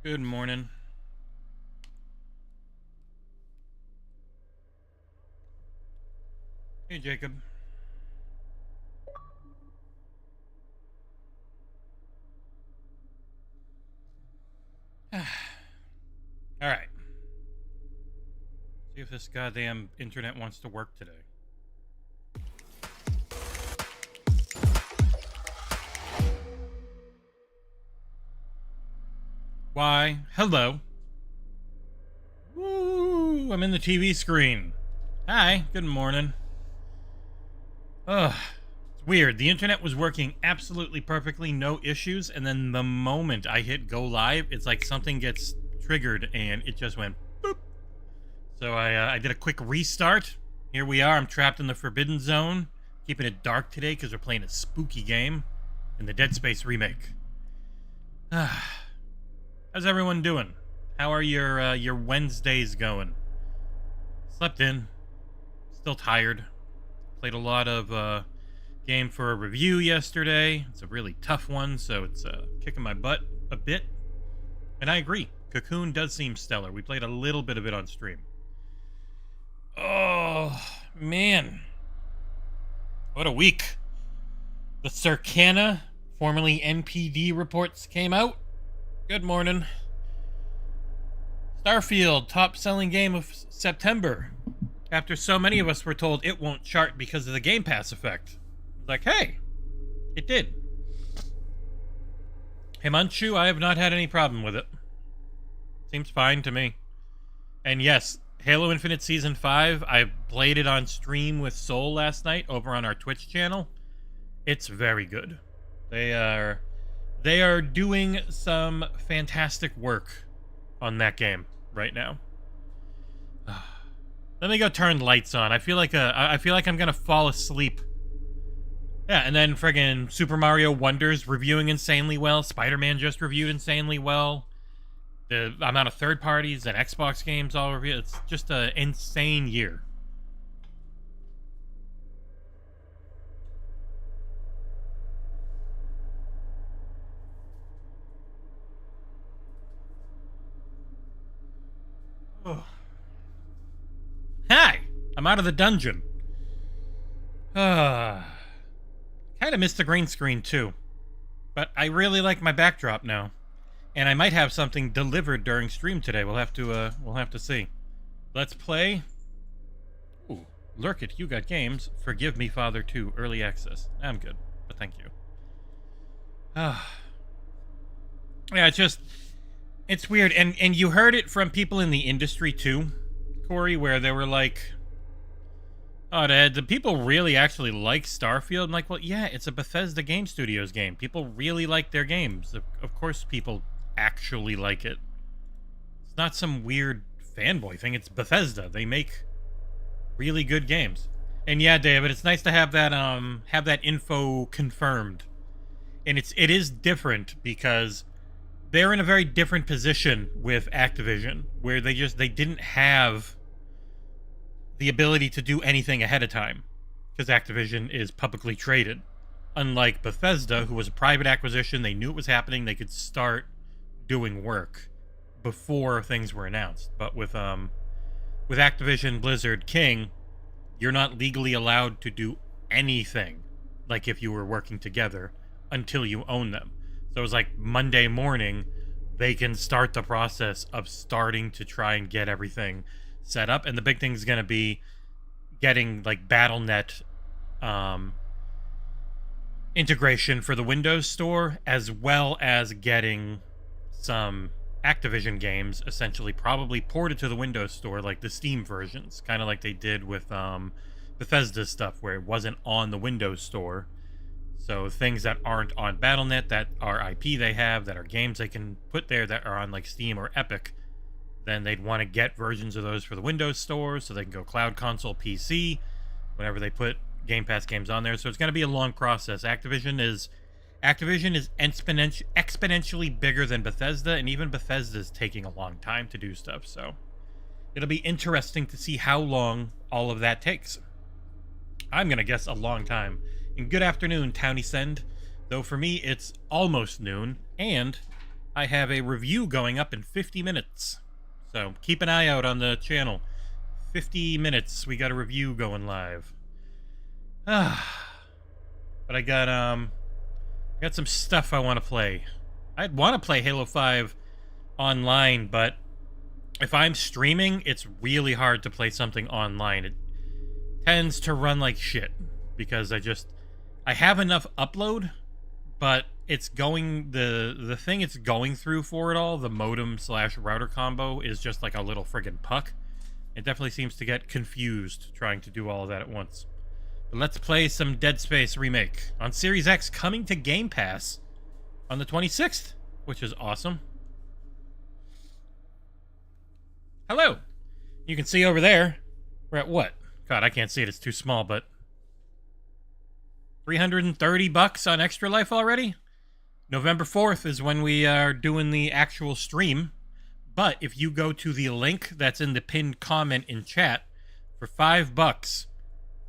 Good morning. Hey, Jacob. All right. See if this goddamn internet wants to work today. Why? Hello. Woo! I'm in the TV screen. Hi. Good morning. Ugh. It's weird. The internet was working absolutely perfectly, no issues, and then the moment I hit go live, it's like something gets triggered and it just went boop. So I did a quick restart. Here we are. I'm trapped in the Forbidden Zone. Keeping it dark today because we're playing a spooky game in the Dead Space Remake. How's everyone doing? How are your Wednesdays going? Slept in. Still tired. Played a lot of game for a review yesterday. It's a really tough one, so it's kicking my butt a bit. And I agree. Cocoon does seem stellar. We played a little bit of it on stream. Oh, man. What a week. The Circana, formerly NPD reports came out. Good morning. Starfield, top-selling game of September. After so many of us were told it won't chart because of the Game Pass effect. Like, hey, it did. Himanshu, I have not had any problem with it. Seems fine to me. And yes, Halo Infinite Season 5, I played it on stream with Soul last night over on our Twitch channel. It's very good. They are doing some fantastic work on that game right now. Let me go turn lights on. I feel like I'm gonna fall asleep. Yeah, and then friggin' Super Mario Wonders reviewing insanely well. Spider-Man just reviewed insanely well. The amount of third parties and Xbox games all reviewed. It's just an insane year. Oh. Hi! I'm out of the dungeon. Kind of missed the green screen too. But I really like my backdrop now. And I might have something delivered during stream today. We'll have to see. Let's play. Ooh, lurk it. You got games. Forgive me, Father 2. Early access. I'm good, but thank you. Yeah, it's weird, and you heard it from people in the industry too, Corey, where they were like, "Oh, the people really actually like Starfield." I'm like, well, yeah, it's a Bethesda Game Studios game. People really like their games. Of course, people actually like it. It's not some weird fanboy thing. It's Bethesda. They make really good games. And yeah, David, it's nice to have that info confirmed. And it is different because they're in a very different position with Activision, where they didn't have the ability to do anything ahead of time because Activision is publicly traded. Unlike Bethesda, who was a private acquisition, they knew it was happening, they could start doing work before things were announced. But with Activision, Blizzard, King, you're not legally allowed to do anything like if you were working together until you own them. So it was like Monday morning, they can start the process of starting to try and get everything set up. And the big thing is going to be getting like BattleNet integration for the Windows Store, as well as getting some Activision games essentially probably ported to the Windows Store, like the Steam versions, kind of like they did with Bethesda stuff, where it wasn't on the Windows Store. So things that aren't on BattleNet, that are IP they have, that are games they can put there that are on like Steam or Epic, then they'd want to get versions of those for the Windows Store so they can go cloud, console, PC, whenever they put Game Pass games on there. So it's going to be a long process. Activision is exponentially bigger than Bethesda, and even Bethesda is taking a long time to do stuff. So it'll be interesting to see how long all of that takes. I'm going to guess a long time. And good afternoon, Townie Send. Though for me, it's almost noon, and I have a review going up in 50 minutes. So keep an eye out on the channel. 50 minutes, we got a review going live. But I got some stuff I want to play. I'd want to play Halo 5 online, but if I'm streaming, it's really hard to play something online. It tends to run like shit because I have enough upload, but it's going the thing it's going through for it all, the modem / router combo, is just like a little friggin' puck. It definitely seems to get confused trying to do all of that at once. But let's play some Dead Space Remake on Series X, coming to Game Pass on the 26th, which is awesome. Hello. You can see over there, we're at what? God, I can't see it, it's too small, but $330 on Extra Life already? November 4th is when we are doing the actual stream. But if you go to the link that's in the pinned comment in chat, for $5,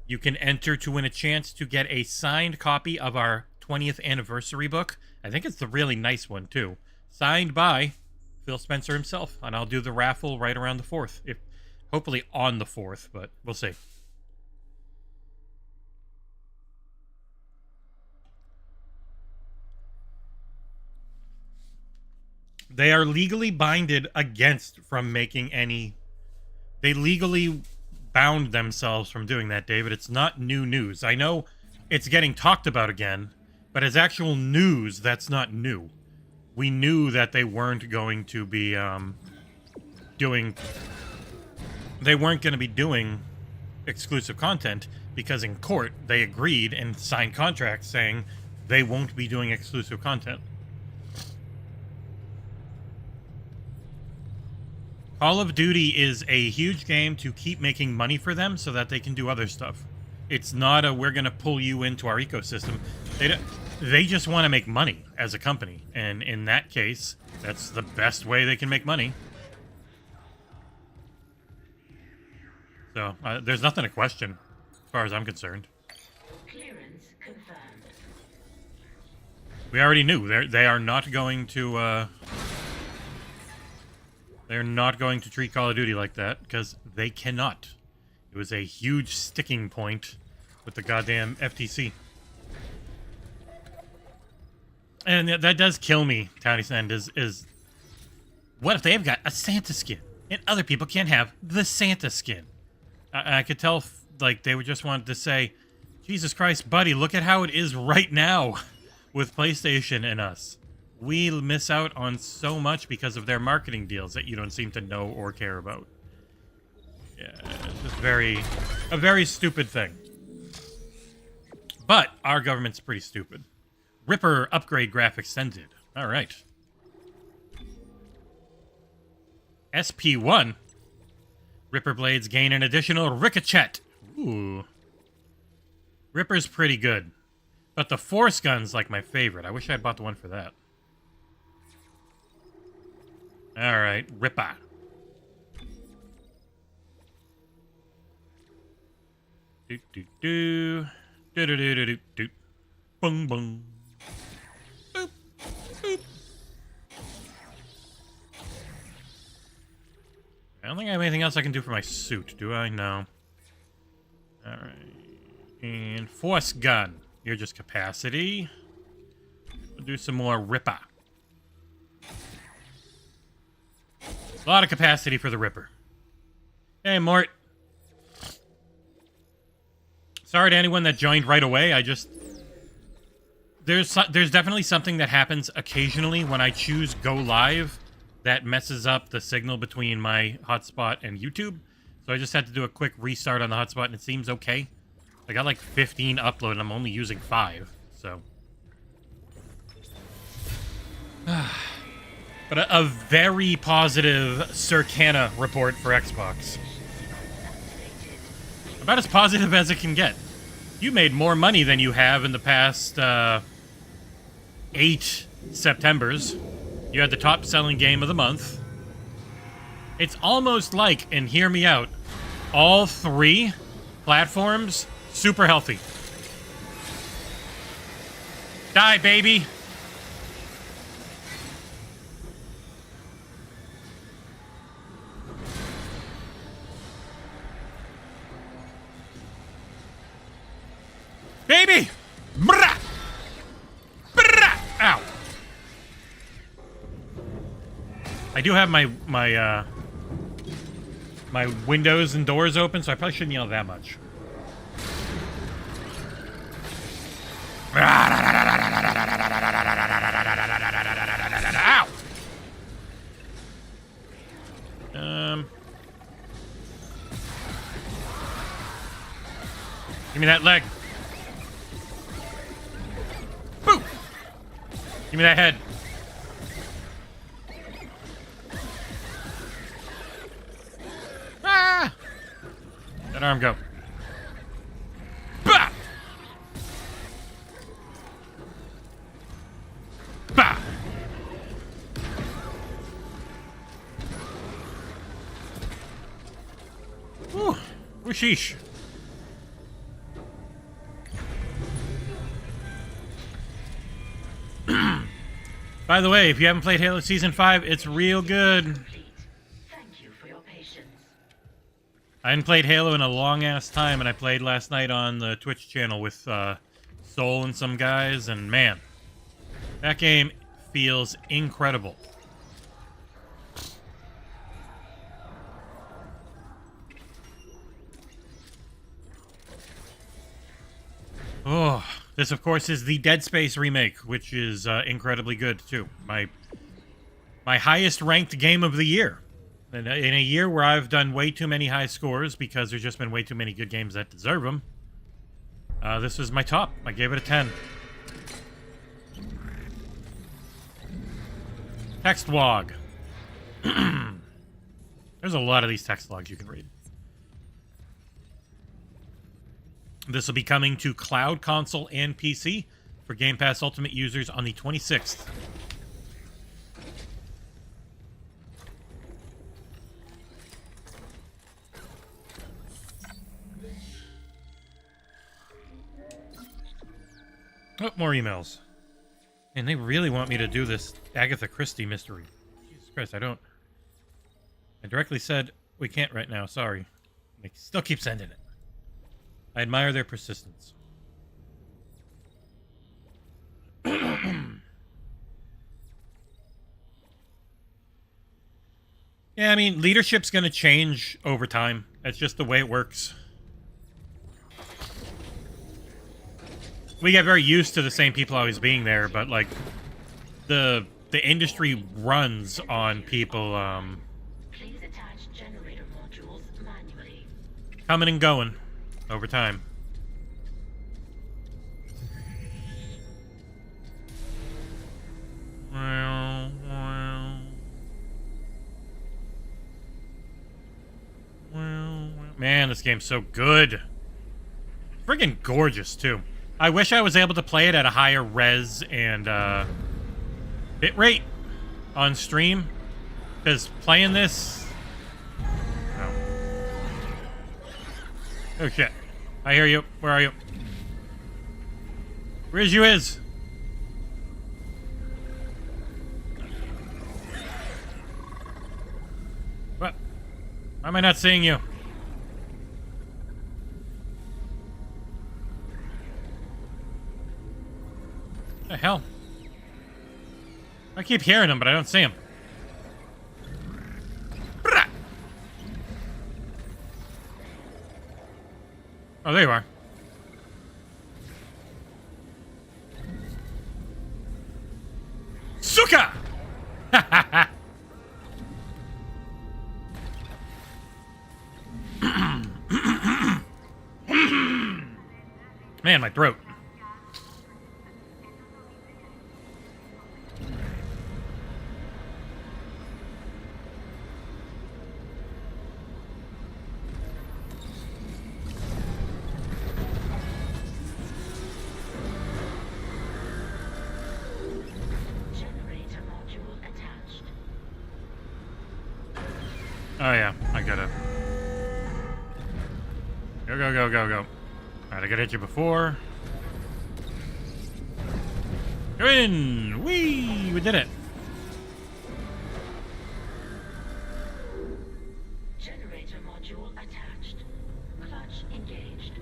you can enter to win a chance to get a signed copy of our 20th anniversary book. I think it's the really nice one, too. Signed by Phil Spencer himself. And I'll do the raffle right around the 4th. Hopefully on the 4th, but we'll see. They are legally binded against from making any... They legally bound themselves from doing that, David. It's not new news. I know it's getting talked about again, but as actual news, that's not new. We knew that they weren't going to be doing... They weren't going to be doing exclusive content because in court they agreed and signed contracts saying they won't be doing exclusive content. Call of Duty is a huge game to keep making money for them so that they can do other stuff. It's not a, we're going to pull you into our ecosystem. They just want to make money as a company. And in that case, that's the best way they can make money. So, there's nothing to question, as far as I'm concerned. Clearance confirmed. We already knew. They are not going to... They're not going to treat Call of Duty like that, because they cannot. It was a huge sticking point with the goddamn FTC. And that does kill me, Townie Sand, is... What if they've got a Santa skin, and other people can't have the Santa skin? I could tell, like, they would just want to say, Jesus Christ, buddy, look at how it is right now with PlayStation and us. We miss out on so much because of their marketing deals that you don't seem to know or care about. Yeah, it's just a very stupid thing. But our government's pretty stupid. Ripper upgrade graphics ended. All right. SP1. Ripper blades gain an additional ricochet. Ooh. Ripper's pretty good. But the Force gun's like my favorite. I wish I'd bought the one for that. Alright, Ripper. Do do do. Do do do do do do. Boom boom. Boop. Boop. I don't think I have anything else I can do for my suit, do I? No. Alright. And Force gun. You're just capacity. We'll do some more Ripper. A lot of capacity for the Ripper. Hey, Mort. Sorry to anyone that joined right away. There's definitely something that happens occasionally when I choose go live that messes up the signal between my hotspot and YouTube. So I just had to do a quick restart on the hotspot, and it seems okay. I got like 15 upload, and I'm only using 5, so... But a very positive Circana report for Xbox. About as positive as it can get. You made more money than you have in the past 8 Septembers. You had the top selling game of the month. It's almost like, and hear me out, all 3 platforms, super healthy. Die, baby! I do have my windows and doors open, so I probably shouldn't yell that much. Ow! Give me that leg. Boo! Give me that head. Ah! That arm go. Bah! Bah! Whew. Whooshish. By the way, if you haven't played Halo Season 5, it's real good. Thank you for your patience. I hadn't played Halo in a long-ass time, and I played last night on the Twitch channel with Soul and some guys, and man, that game feels incredible. Oh, this, of course, is the Dead Space Remake, which is incredibly good, too. My highest-ranked game of the year. In a year where I've done way too many high scores because there's just been way too many good games that deserve them, this was my top. I gave it a 10. Text log. There's a lot of these text logs you can read. This will be coming to cloud, console, and PC for Game Pass Ultimate users on the 26th. Oh, more emails. And they really want me to do this Agatha Christie mystery. Jesus Christ, I don't. I directly said, we can't right now, sorry. They still keep sending it. I admire their persistence. Yeah, I mean, leadership's going to change over time. That's just the way it works. We get very used to the same people always being there, but, like, the industry runs on people, Please attach generator modules manually. coming and going over time. Man, this game's so good. Friggin' gorgeous, too. I wish I was able to play it at a higher res and bitrate on stream, because playing this... Oh shit. I hear you. Where are you? Where's you is? What? Why am I not seeing you? What the hell? I keep hearing him, but I don't see him. Oh, there you are. Suka! Man, my throat. Oh yeah, I gotta go. Alright, I gotta hit you before. Go in! Whee! We did it! Generator module attached. Clutch engaged.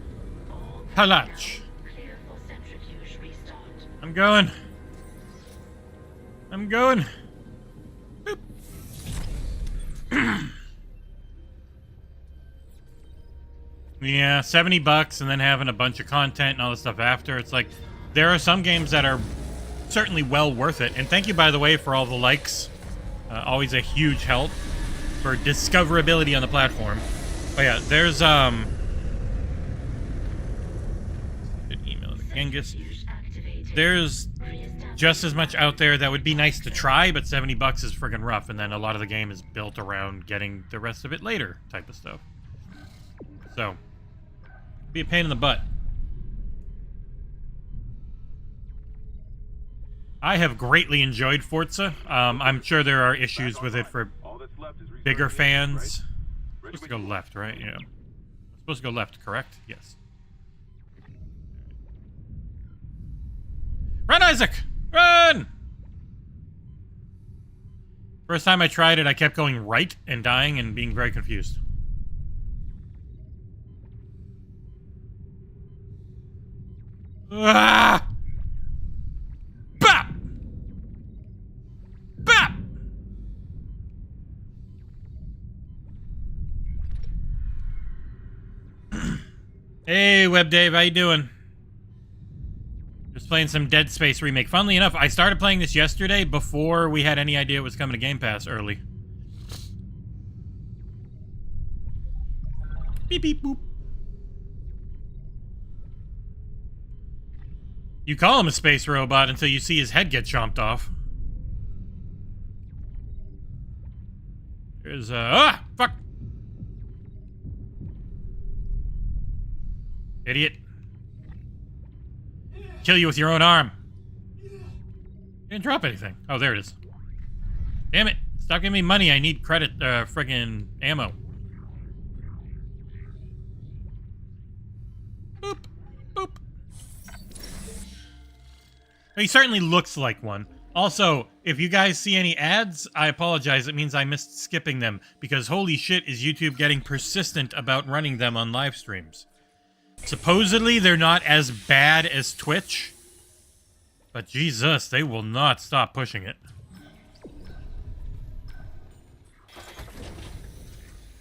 All Clutch. clear for centrifuge restart. I'm going. Boop. Yeah, $70 and then having a bunch of content and all this stuff after. It's like, there are some games that are certainly well worth it. And thank you, by the way, for all the likes. Always a huge help for discoverability on the platform. Oh yeah, there's good email to Genghis. There's just as much out there that would be nice to try, but $70 is friggin' rough, and then a lot of the game is built around getting the rest of it later type of stuff. So, be a pain in the butt. I have greatly enjoyed Forza. I'm sure there are issues with it for bigger fans. Supposed to go left, right? Yeah. Supposed to go left, correct? Yes. Run, Isaac! Run! First time I tried it, I kept going right and dying and being very confused. Ah! Bap! Bap! Hey, Web Dave, how you doing? Just playing some Dead Space Remake. Funnily enough, I started playing this yesterday before we had any idea it was coming to Game Pass early. Beep, beep, boop. You call him a space robot until you see his head get chomped off. There's fuck! Idiot. Kill you with your own arm. Didn't drop anything. Oh, there it is. Damn it. Stop giving me money. I need credit, friggin' ammo. Boop. Boop. He certainly looks like one. Also, if you guys see any ads, I apologize. It means I missed skipping them, because holy shit is YouTube getting persistent about running them on live streams. Supposedly, they're not as bad as Twitch, but Jesus, they will not stop pushing it.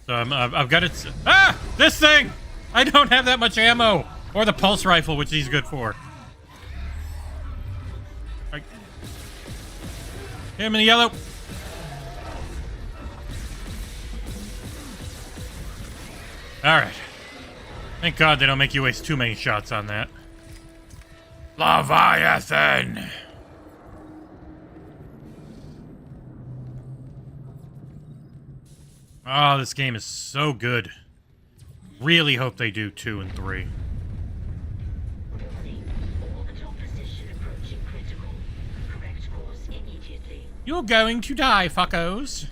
So I've got it. Ah! This thing! I don't have that much ammo! Or the pulse rifle, which he's good for. Right. Hit him in the yellow. Alright. Thank God they don't make you waste too many shots on that. Leviathan! Oh, this game is so good. Really hope they do 2 and 3. Orbital position approaching critical. Correct course immediately. You're going to die, fuckos.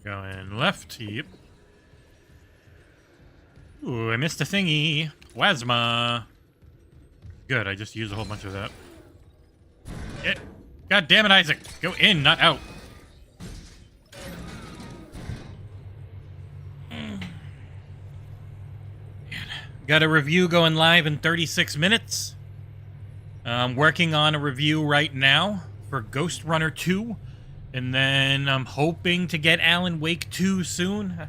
Going left, yep. Ooh, I missed a thingy. Plasma. Good, I just used a whole bunch of that. God damn it, Isaac. Go in, not out. Got a review going live in 36 minutes. I'm working on a review right now for Ghost Runner 2. And then I'm hoping to get Alan Wake 2 soon.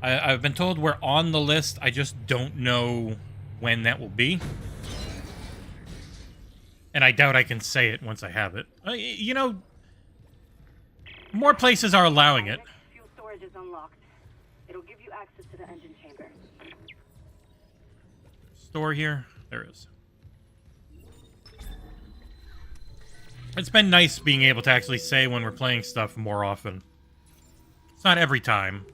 I've been told we're on the list. I just don't know when that will be. And I doubt I can say it once I have it. You know, more places are allowing it. Fuel storage is unlocked. It'll give you access to the engine chamber. Store here? There is. It's been nice being able to actually say when we're playing stuff more often. It's not every time.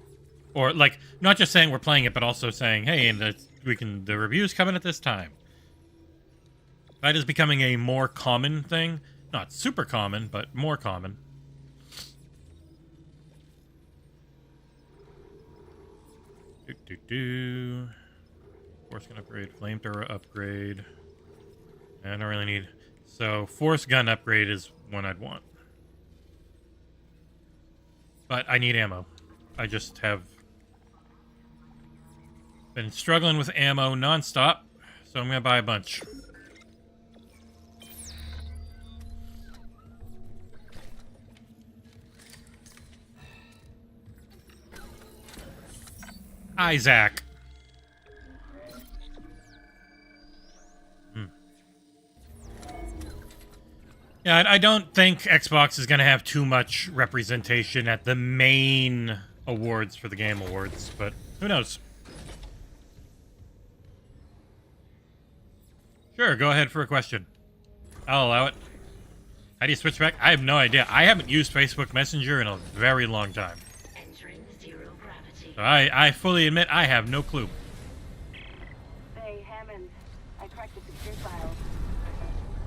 Or, like, not just saying we're playing it, but also saying, hey, and the review's coming at this time. That is becoming a more common thing. Not super common, but more common. Force gun upgrade, flamethrower upgrade. I don't really need... So, force gun upgrade is one I'd want. But I need ammo. I just have been struggling with ammo nonstop, so I'm gonna buy a bunch. Isaac. Yeah, I don't think Xbox is going to have too much representation at the main awards for the Game Awards, but who knows? Sure, go ahead for a question. I'll allow it. How do you switch back? I have no idea. I haven't used Facebook Messenger in a very long time. Entering zero gravity. So I fully admit I have no clue. Hey, Hammond. I cracked the secure files.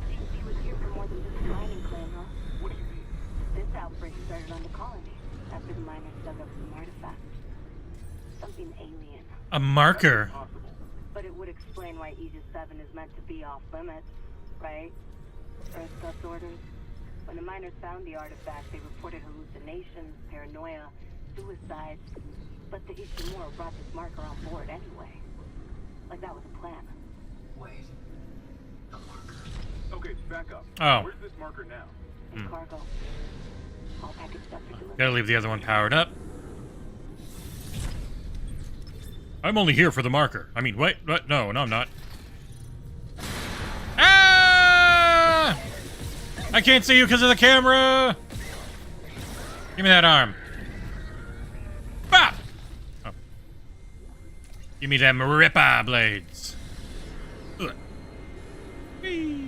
Seems he was here for more than just a mining claim, huh? What do you mean? This outbreak started on the colony after the miners dug up some artifacts. Something alien. A marker. Possible. But it would explain why Aegis 7 is meant to be off limits, right? Earth suborders. When the miners found the artifact, they reported hallucinations, paranoia, suicides. But the Ishimura brought this marker on board anyway. Like that was a plan. Wait. The marker. Okay, back up. Oh. Where's this marker now? In cargo. All packaged up for delivery. Gotta leave the other one powered up. I'm only here for the marker. I mean, wait, what? No, I'm not. Ah! I can't see you because of the camera! Give me that arm. Bop! Oh. Give me them Ripper blades. Ugh. Whee!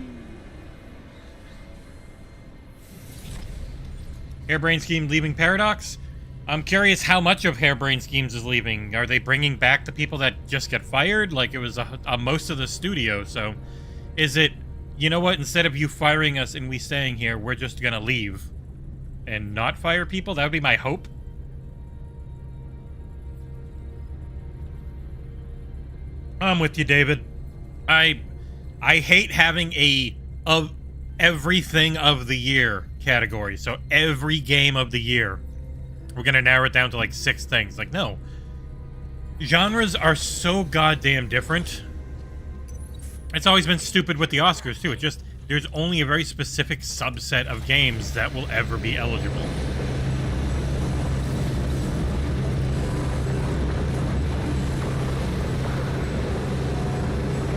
Hairbrain Scheme leaving Paradox? I'm curious how much of Hairbrain Schemes is leaving. Are they bringing back the people that just get fired? Like it was most of the studio, so... Is it, you know what, instead of you firing us and we staying here, we're just gonna leave and not fire people? That would be my hope. I'm with you, David. I hate having a of everything of the year category. So every game of the year, we're gonna narrow it down to like 6 things. Like, no. Genres are so goddamn different. It's always been stupid with the Oscars, too. It just, there's only a very specific subset of games that will ever be eligible.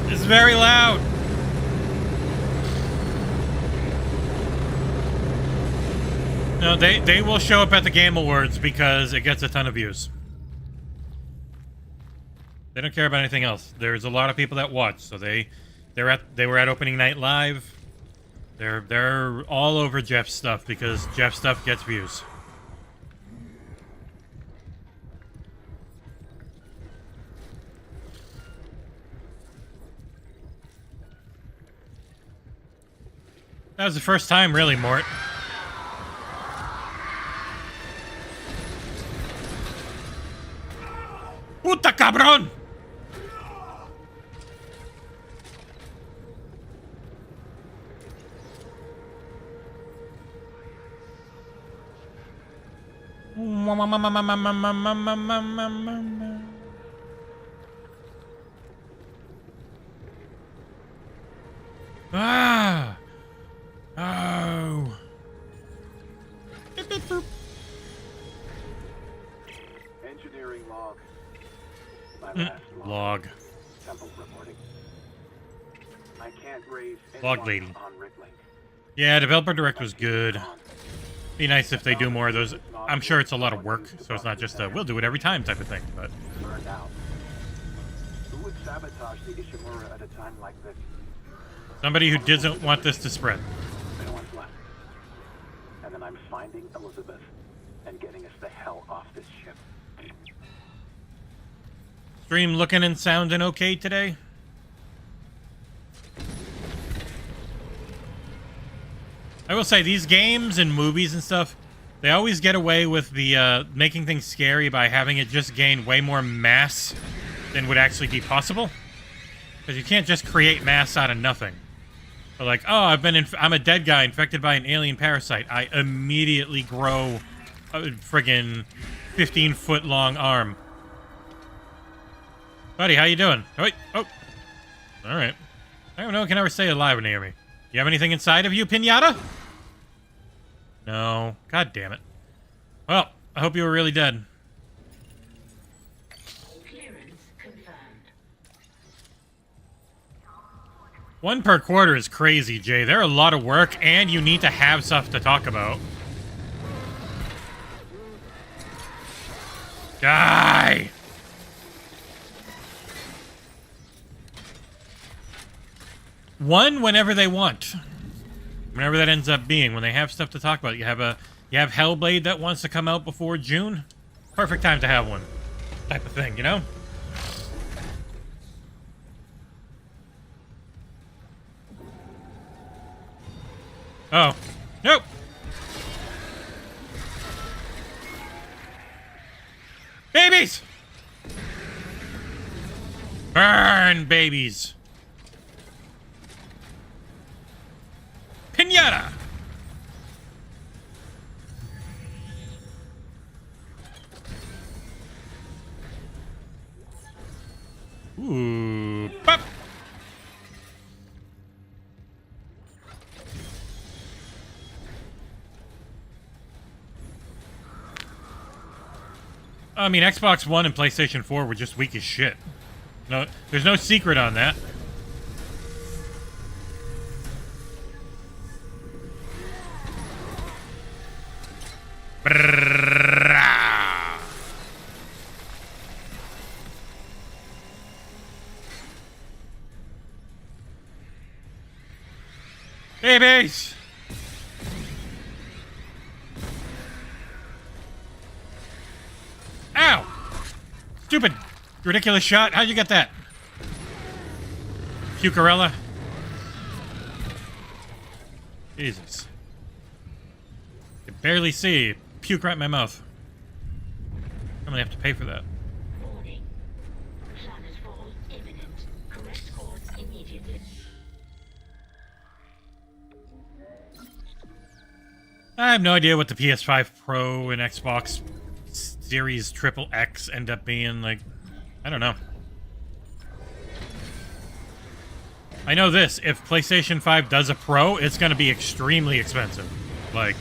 It's very loud. No, they will show up at the Game Awards because it gets a ton of views. They don't care about anything else. There's a lot of people that watch, so they were at opening night live. They're all over Jeff's stuff because Jeff's stuff gets views. That was the first time, really, Mort. Puta cabrón! Ah! Oh! Beep, beep, boop. Engineering log. My last Log. Temple reporting. I can't raise Log anyone lady. on Riglink. Yeah, Developer Direct was good. Be nice if they do more of those. I'm sure it's a lot of work, so it's not just a we'll do it every time type of thing, but... Burned out. Who would sabotage the Ishimura at a time like this? Somebody who doesn't want this to spread. No one's left. And then I'm finding Elizabeth and getting us the hell off this ship. Stream looking and sounding okay today? I will say, these games and movies and stuff, they always get away with the making things scary by having it just gain way more mass than would actually be possible. Because you can't just create mass out of nothing. But like, oh, I'm a dead guy infected by an alien parasite. I immediately grow a friggin' 15-foot long arm. Buddy, how you doing? Oh, oh. All right. I don't know. I can never stay alive near me. You have anything inside of you, Pinata? No. God damn it. Well, I hope you were really dead. Clear 1 per quarter is crazy, Jay. They're a lot of work, and you need to have stuff to talk about. Die! One whenever they want. Whenever that ends up being. When they have stuff to talk about. You have Hellblade that wants to come out before June. Perfect time to have one. Type of thing, you know? Oh. Nope. Babies! Burn, babies. Pinata! Ooh. Pop! I mean, Xbox One and PlayStation 4 were just weak as shit. No, there's no secret on that. Babies! Ow! Stupid, ridiculous shot. How'd you get that? Pucarella? Jesus. I can barely see. Puke right in my mouth. I'm gonna have to pay for that. Warning. Planetfall imminent. Correct course immediately. I have no idea what the PS5 Pro and Xbox Series Triple X end up being. Like, I don't know. I know this. If PlayStation 5 does a Pro, it's going to be extremely expensive. Like,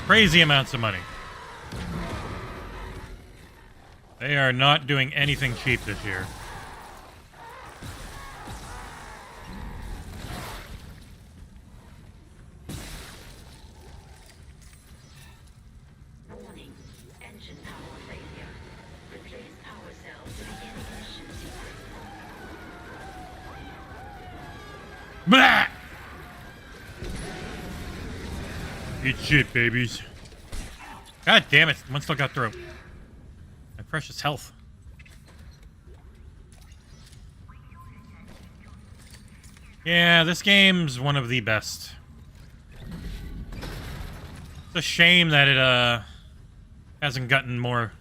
crazy amounts of money. They are not doing anything cheap this year. Warning. Engine power failure. Replace power cell to begin ignition sequence. Blah! Eat shit, babies. God damn it. One still got through. My precious health. Yeah, this game's one of the best. It's a shame that it hasn't gotten more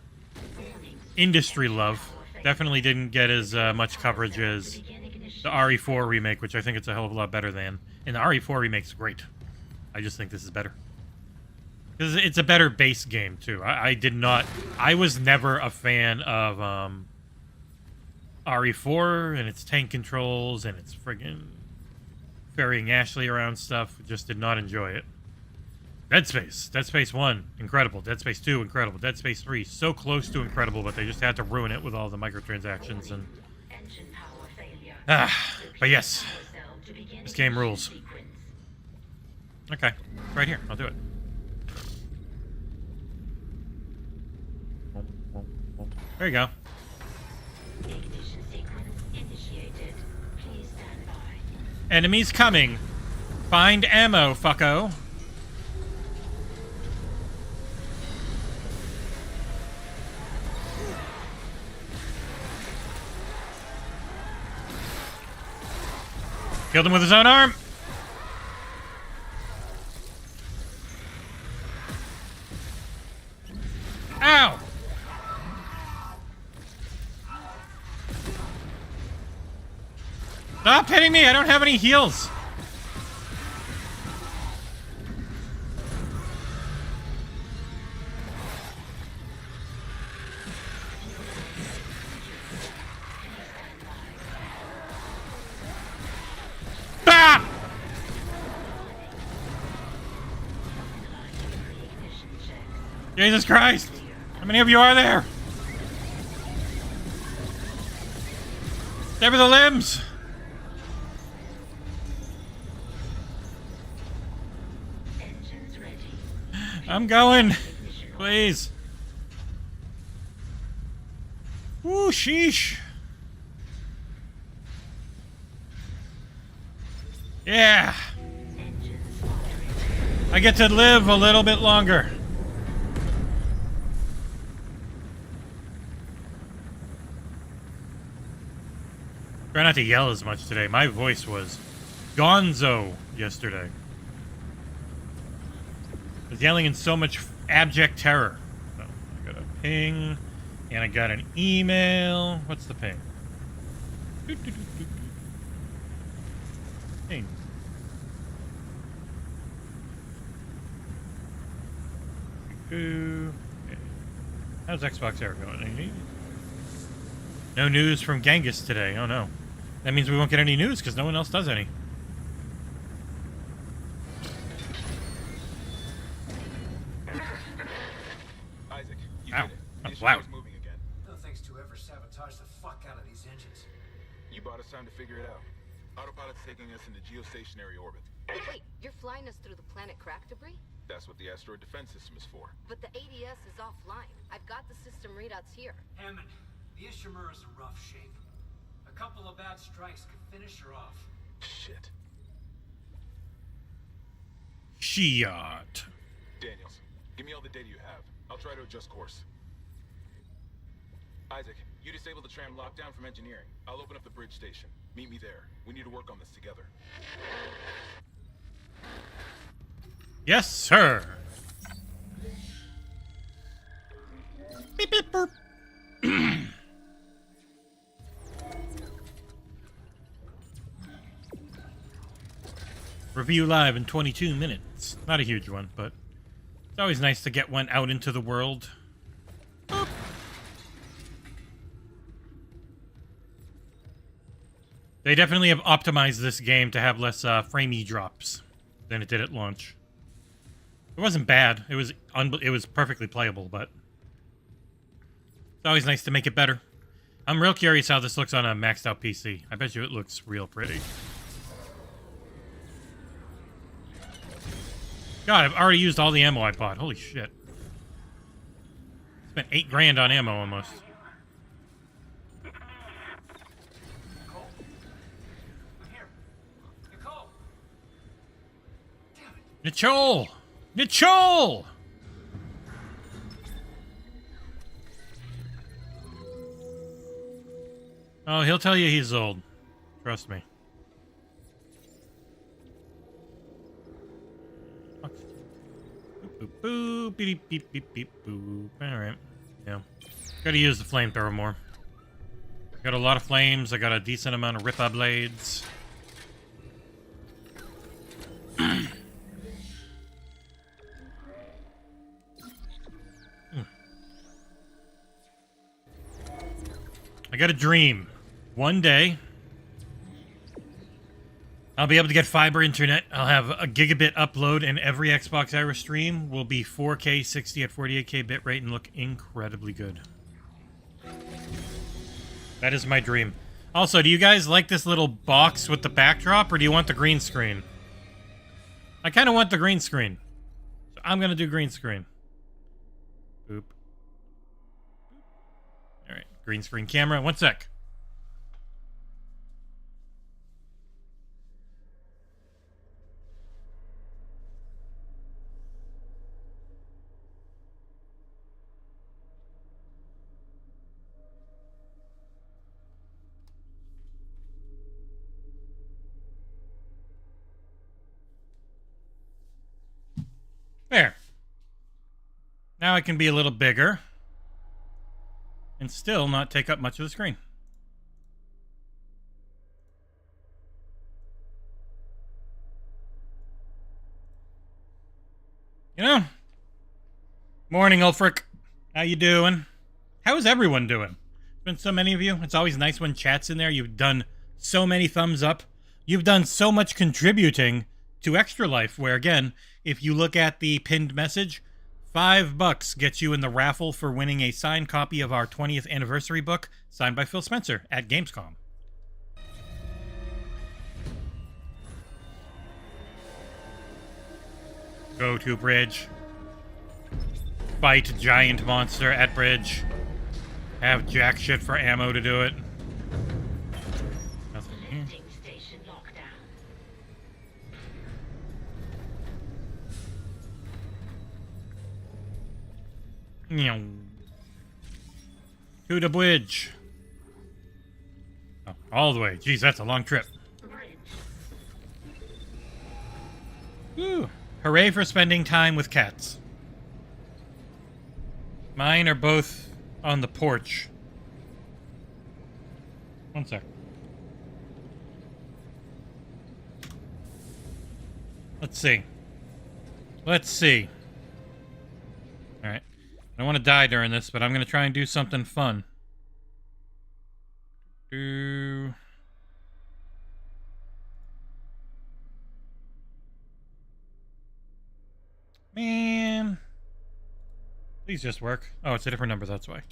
industry love. Definitely didn't get as much coverage as the RE4 remake, which I think it's a hell of a lot better than. And the RE4 remake's great. I just think this is better. Because it's a better base game, too. I was never a fan of RE4 and its tank controls and its friggin' ferrying Ashley around stuff. Just did not enjoy it. Dead Space 1, incredible. Dead Space 2, incredible. Dead Space 3, so close to incredible, but they just had to ruin it with all the microtransactions and... Engine power failure. But yes, Power cell to begin this game ignition rules. sequence. Okay, right here, I'll do it. There you go. Ignition sequence initiated. Please stand by. Enemies coming. Find ammo, fucko. Killed him with his own arm. Ow! Stop hitting me! I don't have any heals. Ah! Jesus Christ! How many of you are there? Sever the limbs! I'm going. Please. Woo, sheesh. Yeah. I get to live a little bit longer. Try not to yell as much today. My voice was gonzo yesterday. I was yelling in so much abject terror. So I got a ping, and I got an email. What's the ping? Ping. Okay. How's XboxEra going? No news from Genghis today. Oh no. That means we won't get any news because no one else does any. Isaac, you Ow. did it. That's The loud. is moving again. No thanks to whoever sabotaged the fuck out of these engines. You bought us time to figure it out. Autopilot's taking us into geostationary orbit. Wait, you're flying us through the planet crack debris? That's what the asteroid defense system is for. But the ADS is offline. I've got the system readouts here. Hammond, the Ishimura's in rough shape. A couple of bad strikes could finish her off. Shit. Shiat. Daniels, give me all the data you have. I'll try to adjust course. Isaac, you disable the tram lockdown from engineering. I'll open up the bridge station. Meet me there. We need to work on this together. Yes, sir. Beep, beep, burp. Review live in 22 minutes. Not a huge one, but it's always nice to get one out into the world. Boop. They definitely have optimized this game to have less framey drops than it did at launch. It wasn't bad. It was perfectly playable, but it's always nice to make it better. I'm real curious how this looks on a maxed out PC. I bet you it looks real pretty. God, I've already used all the ammo I bought. Holy shit. Spent $8 grand on ammo almost. Nicole? I'm here. Nicole! Damn it. Nichol! Nichol! Oh, he'll tell you he's old. Trust me. Boop, boop, boop, beep, beep, beep, beep, boop. Alright. Yeah. Gotta use the flamethrower more. Got a lot of flames. I got a decent amount of Ripa blades. I got a dream. One day, I'll be able to get fiber internet. I'll have a gigabit upload, and every XboxEra stream will be 4K 60 at 48K bitrate and look incredibly good. That is my dream. Also, do you guys like this little box with the backdrop, or do you want the green screen? I kind of want the green screen. So I'm going to do green screen. Boop. All right, green screen camera. One sec. There. Now I can be a little bigger and still not take up much of the screen. You know? Morning, Ulfric. How you doing? How is everyone doing? There's been so many of you. It's always nice when chat's in there. You've done so many thumbs up. You've done so much contributing to Extra Life, where, again, if you look at the pinned message, $5 gets you in the raffle for winning a signed copy of our 20th anniversary book, signed by Phil Spencer at Gamescom. Go to bridge. fight giant monster at bridge. Have jack shit for ammo to do it. Nothing here. Lifting station lockdown. To the bridge. Oh, all the way. Jeez, that's a long trip. Bridge. Woo. Hooray for spending time with cats. Mine are both on the porch. One sec. Let's see. Let's see. Alright. I don't want to die during this, but I'm going to try and do something fun. Man. Please just work. Oh, it's a different number, that's why.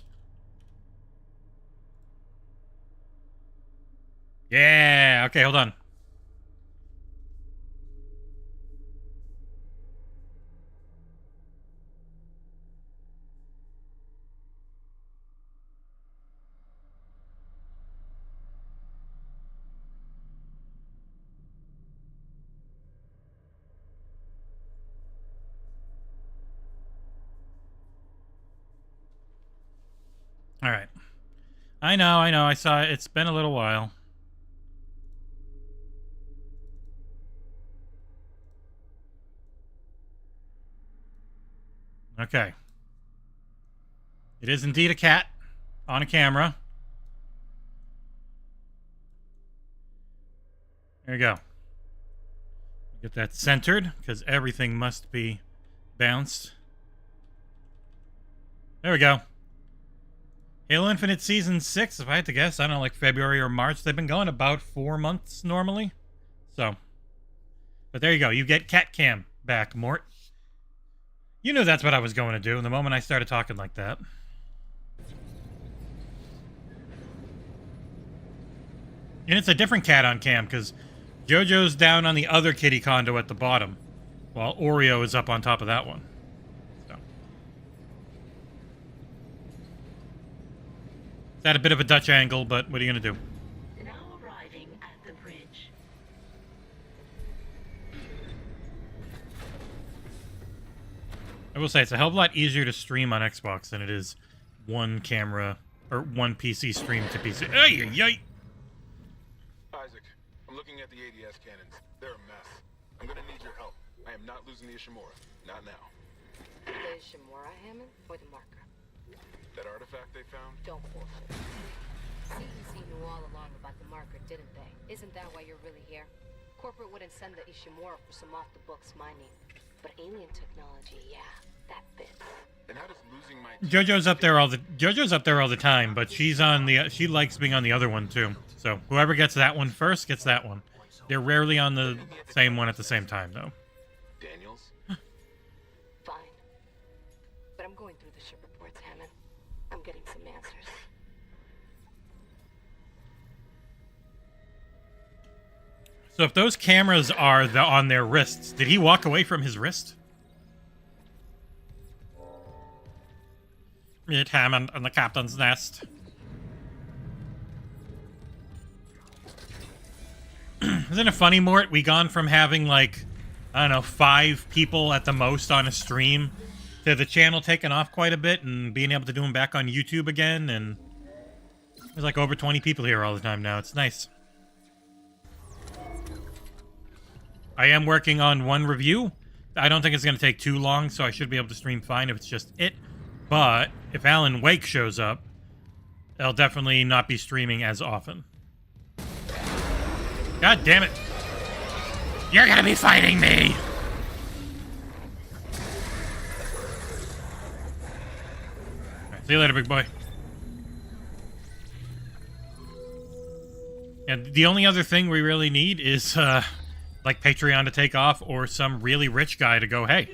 Yeah, okay, hold on. All right. I know, I saw it. It's been a little while. Okay. It is indeed a cat on a camera. There you go. Get that centered, because everything must be bounced. There we go. Halo Infinite Season 6, if I had to guess, I don't know, like February or March. They've been going about 4 months normally. So. But there you go. You get Cat Cam back, Mort. You knew that's what I was going to do the moment I started talking like that. And it's a different cat on cam, because JoJo's down on the other kitty condo at the bottom, while Oreo is up on top of that one. So. It's at a bit of a Dutch angle, but what are you going to do? Now arriving at the bridge. I will say, it's a hell of a lot easier to stream on Xbox than it is one camera, or one PC stream to PC. Ay, ay, ay. Isaac, I'm looking at the ADS cannons. They're a mess. I'm gonna need your help. I am not losing the Ishimura. Not now. The Ishimura, Hammond, or the marker? That artifact they found? Don't bullshit. CEC knew all along about the marker, didn't they? Isn't that why you're really here? Corporate wouldn't send the Ishimura for some off-the-books mining. But alien technology, yeah, that fits. And how does losing my JoJo's up there all the time, but she likes being on the other one too. So whoever gets that one first gets that one. They're rarely on the same one at the same time, though. Daniels? Fine. But I'm going through the ship reports, Hammond. I'm getting some answers. So if those cameras are on their wrists, did he walk away from his wrist? Meet Hammond in the captain's nest. Isn't it funny, Mort? We gone from having, like, I don't know, 5 people at the most on a stream to the channel taking off quite a bit and being able to do them back on YouTube again, and there's like over 20 people here all the time now. It's nice. I am working on one review. I don't think it's going to take too long, so I should be able to stream fine if it's just it. But if Alan Wake shows up, I'll definitely not be streaming as often. God damn it. You're going to be fighting me! Alright, see you later, big boy. And the only other thing we really need is, like Patreon to take off, or some really rich guy to go, hey,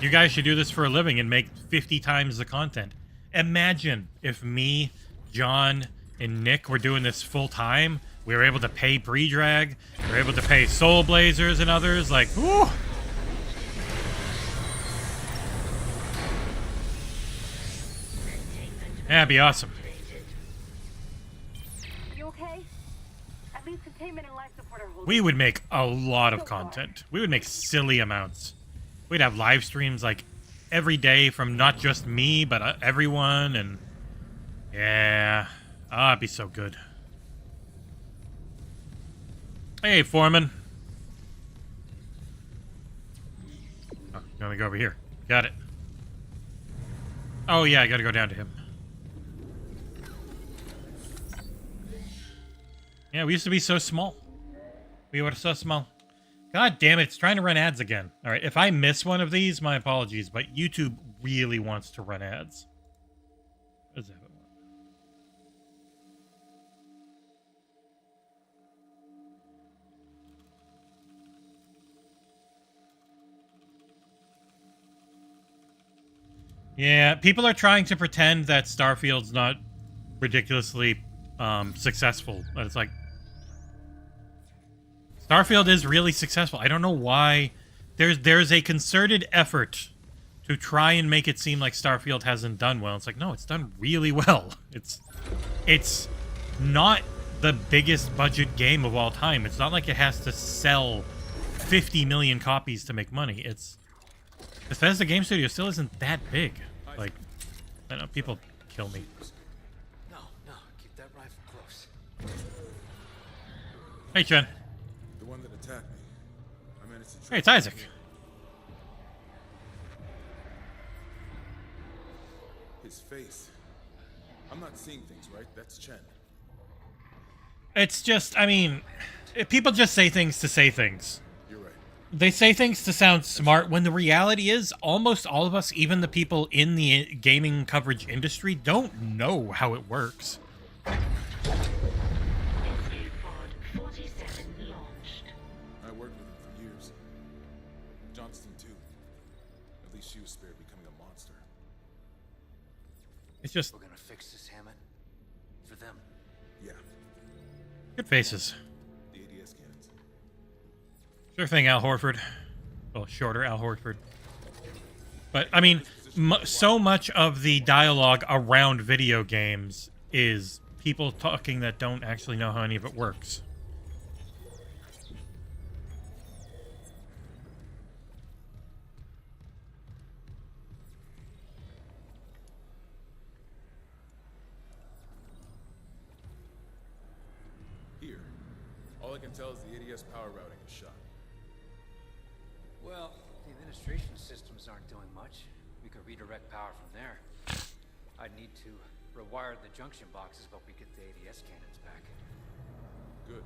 you guys should do this for a living and make 50 times the content. Imagine if me, John, and Nick were doing this full time. We were able to pay pre-drag. We were able to pay Soul Blazers and others. Like, whoo! Yeah, that'd be awesome. You okay? At least containment and life support are holding. We would make a lot of content. We would make silly amounts. We'd have live streams like every day from not just me, but everyone, and yeah, it'd be so good. Hey, Foreman. Oh, you want me to go over here? Got it. Oh yeah, I gotta go down to him. Yeah, we used to be so small. We were so small. God damn it, it's trying to run ads again. Alright, if I miss one of these, my apologies, but YouTube really wants to run ads. What is that? Yeah, people are trying to pretend that Starfield's not ridiculously successful. But it's like, Starfield is really successful. I don't know why. There's a concerted effort to try and make it seem like Starfield hasn't done well. It's like, no, it's done really well. It's not the biggest budget game of all time. It's not like it has to sell 50 million copies to make money. It's Bethesda Game Studio still isn't that big. Like, I know people kill me. No, keep that rifle close. Hey, Chen. The one that attacked me. I managed to Hey, it's Isaac. His face. I'm not seeing things right. That's Chen. It's just, I mean, people just say things to say things. You're right. They say things to sound smart when the reality is almost all of us, even the people in the gaming coverage industry, don't know how it works. Pod 47 launched. I worked with him for years. Johnston too. At least she was spared becoming a monster. It's just We're gonna fix this, Hammond. For them. Yeah. good faces. The ADS cannons. Sure thing, Al Horford. Well, shorter Al Horford. But, I mean, so much of the dialogue around video games is people talking that don't actually know how any of it works. Here. All I can tell is the ADS power routing is shot. Well, the administration systems aren't doing much. We could redirect power from there. I'd need to rewire the junction boxes, but we get the ADS cannons back. Good.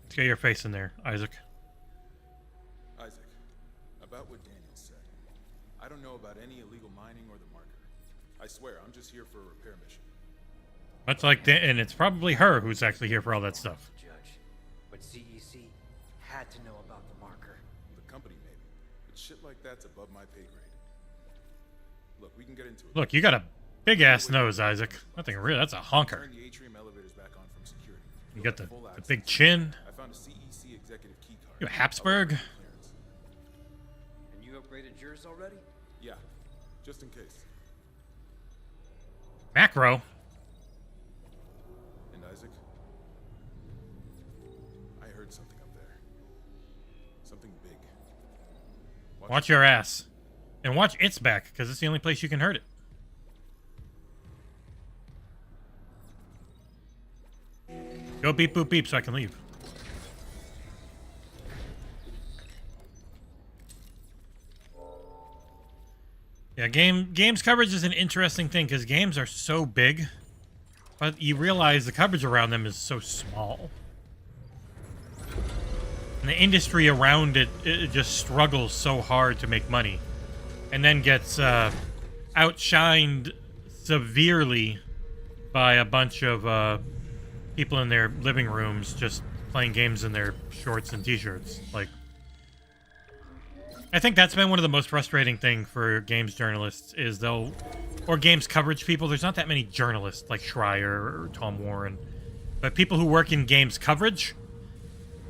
Let's get your face in there, Isaac. Isaac, about what Daniel said. I don't know about any illegal mining or the marker. I swear, I'm just here for a repair mission. Much like, and it's probably her who's actually here for all that stuff. Judge, but CEC had to know about the marker. The company, maybe. But shit like that's above my pay grade. Look, we can get into it. Look, you got a big ass nose, Isaac. Nothing real. That's a honker. Turn the atrium elevators back on from security. You You'll got have the full access. big chin. I found a CEC executive key card. You a Habsburg? And you upgraded yours already? Yeah, just in case. Macro. And Isaac, I heard something up there. Something big. Watch your ass. And watch its back, because it's the only place you can hurt it. Go beep boop beep so I can leave. Yeah, games coverage is an interesting thing because games are so big, but you realize the coverage around them is so small. And the industry around it just struggles so hard to make money. And then gets outshined severely by a bunch of people in their living rooms just playing games in their shorts and t-shirts. Like, I think that's been one of the most frustrating thing for games journalists is or games coverage people. There's not that many journalists like Schreier or Tom Warren, but people who work in games coverage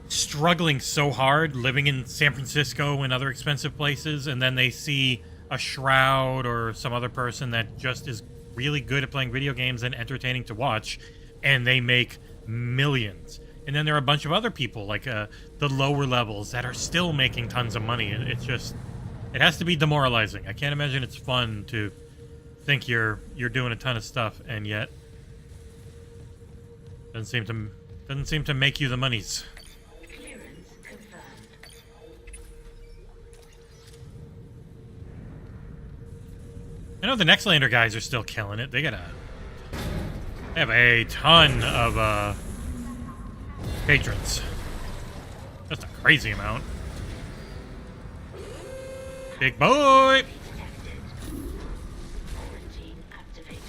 struggling so hard, living in San Francisco and other expensive places, and then they see a Shroud or some other person that just is really good at playing video games and entertaining to watch, and they make millions. And then there are a bunch of other people, like the lower levels, that are still making tons of money. And it's just, it has to be demoralizing. I can't imagine it's fun to think you're doing a ton of stuff, and yet doesn't seem to make you the monies. Clearance confirmed. I know the Nextlander guys are still killing it. They have a ton of patrons. Just a crazy amount. Big boy! Quarantine activated.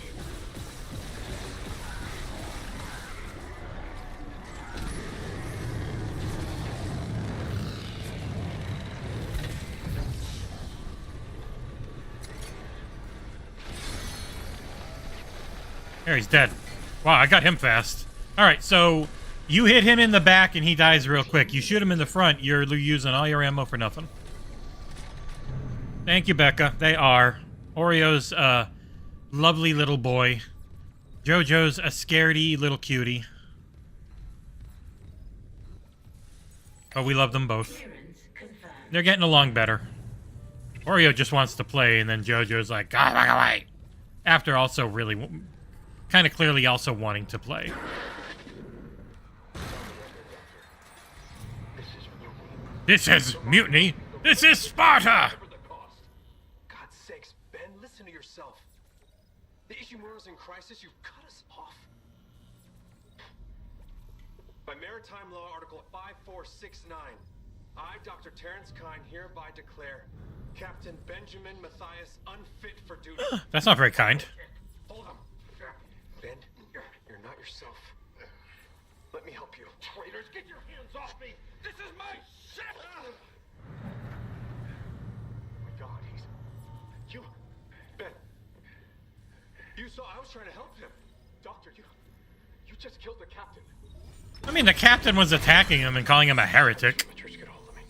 There, he's dead. Wow, I got him fast. Alright, so you hit him in the back and he dies real quick. You shoot him in the front, you're using all your ammo for nothing. Thank you, Becca. They are. Oreo's a lovely little boy. Jojo's a scaredy little cutie. But we love them both. Clearance confirmed. They're getting along better. Oreo just wants to play, and then Jojo's like, God, back away! After also really, kind of clearly also wanting to play. This is mutiny! This is Sparta! God's sakes, Ben, listen to yourself. The Ishimura's in crisis, you've cut us off. By Maritime Law Article 5469, I, Dr. Terrence Kine, hereby declare Captain Benjamin Matthias unfit for duty. That's not very kind. Hold on. Ben, you're not yourself. Let me help you. Traitors, get your hands off me! This is my ship! Oh my God, you... Ben. You saw I was trying to help him. Doctor, you just killed the captain. I mean, the captain was attacking him and calling him a heretic. Amateurs get hold of me.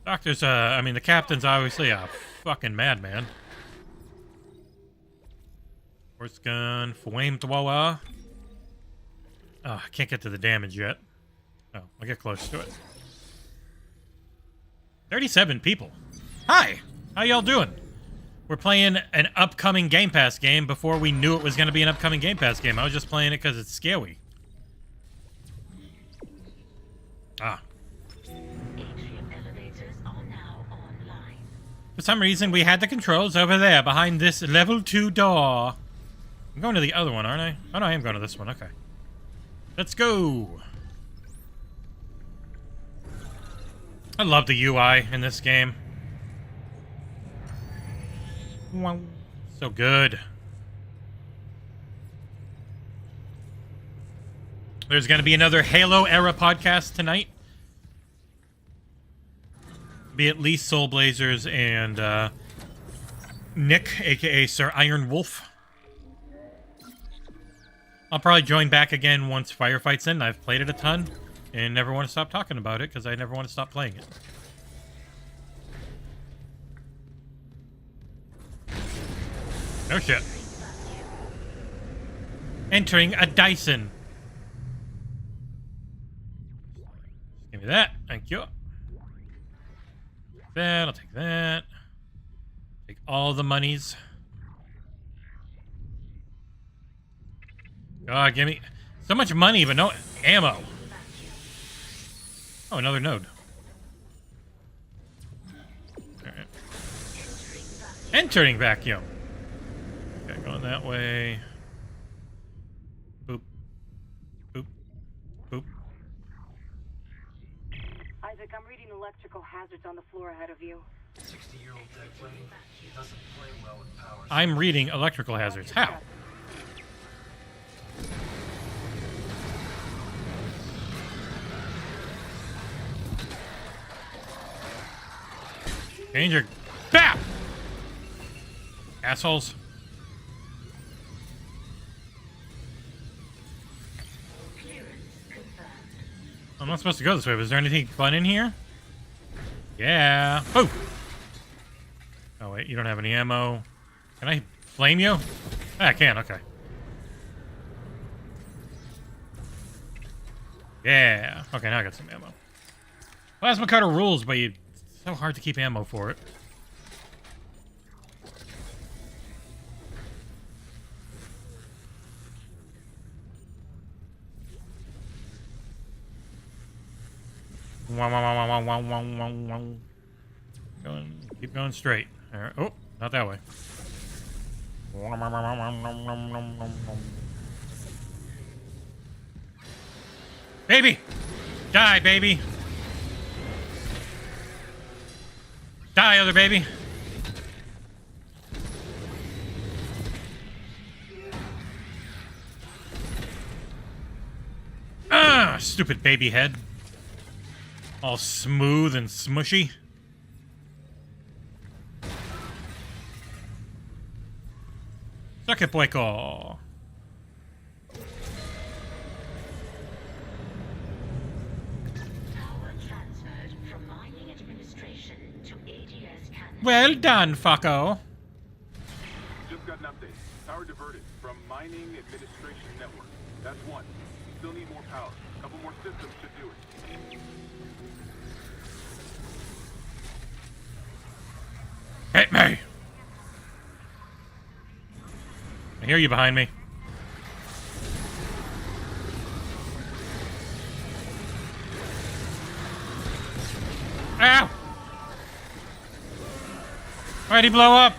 Doctor's, I mean, the captain's obviously a fucking madman. Horse gun, flamethrower. Oh, I can't get to the damage yet. Oh, I'll get close to it. 37 people. Hi! How y'all doing? We're playing an upcoming Game Pass game before we knew it was going to be an upcoming Game Pass game. I was just playing it because it's scary. Ah. Atrium elevators are now online. For some reason, we had the controls over there behind this level 2 door. I'm going to the other one, aren't I? Oh, no, I am going to this one. Okay. Let's go. I love the UI in this game. Wow. So good. There's going to be another Halo era podcast tonight. Be at least Soul Blazers and Nick, aka Sir Iron Wolf. I'll probably join back again once Firefight's in. I've played it a ton and never want to stop talking about it because I never want to stop playing it. No shit. Entering a Dyson. Give me that. Thank you. That. I'll take that. Take all the monies. God, give me so much money, but no ammo. Oh, another node. Alright. Entering vacuum. Okay, going that way. Boop. Boop. Boop. Isaac, I'm reading electrical hazards on the floor ahead of you. 60-year-old dead plane. He doesn't play well with power. I'm reading electrical hazards. How? Danger. Bap! Assholes. I'm not supposed to go this way, but is there anything fun in here? Yeah. Oh! Oh, wait, you don't have any ammo. Can I flame you? I can, okay. Yeah. Okay, now I got some ammo. Plasma cutter rules, but it's so hard to keep ammo for it. Keep going straight. All right. Oh, not that way. Baby! Die, baby! Die, other baby! Ah! Stupid baby head. All smooth and smushy. Suck it, Boyko. Power transferred from mining administration to ADS cannon. Well done, fucko. Just got an update. Power diverted from mining administration network. That's one. Still need more power. A couple more systems should do it. Hit me! I hear you behind me. Ow! Why'd he blow up?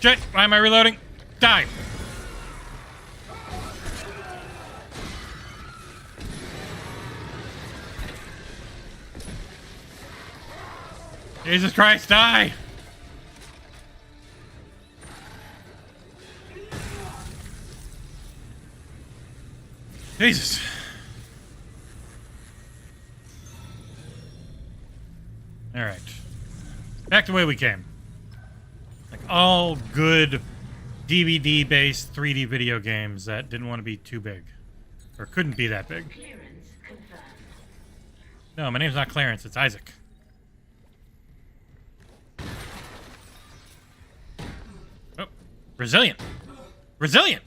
Shit! Why am I reloading? Die! Jesus Christ, die! Jesus. Alright. Back to the way we came. Like all good DVD-based 3D video games that didn't want to be too big. Or couldn't be that big. Clearance confirmed. No, my name's not Clarence, it's Isaac. Oh, resilient. Resilient!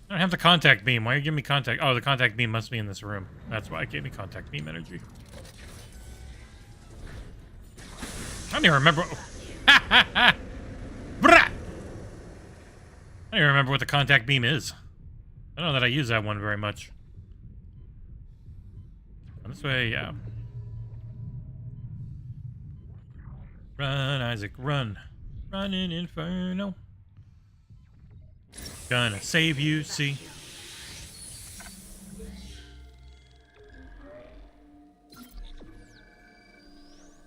I don't have the contact beam. Why are you giving me contact? Oh, the contact beam must be in this room. That's why it gave me contact beam energy. I don't even remember. I don't even remember what the contact beam is. I don't know that I use that one very much. This way, yeah. Run, Isaac, run. Run in Inferno. Gonna save you, see.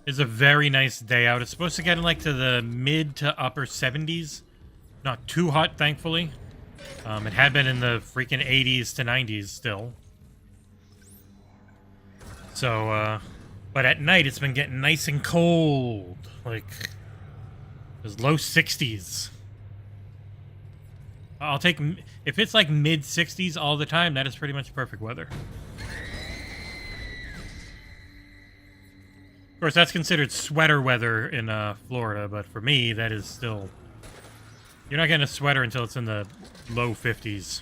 It's a very nice day out. It's supposed to get in like to the mid to upper 70s. Not too hot, thankfully. It had been in the freaking 80s to 90s still. So, but at night it's been getting nice and cold. Like, it was low 60s. I'll take, if it's like mid 60s all the time, that is pretty much perfect weather. Of course, that's considered sweater weather in Florida, but for me, that is still... You're not getting a sweater until it's in the low 50s.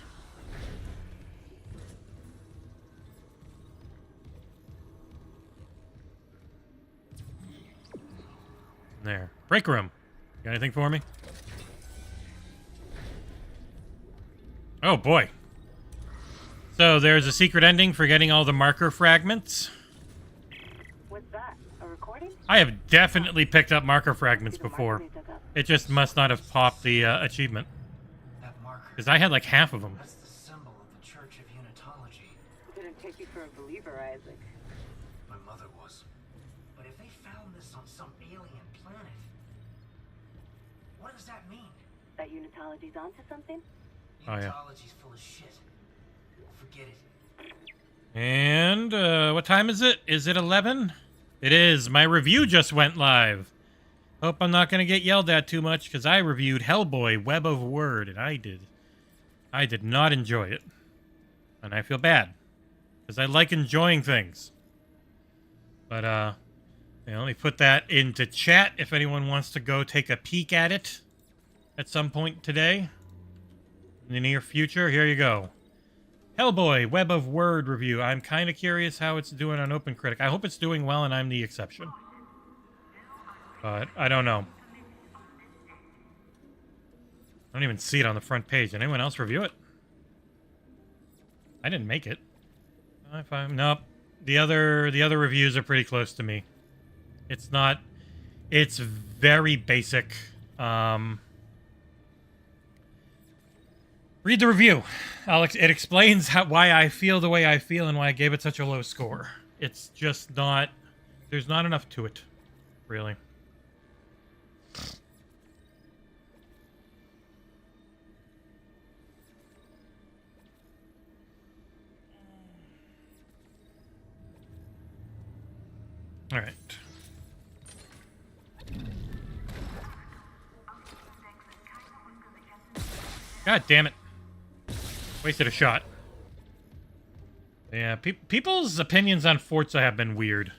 There. Break room. Got anything for me? Oh, boy. So, there's a secret ending for getting all the marker fragments. What's that? A recording? I have definitely picked up marker fragments before. It just must not have popped the achievement. That marker. Because I had like half of them. That's the symbol of the Church of Unitology. Didn't take you for a believer, Isaac. My mother was. But if they found this on some alien planet, what does that mean? That Unitology's onto something? Oh, yeah. Unitology's full of shit. Forget it. And what time is it? Is it 11? It is. My review just went live Hope I'm not going to get yelled at too much, because I reviewed Hellboy, Web of Word, and I did not enjoy it. And I feel bad, because I like enjoying things. But, yeah, let me put that into chat if anyone wants to go take a peek at it at some point today. In the near future, here you go. Hellboy, Web of Word review. I'm kind of curious how it's doing on OpenCritic. I hope it's doing well and I'm the exception. But I don't know. I don't even see it on the front page. Did anyone else review it? I didn't make it. Nope. The other reviews are pretty close to me. It's not... It's very basic. Read the review. Alex, it explains why I feel the way I feel and why I gave it such a low score. It's just not... There's not enough to it. Really. All right. God damn it. Wasted a shot. Yeah, people's opinions on Forza have been weird.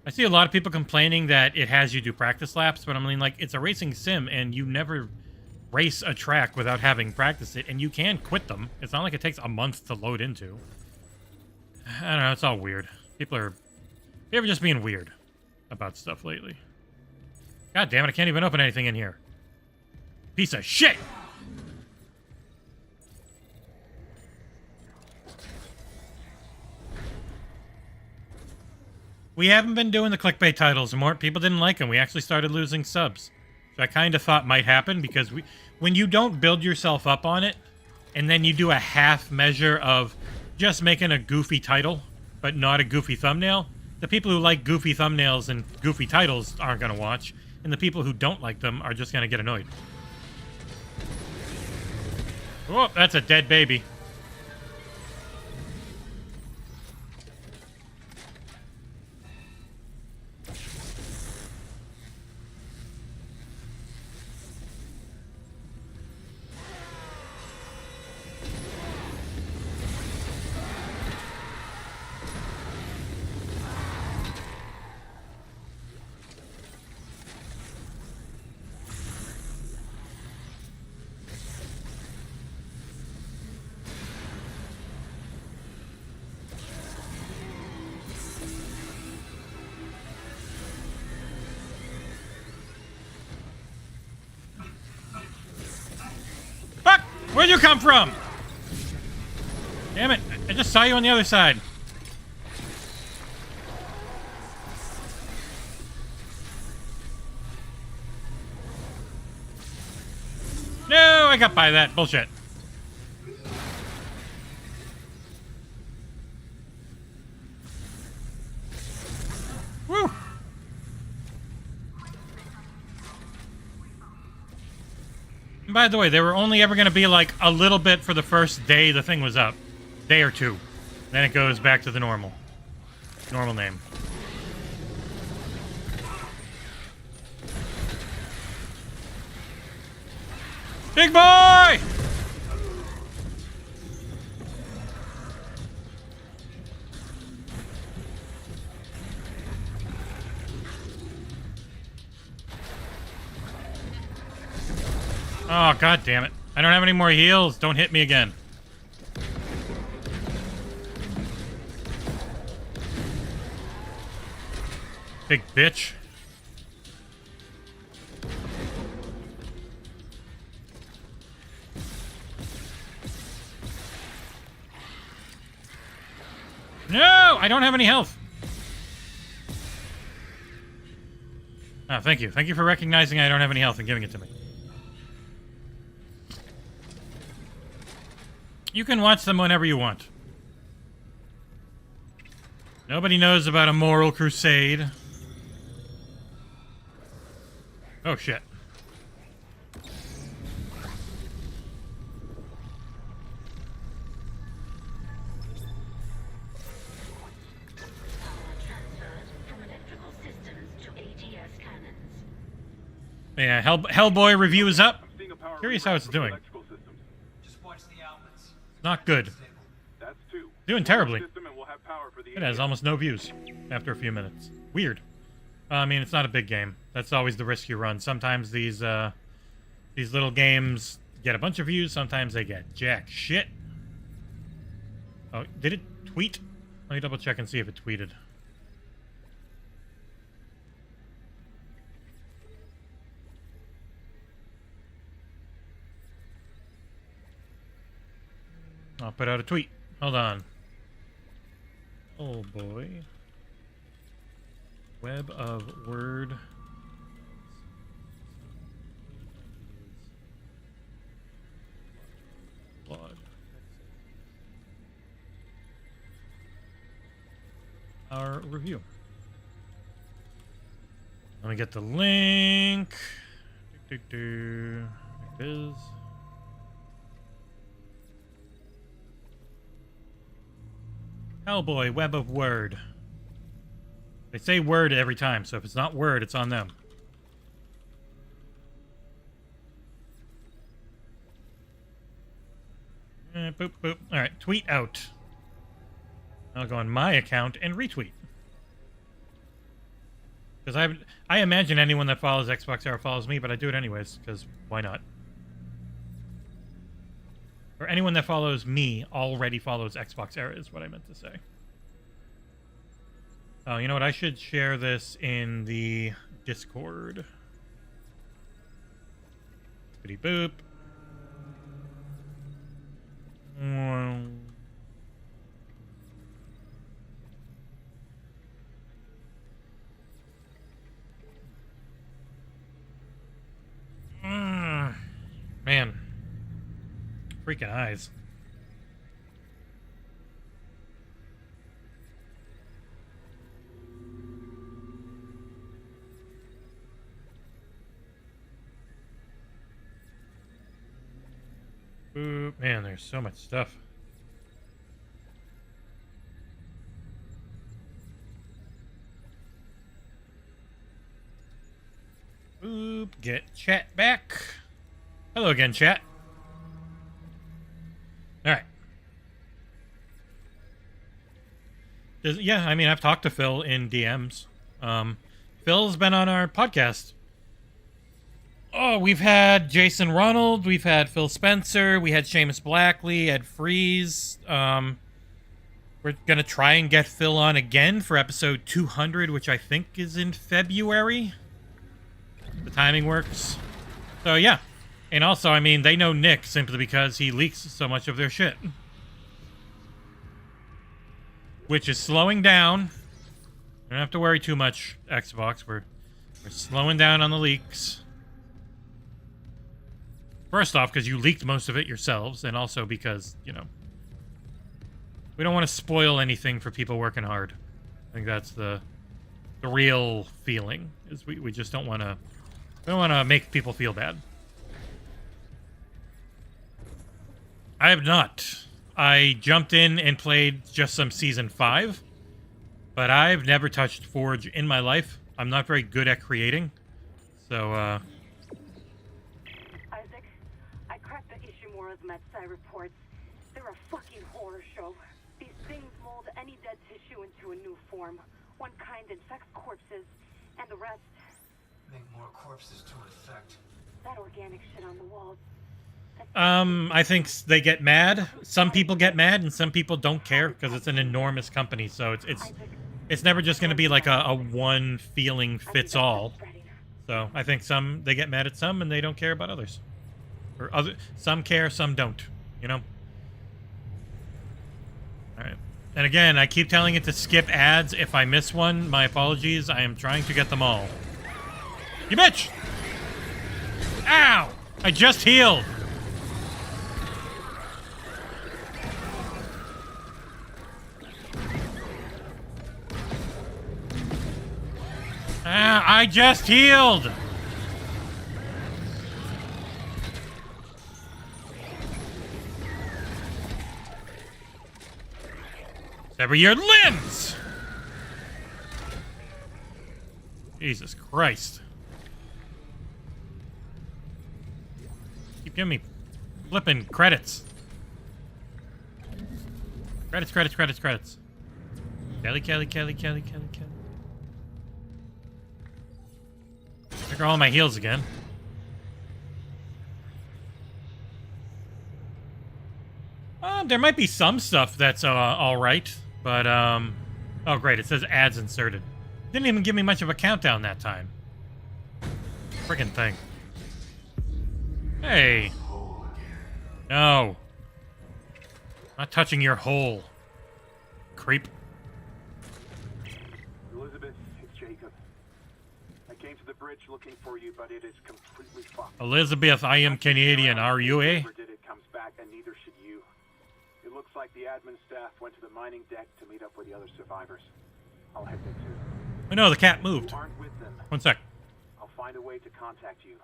I see a lot of people complaining that it has you do practice laps, but I mean, like, it's a racing sim, and you never race a track without having practiced it, and you can quit them. It's not like it takes a month to load into. I don't know, it's all weird. People are just being weird about stuff lately. God damn it, I can't even open anything in here. Piece of shit! We haven't been doing the clickbait titles anymore. People didn't like them. We actually started losing subs. Which I kind of thought might happen because when you don't build yourself up on it, and then you do a half measure of just making a goofy title, but not a goofy thumbnail, the people who like goofy thumbnails and goofy titles aren't going to watch, and the people who don't like them are just going to get annoyed. Oh, that's a dead baby. Where'd you come from? Damn it, I just saw you on the other side. No, I got by that. Bullshit. Woo! And by the way, they were only ever going to be like a little bit for the first day the thing was up. Day or two. Then it goes back to the normal name. Big boy! Oh, god damn it. I don't have any more heals. Don't hit me again. Big bitch. No! I don't have any health. Oh, thank you. Thank you for recognizing I don't have any health and giving it to me. You can watch them whenever you want. Nobody knows about a moral crusade. Oh, shit. Yeah, Hellboy review is up. I'm seeing a power Curious how reroute it's from doing. electrical systems. Just watch the outlets. Not good. That's 2. Doing One terribly. system and we'll have power for the It has ADS. almost no views after a few minutes. Weird. I mean, it's not a big game. That's always the risk you run. Sometimes these little games get a bunch of views. Sometimes they get jack shit. Oh, did it tweet? Let me double check and see if it tweeted. I'll put out a tweet. Hold on. Oh boy. Web of Word. Blog. Our review. Let me get the link. There it is. Hellboy, Web of Word. They say Word every time, so if it's not Word, it's on them. Boop, boop. Alright, tweet out. I'll go on my account and retweet. Because I imagine anyone that follows XboxEra follows me, but I do it anyways, because why not? Or anyone that follows me already follows XboxEra is what I meant to say. Oh, you know what? I should share this in the Discord. Boop boop. Man. Freaking eyes. Ooh, man, there's so much stuff. Boop, get chat back. Hello again, chat. Alright. Yeah, I mean, I've talked to Phil in DMs. Phil's been on our podcast. Oh, we've had Jason Ronald, we've had Phil Spencer, we had Seamus Blackley, Ed Freeze. We're gonna try and get Phil on again for episode 200, which I think is in February. The timing works. So, yeah. And also, I mean, they know Nick simply because he leaks so much of their shit. Which is slowing down. You don't have to worry too much, Xbox. We're slowing down on the leaks. First off, because you leaked most of it yourselves, and also because, you know, we don't want to spoil anything for people working hard. I think that's the real feeling, is we just don't want to make people feel bad. I have not. I jumped in and played just some Season 5, but I've never touched Forge in my life. I'm not very good at creating, so, Isaac, I cracked the Ishimura's Matsai reports. They're a fucking horror show. These things mold any dead tissue into a new form. One kind infects corpses, and the rest... Make more corpses to infect. That organic shit on the walls. I think they get mad. Some people get mad, and some people don't care because it's an enormous company. So it's never just going to be like a one feeling fits all. So I think they get mad at some, and they don't care about others. Or some care, some don't. You know. All right. And again, I keep telling it to skip ads. If I miss one, my apologies. I am trying to get them all. You bitch! Ow! I just healed. I just healed! Sever your limbs! Jesus Christ. Give me flipping credits. Credits, credits, credits, credits. Kelly, Kelly, Kelly, Kelly, Kelly, Kelly. There are all my heals again. There might be some stuff that's alright, but, oh great, it says ads inserted. Didn't even give me much of a countdown that time. Friggin' thing. Hey. No. Not touching your hole. Creep. Elizabeth, it's Jacob. I came to the bridge looking for you, but it is completely fucked. Elizabeth, I am Canadian. Are you, eh? Whoever did it comes back, and neither should you. It looks like the admin staff went to the mining deck to meet up with the other survivors. I'll head there too. Oh no, the cat moved. You aren't with them. One sec. I'll find a way to contact you.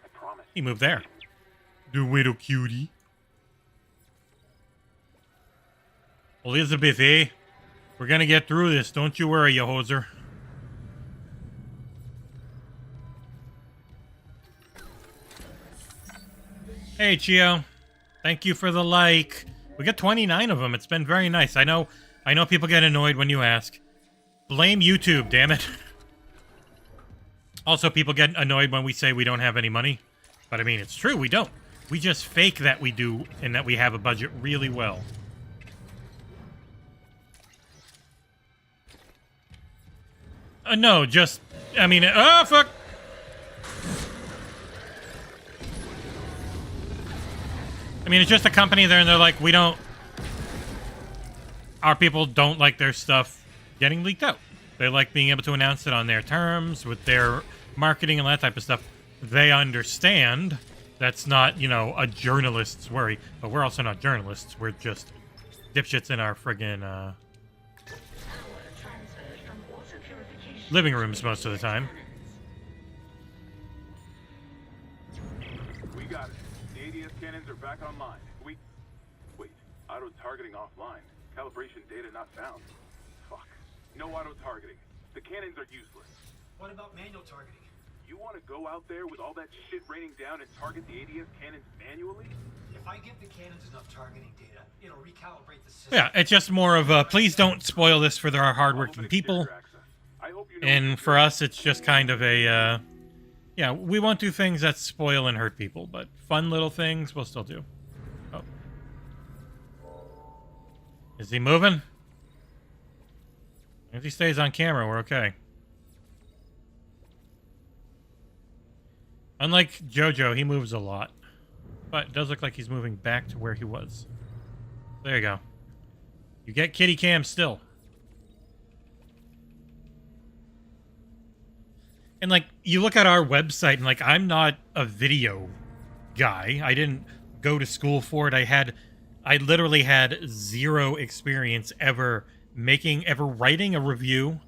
I promise. He moved there. The little cutie. Elizabeth, eh? We're gonna get through this. Don't you worry, you hoser. Hey, Chio. Thank you for the like. We got 29 of them. It's been very nice. I know people get annoyed when you ask. Blame YouTube, damn it. Also, people get annoyed when we say we don't have any money. But I mean, it's true, we don't. We just fake that we do and that we have a budget really well. No, just... I mean... Oh, fuck! I mean, it's just a company there, and they're like, we don't... Our people don't like their stuff getting leaked out. They like being able to announce it on their terms, with their marketing and that type of stuff. They understand that's not, you know, a journalist's worry. But we're also not journalists. We're just dipshits in our friggin', living rooms most of the time. We got it. The ADS cannons are back online. Wait, auto-targeting offline. Calibration data not found. Fuck. No auto-targeting. The cannons are useless. What about manual targeting? You want to go out there with all that shit raining down and target the ADS cannons manually? If I give the cannons enough targeting data, it'll recalibrate the system. Yeah, it's just more of a, please don't spoil this for our hardworking people. And for us, it's just kind of a, yeah, we won't do things that spoil and hurt people, but fun little things we'll still do. Oh. Is he moving? If he stays on camera, we're okay. Unlike JoJo, he moves a lot. But it does look like he's moving back to where he was. There you go. You get kitty cam still. And, like, you look at our website, and, like, I'm not a video guy. I didn't go to school for it. I literally had zero experience ever writing a review,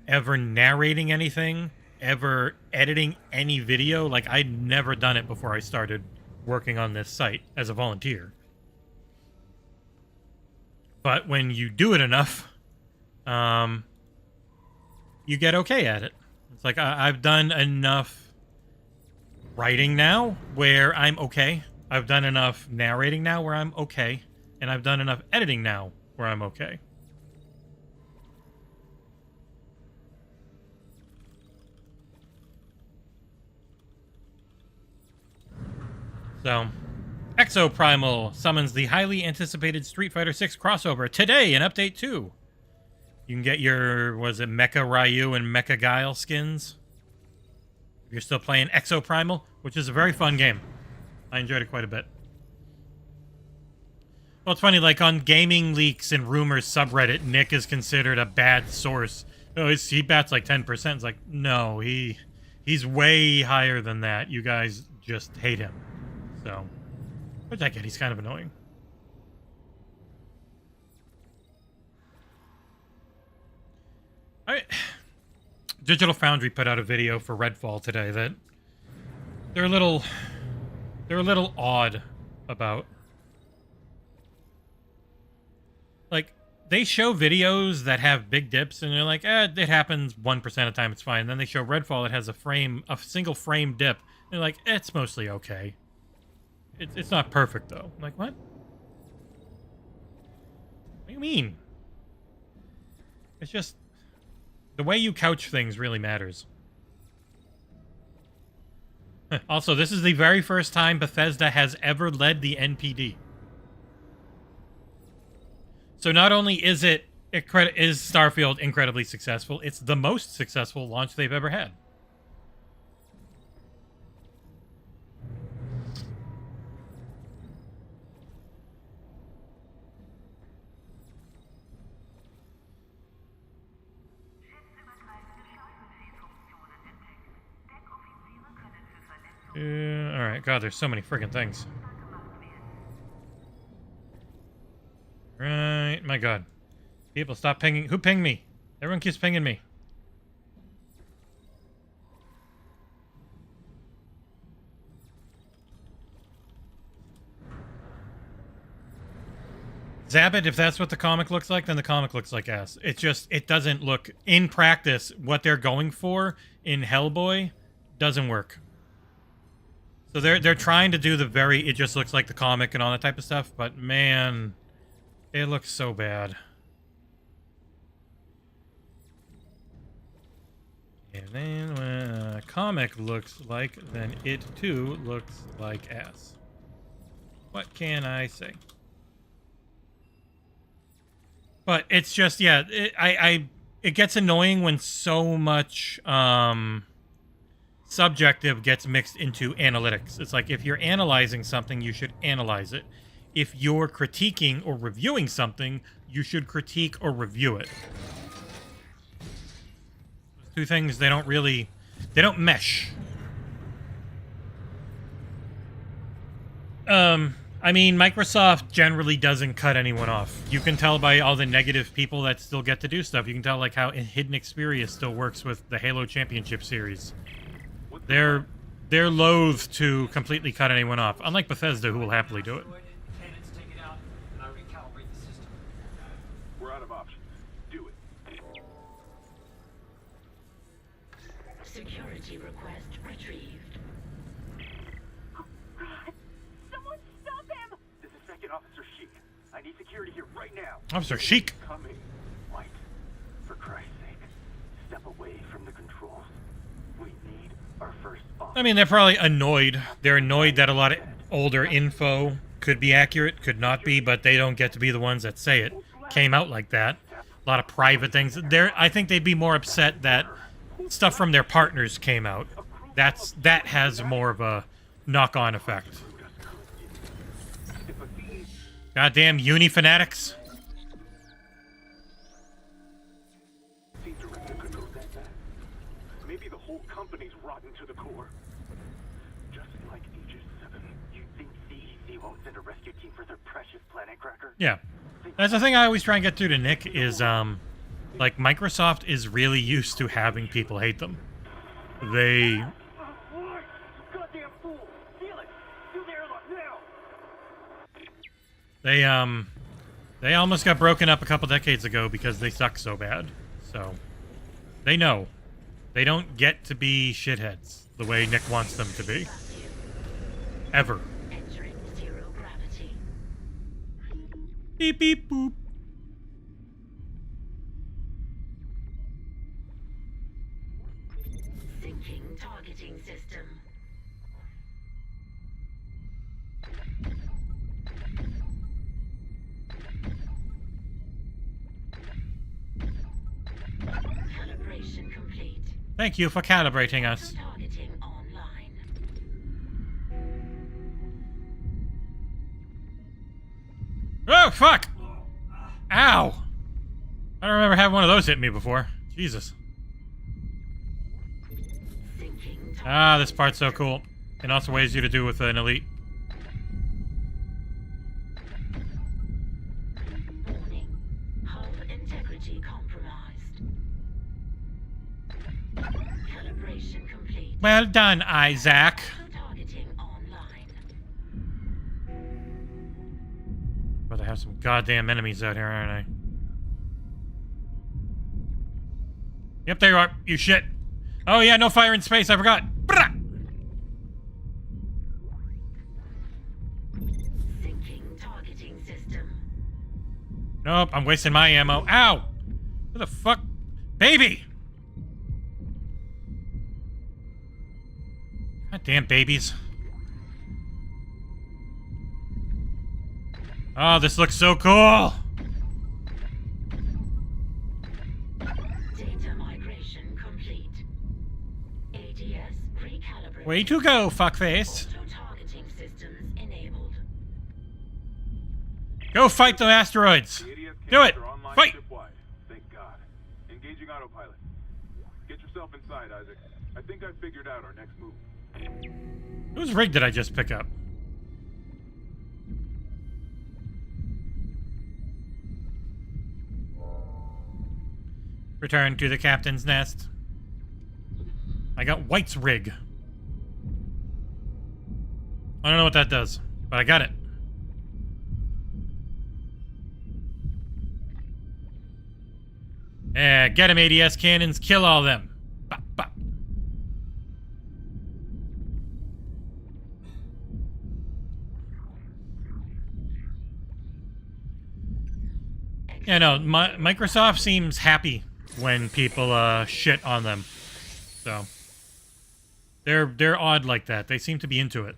ever narrating anything, ever editing any video. Like, I'd never done it before I started working on this site as a volunteer. But when you do it enough, you get okay at it. It's like, I've done enough writing now where I'm okay. I've done enough narrating now where I'm okay. And I've done enough editing now where I'm okay. So, Exoprimal summons the highly anticipated Street Fighter 6 crossover today in Update 2. You can get your, was it Mecha Ryu and Mecha Guile skins? If you're still playing Exoprimal, which is a very fun game. I enjoyed it quite a bit. Well, it's funny, like on Gaming Leaks and Rumors subreddit, Nick is considered a bad source. Oh, he bats like 10%. It's like, no, he's way higher than that. You guys just hate him. So, which I get, he's kind of annoying. Digital Foundry put out a video for Redfall today that they're a little odd about. Like, they show videos that have big dips, and they're like, it happens 1% of the time, it's fine. And then they show Redfall, it has a single frame dip. And they're like, it's mostly okay. It's not perfect though. I'm like, what? What do you mean? It's just the way you couch things really matters. Also, this is the very first time Bethesda has ever led the NPD. So not only is Starfield incredibly successful, it's the most successful launch they've ever had. Alright, God, there's so many freaking things. Right, my God. People, stop pinging. Who pinged me? Everyone keeps pinging me. Zabbit, if that's what the comic looks like, then the comic looks like ass. It doesn't look, in practice, what they're going for in Hellboy doesn't work. So they're trying to do it just looks like the comic and all that type of stuff, but man, it looks so bad. And then when a comic looks like, then it too looks like ass. What can I say? But it's just, yeah, it gets annoying when so much subjective gets mixed into analytics. It's like, if you're analyzing something, you should analyze it. If you're critiquing or reviewing something, you should critique or review it. Those two things, they don't mesh. I mean, Microsoft generally doesn't cut anyone off. You can tell by all the negative people that still get to do stuff. You can tell, like, how Hidden Xperia still works with the Halo Championship Series. They're loath to completely cut anyone off, unlike Bethesda, who will happily do it. We're out of options. Do it. Security request retrieved. Someone stop him! This is Second Officer Sheik. I need security here right now. Officer Sheik. Coming. White. For Christ's sake. Step away from the controls. We need our first officer. I mean, they're probably annoyed. They're annoyed that a lot of older info could be accurate, could not be, but they don't get to be the ones that say it. Came out like that. A lot of private things. I think they'd be more upset that stuff from their partners came out. That has more of a knock-on effect. Goddamn uni fanatics. Maybe the whole company's rotten to the core. Just like Aegis 7, you think CEC won't send a rescue team for their precious planet cracker? Yeah. That's the thing I always try and get through to Nick is, like, Microsoft is really used to having people hate them. They... Goddamn fool! Steal it! Do the airlock now! They almost got broken up a couple decades ago because they suck so bad. So, they know. They don't get to be shitheads the way Nick wants them to be. Ever. Entering zero gravity. Beep, beep, boop. Syncing targeting system. Calibration complete. Thank you for calibrating us. Targeting online. Oh, fuck! Ow! I don't remember having one of those hit me before. Jesus. Syncing Ah, this part's so cool. And also ways you to do with an elite. warning. Hull integrity compromised. Calibration complete. Well done, Isaac. Targeting online. But I have some goddamn enemies out here, aren't I? Yep, there you are. You shit. Oh yeah, no fire in space. I forgot. Brah! Nope, I'm wasting my ammo. Ow! What the fuck? Baby! God damn babies. Oh, this looks so cool! Data migration complete. ADS recalibrated. Way to go, fuckface. Auto-targeting systems enabled. Go fight the asteroids! The ADS Do it! cannons are online Fight! shipwide. Thank God. Engaging autopilot. Get yourself inside, Isaac. I think I figured out our next move. Whose rig did I just pick up? Return to the captain's nest. I got White's rig. I don't know what that does, but I got it. Yeah, get him, ADS cannons. Kill all them. Bop, bop. Yeah, no, Microsoft seems happy when people shit on them. So they're odd like that. They seem to be into it.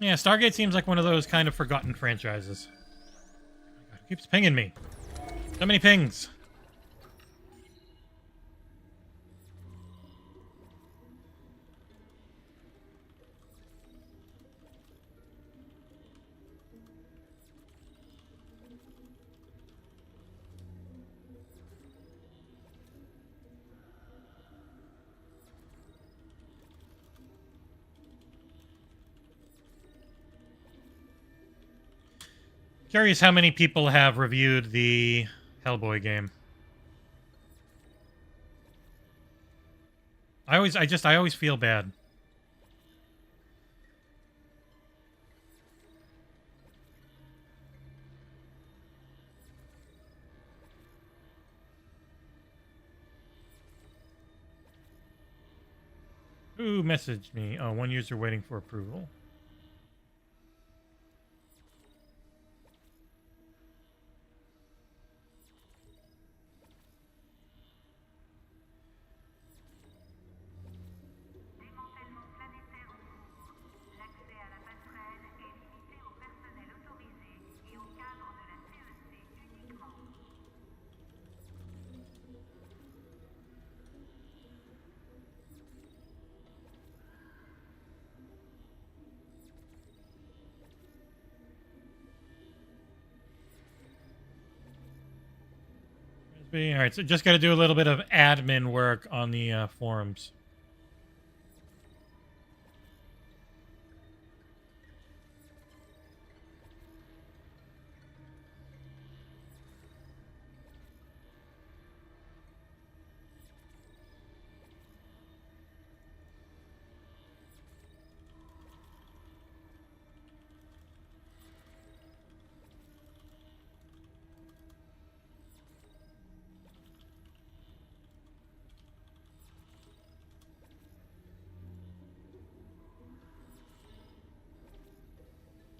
Yeah, Stargate seems like one of those kind of forgotten franchises. Oh my God, it keeps pinging me. So many pings. Curious how many people have reviewed the Hellboy game. I always feel bad. Who messaged me? Oh, one user waiting for approval. All right, so just got to do a little bit of admin work on the forums.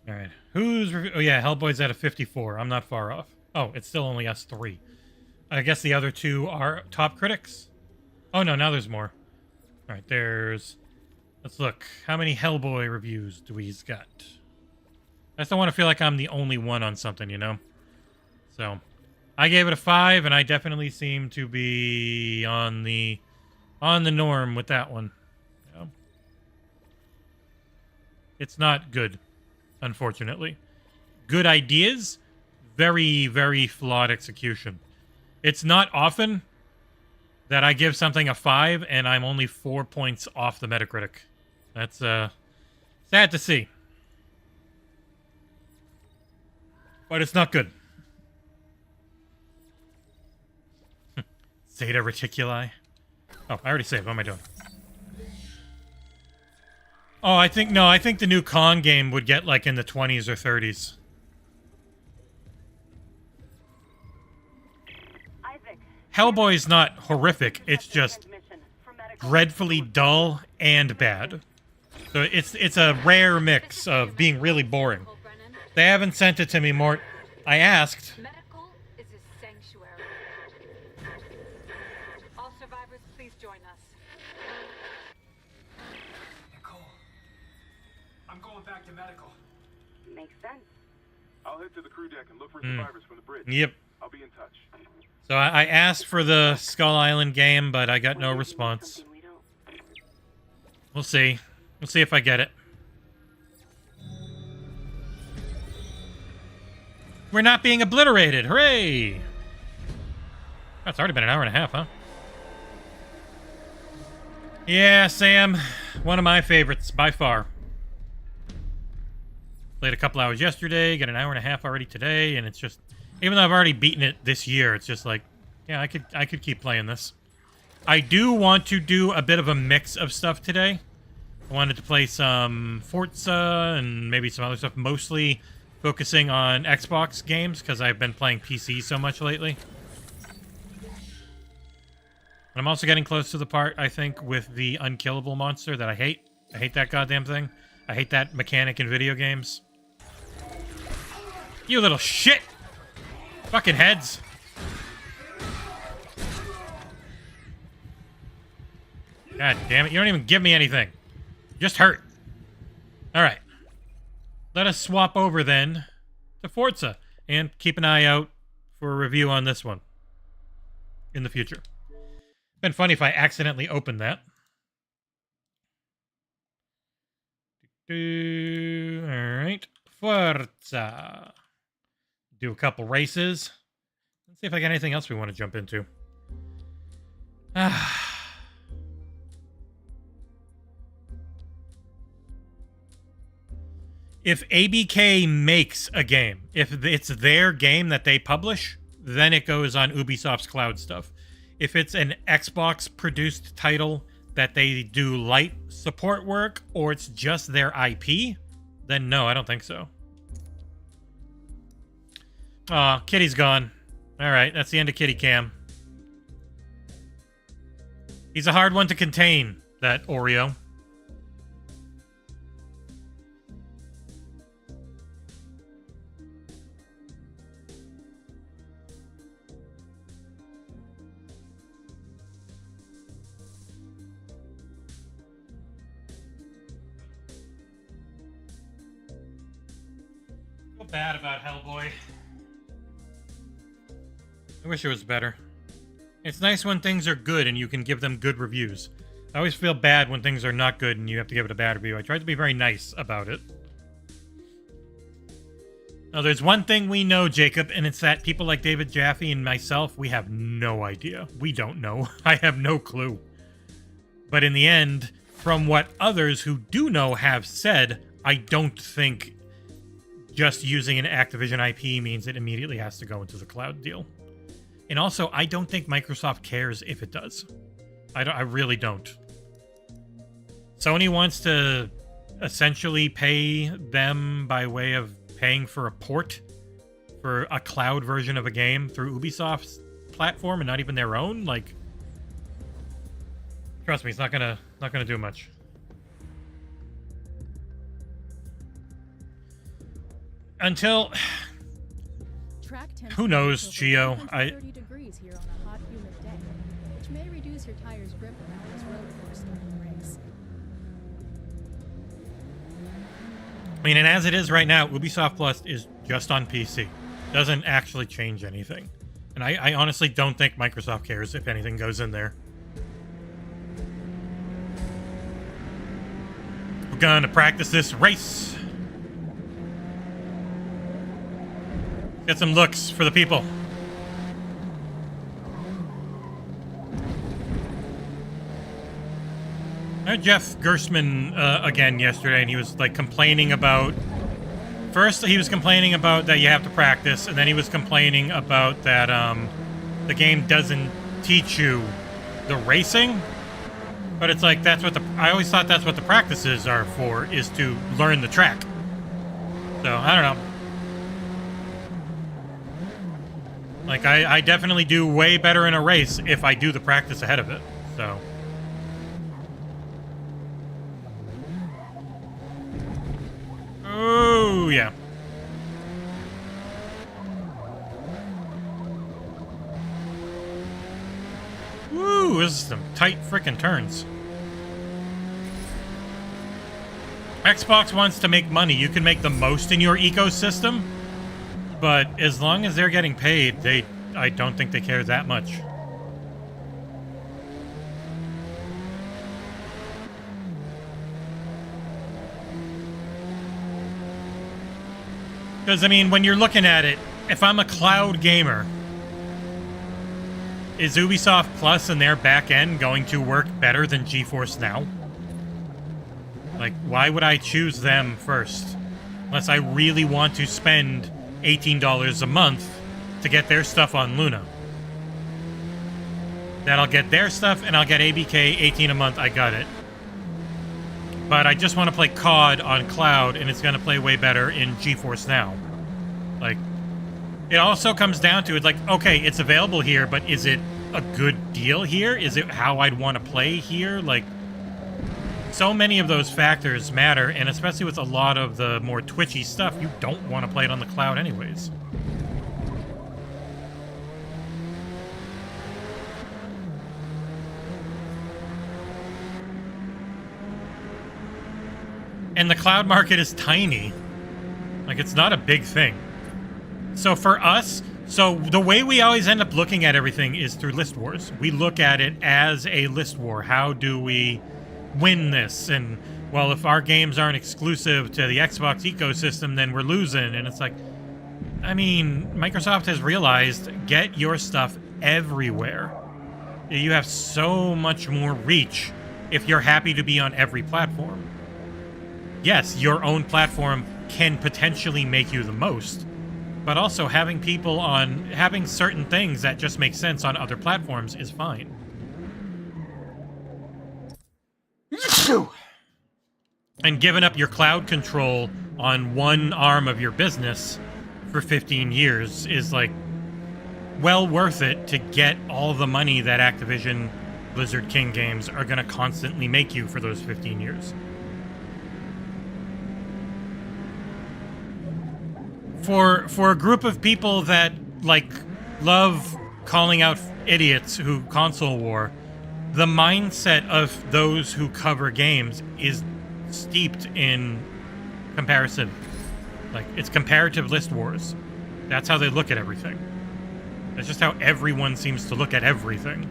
All right, who's oh yeah, Hellboy's at a 54. I'm not far off. Oh, it's still only us three. I guess the other two are top critics. Oh no, now there's more. All right, let's look. How many Hellboy reviews do we's got? I just don't want to feel like I'm the only one on something, you know? So, I gave it a 5, and I definitely seem to be on the norm with that one. Yeah. It's not good, unfortunately. Good ideas, very, very flawed execution. It's not often that I give something a 5 and I'm only 4 points off the Metacritic. That's sad to see. But it's not good. Zeta Reticuli. Oh, I already saved. What am I doing? Oh, I think the new Kong game would get like in the 20s or 30s. Isaac, Hellboy's not horrific. It's just dreadfully dull and bad. So it's a rare mix of being really boring. They haven't sent it to me, Mort. I asked. Medical is a sanctuary. All survivors, please join us. Nicole, I'm going back to medical. Makes sense. I'll head to the crew deck and look for survivors from the bridge. Yep. I'll be in touch. So I asked for the Skull Island game, but I got no response. Something we don't. We'll see. We'll see if I get it. We're not being obliterated. Hooray! That's already been an hour and a half, huh? Yeah, Sam. One of my favorites, by far. Played a couple hours yesterday, got an hour and a half already today, and it's just... Even though I've already beaten it this year, it's just like... Yeah, I could keep playing this. I do want to do a bit of a mix of stuff today. I wanted to play some Forza and maybe some other stuff, mostly focusing on Xbox games, because I've been playing PC so much lately. I'm also getting close to the part, I think, with the unkillable monster that I hate. I hate that goddamn thing. I hate that mechanic in video games. You little shit! Fucking heads! God damn it, you don't even give me anything. Just hurt. Alright. Let us swap over then to Forza and keep an eye out for a review on this one in the future. Been funny if I accidentally opened that. Alright. Forza. Do a couple races. Let's see if I got anything else we want to jump into. If ABK makes a game, if it's their game that they publish, then it goes on Ubisoft's cloud stuff. If it's an Xbox-produced title that they do light support work, or it's just their IP, then no, I don't think so. Aw, Kitty's gone. Alright, that's the end of Kitty Cam. He's a hard one to contain, that Oreo. Bad about Hellboy. I wish it was better. It's nice when things are good and you can give them good reviews. I always feel bad when things are not good and you have to give it a bad review. I tried to be very nice about it. Now, there's one thing we know, Jacob, and it's that people like David Jaffe and myself, we have no idea. We don't know. I have no clue. But in the end, from what others who do know have said, I don't think just using an Activision IP means it immediately has to go into the cloud deal. And also, I don't think Microsoft cares if it does. I really don't. Sony wants to essentially pay them by way of paying for a port for a cloud version of a game through Ubisoft's platform and not even their own. Like, trust me, it's not gonna do much. Until, who knows, Chio? 30 degrees here on a hot, humid day, which may reduce your tire's grip around this road course during the race. I mean, and as it is right now, Ubisoft Plus is just on PC. Doesn't actually change anything. And I honestly don't think Microsoft cares if anything goes in there. We're gonna practice this race. Get some looks for the people. I heard Jeff Gerstmann again yesterday, and he was like complaining about... First, he was complaining about that you have to practice, and then he was complaining about that the game doesn't teach you the racing. But it's like, that's what I always thought that's what the practices are for, is to learn the track. So, I don't know. Like, I definitely do way better in a race if I do the practice ahead of it, so... yeah. Woo, this is some tight frickin' turns. Xbox wants to make money. You can make the most in your ecosystem, but as long as they're getting paid, I don't think they care that much. Because, I mean, when you're looking at it, if I'm a cloud gamer, is Ubisoft Plus and their back end going to work better than GeForce Now? Like, why would I choose them first? Unless I really want to spend $18 a month to get their stuff on Luna. That I'll get their stuff and I'll get ABK 18 a month, I got it. But I just want to play COD on cloud and it's going to play way better in GeForce Now. Like, it also comes down to, it's like, okay, it's available here, but is it a good deal here? Is it how I'd want to play here? Like, so many of those factors matter, and especially with a lot of the more twitchy stuff, you don't want to play it on the cloud anyways. And the cloud market is tiny. Like, it's not a big thing. So for us, so the way we always end up looking at everything is through list wars. We look at it as a list war. How do we win this? And, well, if our games aren't exclusive to the Xbox ecosystem, then we're losing. And it's like, I mean, Microsoft has realized, get your stuff everywhere. You have so much more reach if you're happy to be on every platform. Yes, your own platform can potentially make you the most, but also having people on, having certain things that just make sense on other platforms is fine. And giving up your cloud control on one arm of your business for 15 years is, like, well worth it to get all the money that Activision Blizzard King games are going to constantly make you for those 15 years. For a group of people that, like, love calling out idiots who console war, the mindset of those who cover games is steeped in comparison. Like, it's comparative list wars. That's how they look at everything. That's just how everyone seems to look at everything.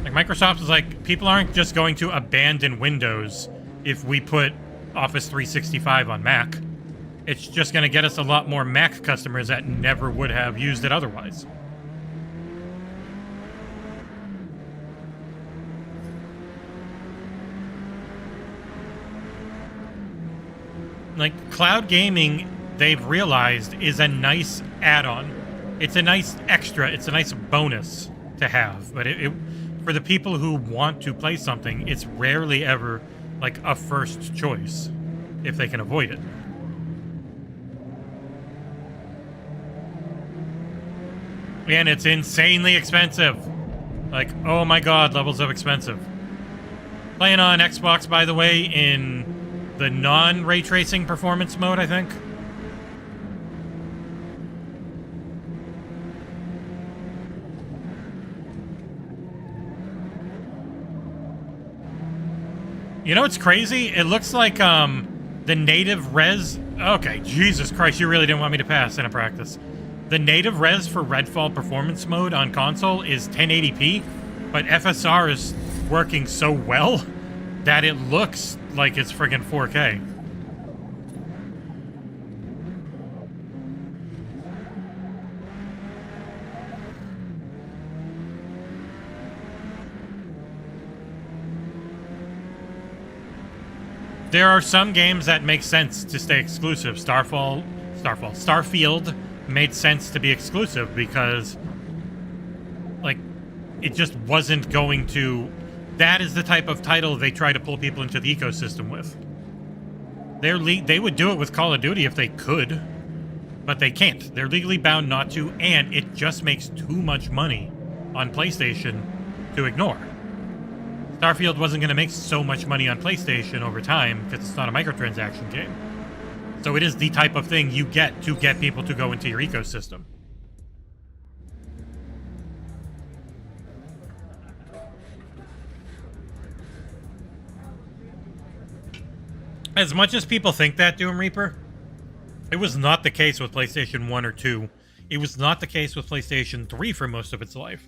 Like, Microsoft is like, people aren't just going to abandon Windows if we put Office 365 on Mac. It's just going to get us a lot more Mac customers that never would have used it otherwise. Like, cloud gaming, they've realized, is a nice add-on. It's a nice extra, it's a nice bonus to have. But for the people who want to play something, it's rarely ever like a first choice, if they can avoid it. And it's insanely expensive. Like, oh my god, levels of expensive. Playing on Xbox, by the way, in the non-ray tracing performance mode, I think. You know what's crazy? It looks like the native res... Okay, Jesus Christ, you really didn't want me to pass in a practice. The native res for Redfall performance mode on console is 1080p, but FSR is working so well that it looks like it's friggin' 4K. There are some games that make sense to stay exclusive. Starfield made sense to be exclusive because, like, it just wasn't going to... That is the type of title they try to pull people into the ecosystem with. They would do it with Call of Duty if they could, but they can't. They're legally bound not to, and it just makes too much money on PlayStation to ignore. Starfield wasn't going to make so much money on PlayStation over time because it's not a microtransaction game. So it is the type of thing you get to get people to go into your ecosystem. As much as people think that, Doom Reaper, it was not the case with PlayStation 1 or 2. It was not the case with PlayStation 3 for most of its life.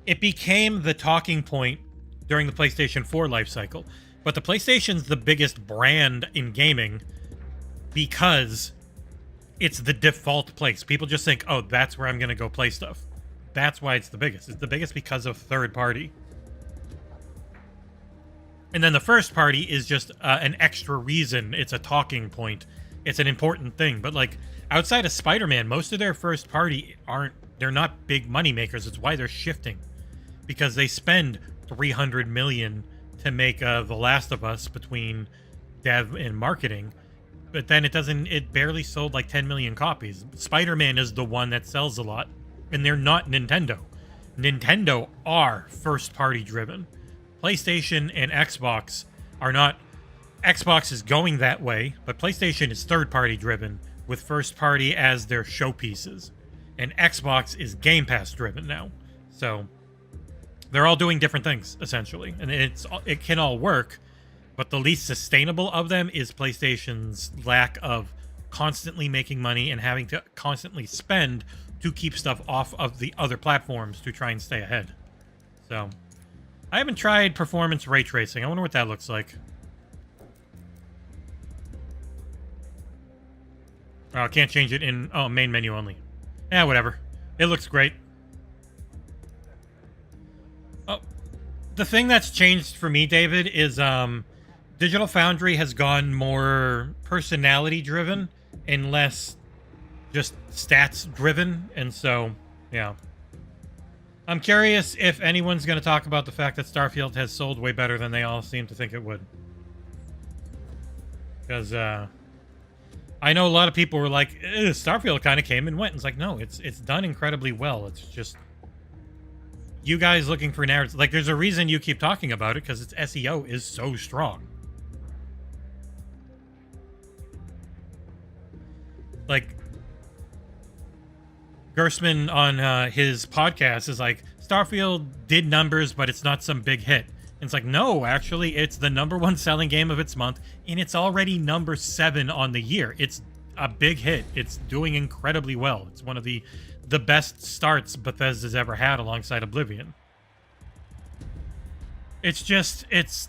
It became the talking point during the PlayStation 4 life cycle. But the PlayStation's the biggest brand in gaming because it's the default place. People just think, oh, that's where I'm going to go play stuff. That's why it's the biggest. It's the biggest because of third party. And then the first party is just an extra reason. It's a talking point. It's an important thing. But like outside of Spider-Man, most of their first party they're not big money makers. It's why they're shifting. Because they spend $300 million to make The Last of Us between dev and marketing. But then it barely sold like 10 million copies. Spider-Man is the one that sells a lot. And they're not Nintendo. Nintendo are first party driven. PlayStation and Xbox are not. Xbox is going that way, but PlayStation is third-party driven, with first-party as their showpieces. And Xbox is Game Pass driven now. So they're all doing different things, essentially. And it can all work, but the least sustainable of them is PlayStation's lack of constantly making money and having to constantly spend to keep stuff off of the other platforms to try and stay ahead. So I haven't tried performance ray tracing. I wonder what that looks like. Oh, I can't change it in main menu only. Yeah, whatever. It looks great. Oh, the thing that's changed for me, David, is Digital Foundry has gone more personality driven and less just stats driven, and so yeah. I'm curious if anyone's going to talk about the fact that Starfield has sold way better than they all seem to think it would. Because I know a lot of people were like, Starfield kind of came and went. It's like, no, it's done incredibly well. It's just you guys looking for narratives. Like, there's a reason you keep talking about it, because its SEO is so strong. Like, Gersman on his podcast is like, Starfield did numbers, but it's not some big hit. And it's like, no, actually, it's the #1 selling game of its month, and it's already number 7 on the year. It's a big hit. It's doing incredibly well. It's one of the best starts Bethesda's ever had alongside Oblivion. It's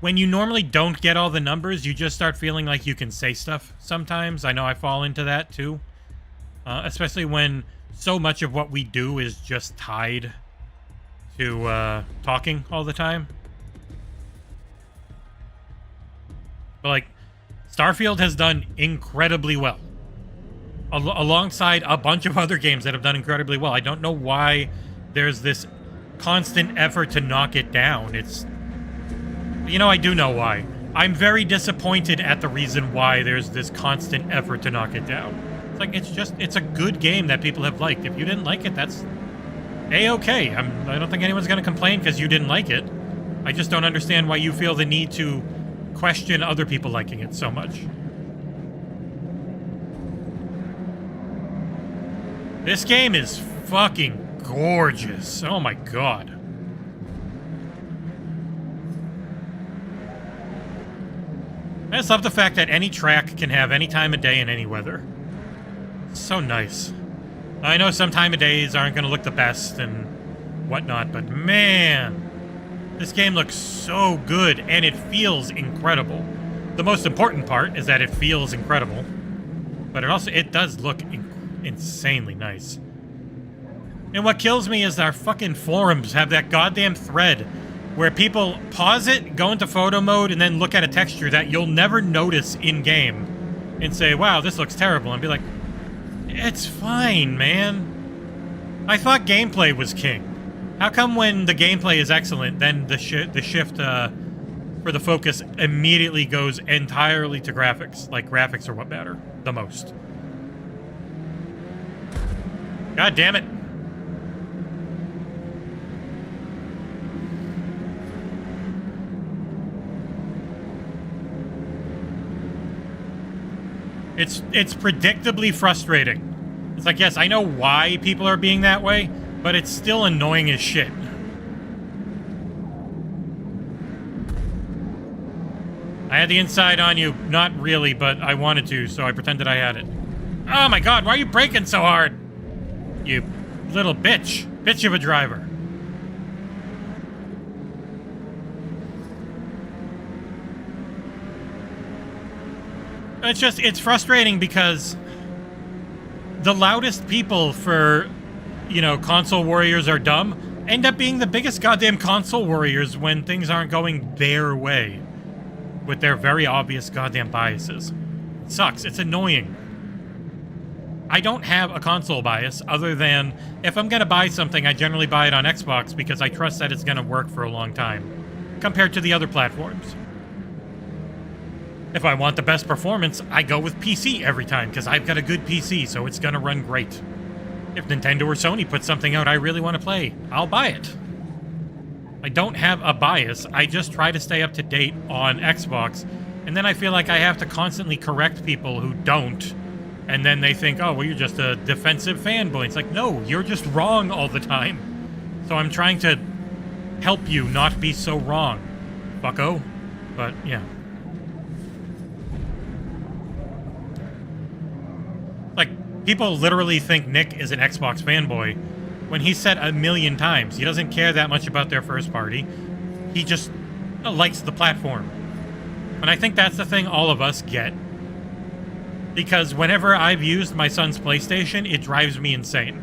when you normally don't get all the numbers, you just start feeling like you can say stuff sometimes. I know I fall into that too. Especially when so much of what we do is just tied to talking all the time. But like, Starfield has done incredibly well. Alongside a bunch of other games that have done incredibly well. I don't know why there's this constant effort to knock it down. You know, I do know why. I'm very disappointed at the reason why there's this constant effort to knock it down. It's like, it's a good game that people have liked. If you didn't like it, that's A-okay. I don't think anyone's going to complain because you didn't like it. I just don't understand why you feel the need to question other people liking it so much. This game is fucking gorgeous. Oh my god. I just love the fact that any track can have any time of day and any weather. It's so nice. I know some time of days aren't going to look the best and whatnot, but man, this game looks so good and it feels incredible. The most important part is that it feels incredible, but it does look insanely nice. And what kills me is our fucking forums have that goddamn thread where people pause it, go into photo mode, and then look at a texture that you'll never notice in-game and say, wow, this looks terrible, and be like, it's fine, man. I thought gameplay was king. How come when the gameplay is excellent, then the shift for the focus immediately goes entirely to graphics? Like, graphics are what matter the most. God damn it. It's predictably frustrating. It's like, yes, I know why people are being that way, but it's still annoying as shit. I had the inside on you. Not really, but I wanted to, so I pretended I had it. Oh my god, why are you braking so hard? You little bitch. Bitch of a driver. It's frustrating because the loudest people for, you know, console warriors are dumb end up being the biggest goddamn console warriors when things aren't going their way with their very obvious goddamn biases. It sucks. It's annoying. I don't have a console bias other than if I'm going to buy something, I generally buy it on Xbox because I trust that it's going to work for a long time compared to the other platforms. If I want the best performance, I go with PC every time because I've got a good PC, so it's going to run great. If Nintendo or Sony put something out I really want to play, I'll buy it. I don't have a bias. I just try to stay up to date on Xbox, and then I feel like I have to constantly correct people who don't, and then they think, oh, well, you're just a defensive fanboy. It's like, no, you're just wrong all the time. So I'm trying to help you not be so wrong, bucko. But, yeah. Like, people literally think Nick is an Xbox fanboy when he said a million times he doesn't care that much about their first party. He just likes the platform. And I think that's the thing all of us get. Because whenever I've used my son's PlayStation, it drives me insane.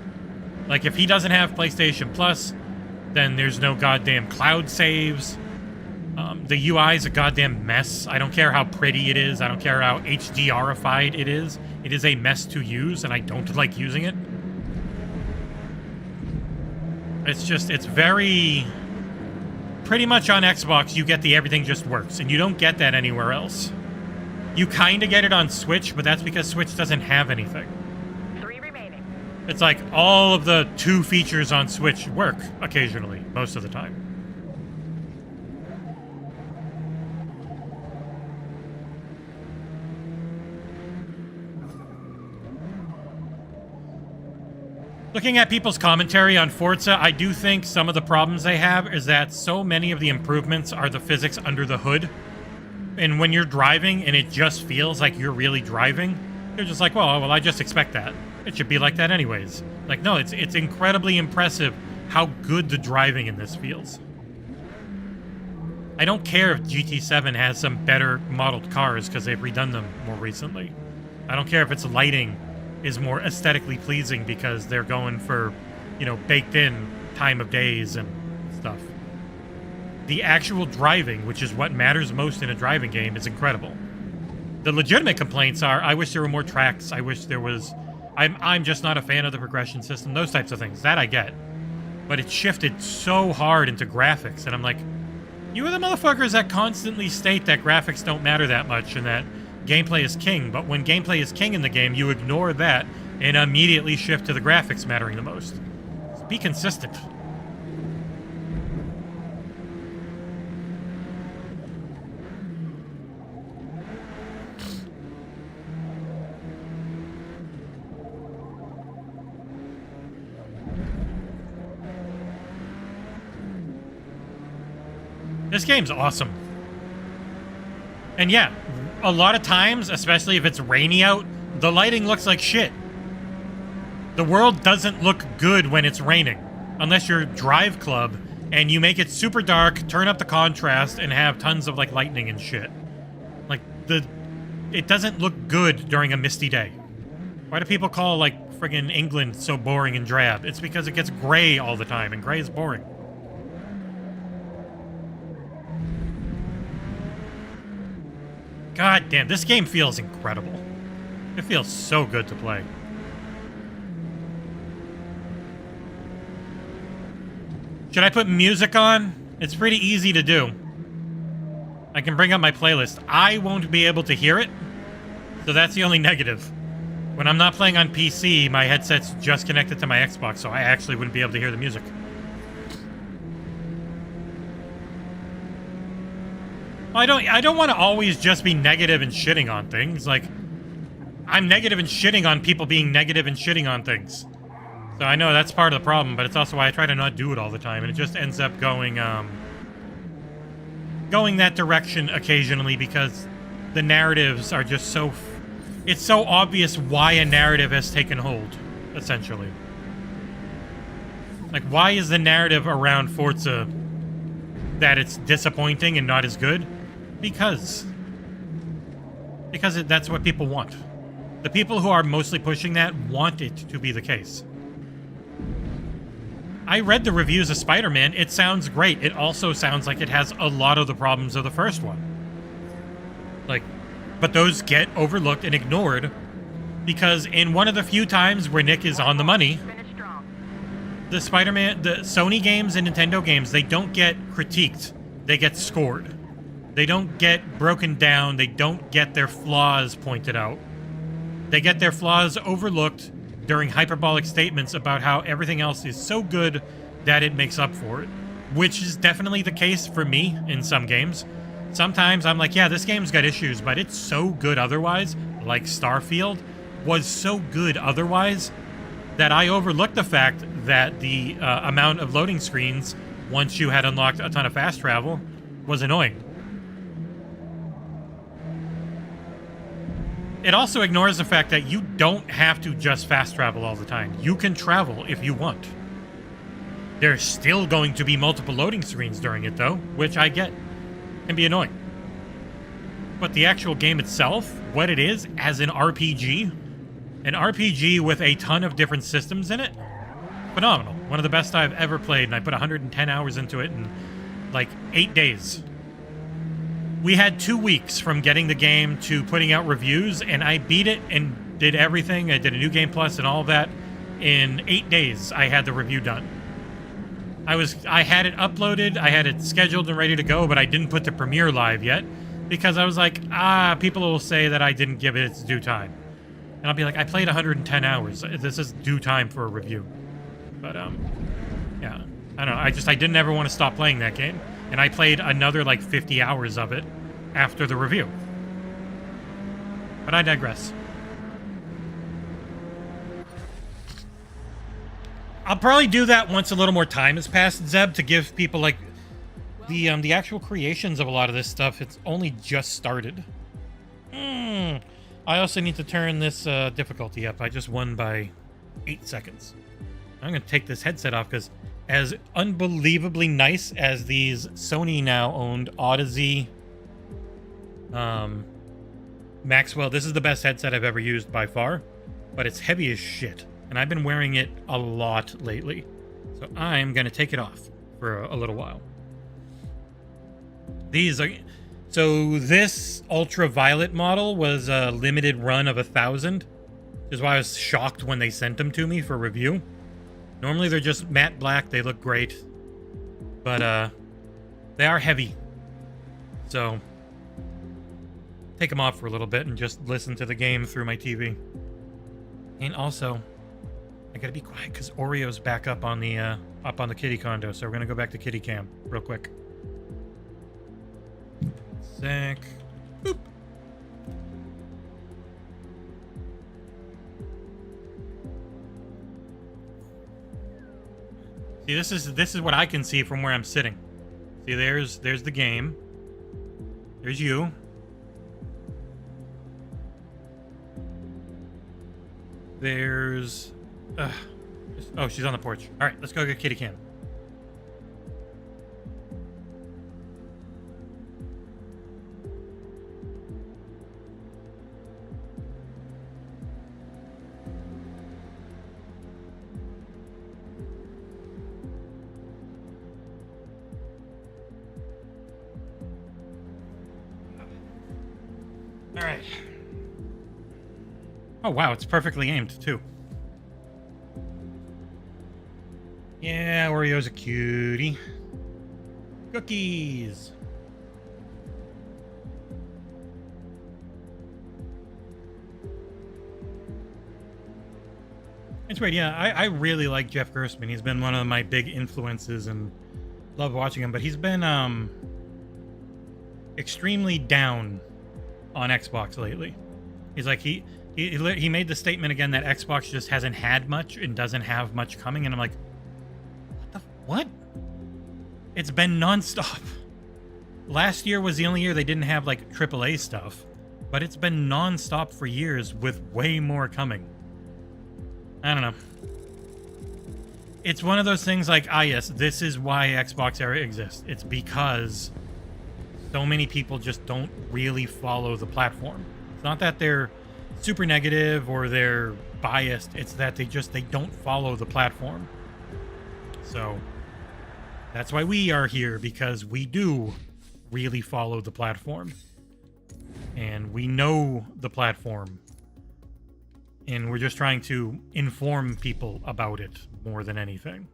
Like, if he doesn't have PlayStation Plus, then there's no goddamn cloud saves. The UI is a goddamn mess. I don't care how pretty it is. I don't care how HDR-ified it is. It is a mess to use, and I don't like using it. It's very... Pretty much on Xbox, you get the everything just works, and you don't get that anywhere else. You kind of get it on Switch, but that's because Switch doesn't have anything. 3 remaining. It's like all of the 2 features on Switch work occasionally, most of the time. Looking at people's commentary on Forza, I do think some of the problems they have is that so many of the improvements are the physics under the hood. And when you're driving and it just feels like you're really driving, you're just like, well, I just expect that. It should be like that anyways. Like, no, it's incredibly impressive how good the driving in this feels. I don't care if GT7 has some better modeled cars because they've redone them more recently. I don't care if its lighting is more aesthetically pleasing because they're going for, you know, baked in time of days and stuff. The actual driving, which is what matters most in a driving game, is incredible. The legitimate complaints are, I wish there were more tracks. I wish there was... I'm just not a fan of the progression system. Those types of things. That I get. But it shifted so hard into graphics, and I'm like, you are the motherfuckers that constantly state that graphics don't matter that much and that gameplay is king, but when gameplay is king in the game, you ignore that and immediately shift to the graphics mattering the most. So be consistent. This game's awesome. And yeah, a lot of times, especially if it's rainy out, the lighting looks like shit. The world doesn't look good when it's raining. Unless you're Drive Club and you make it super dark, turn up the contrast, and have tons of like lightning and shit. Like, it doesn't look good during a misty day. Why do people call like friggin' England so boring and drab? It's because it gets gray all the time, and gray is boring. God damn, this game feels incredible. It feels so good to play. Should I put music on? It's pretty easy to do. I can bring up my playlist. I won't be able to hear it, so that's the only negative. When I'm not playing on PC, my headset's just connected to my Xbox, so I actually wouldn't be able to hear the music. I don't want to always just be negative and shitting on things. Like, I'm negative and shitting on people being negative and shitting on things. So I know that's part of the problem, but it's also why I try to not do it all the time, and it just ends up going that direction occasionally because the narratives are just so... It's so obvious why a narrative has taken hold, essentially. Like, why is the narrative around Forza that it's disappointing and not as good? Because that's what people want. The people who are mostly pushing that want it to be the case. I read the reviews of Spider-Man. It sounds great. It also sounds like it has a lot of the problems of the first one. Like, but those get overlooked and ignored because in one of the few times where Nick is on the money, the Spider-Man, the Sony games and Nintendo games, they don't get critiqued. They get scored. They don't get broken down. They don't get their flaws pointed out. They get their flaws overlooked during hyperbolic statements about how everything else is so good that it makes up for it. Which is definitely the case for me in some games. Sometimes I'm like, yeah, this game's got issues, but it's so good otherwise, like Starfield was so good otherwise, that I overlooked the fact that the amount of loading screens, once you had unlocked a ton of fast travel, was annoying. It also ignores the fact that you don't have to just fast travel all the time. You can travel if you want. There's still going to be multiple loading screens during it, though, which I get. Can be annoying. But the actual game itself, what it is as an RPG with a ton of different systems in it, phenomenal. One of the best I've ever played, and I put 110 hours into it in like 8 days. We had 2 weeks from getting the game to putting out reviews, and I beat it and did everything. I did a new game plus and all that. In 8 days, I had the review done. I had it uploaded, I had it scheduled and ready to go, but I didn't put the premiere live yet because I was like, people will say that I didn't give it its due time. And I'll be like, I played 110 hours. This is due time for a review. But, yeah. I don't know. I didn't ever want to stop playing that game. And I played another, like, 50 hours of it after the review. But I digress. I'll probably do that once a little more time has passed, Zeb, to give people, like, the actual creations of a lot of this stuff. It's only just started. I also need to turn this difficulty up. I just won by 8 seconds. I'm going to take this headset off because as unbelievably nice as these Sony now owned Odyssey Maxwell, this is the best headset I've ever used by far, but it's heavy as shit. And I've been wearing it a lot lately. So I'm going to take it off for a little while. So this ultraviolet model was a limited run of 1,000. Which is why I was shocked when they sent them to me for review. Normally they're just matte black. They look great. But they are heavy. So take them off for a little bit and just listen to the game through my TV. And also, I gotta be quiet because Oreo's back up on the kitty condo. So we're gonna go back to kitty cam real quick. Sec. Boop. See, this is what I can see from where I'm sitting. See, there's the game. There's you. There's oh, she's on the porch. All right, let's go get kitty cam. All right. Oh, wow, it's perfectly aimed, too. Yeah, Oreo's a cutie. Cookies! It's weird, yeah, I really like Jeff Gerstmann. He's been one of my big influences and love watching him, but he's been, extremely down on Xbox lately. He's like, he He made the statement again that Xbox just hasn't had much and doesn't have much coming, and I'm like, what? It's been nonstop. Last year was the only year they didn't have like AAA stuff, but it's been nonstop for years with way more coming. I don't know. It's one of those things like, yes, this is why XboxEra exists. It's because so many people just don't really follow the platform. It's not that they're super negative or they're biased. It's that they don't follow the platform. So that's why we are here, because we do really follow the platform. And we know the platform. And we're just trying to inform people about it more than anything.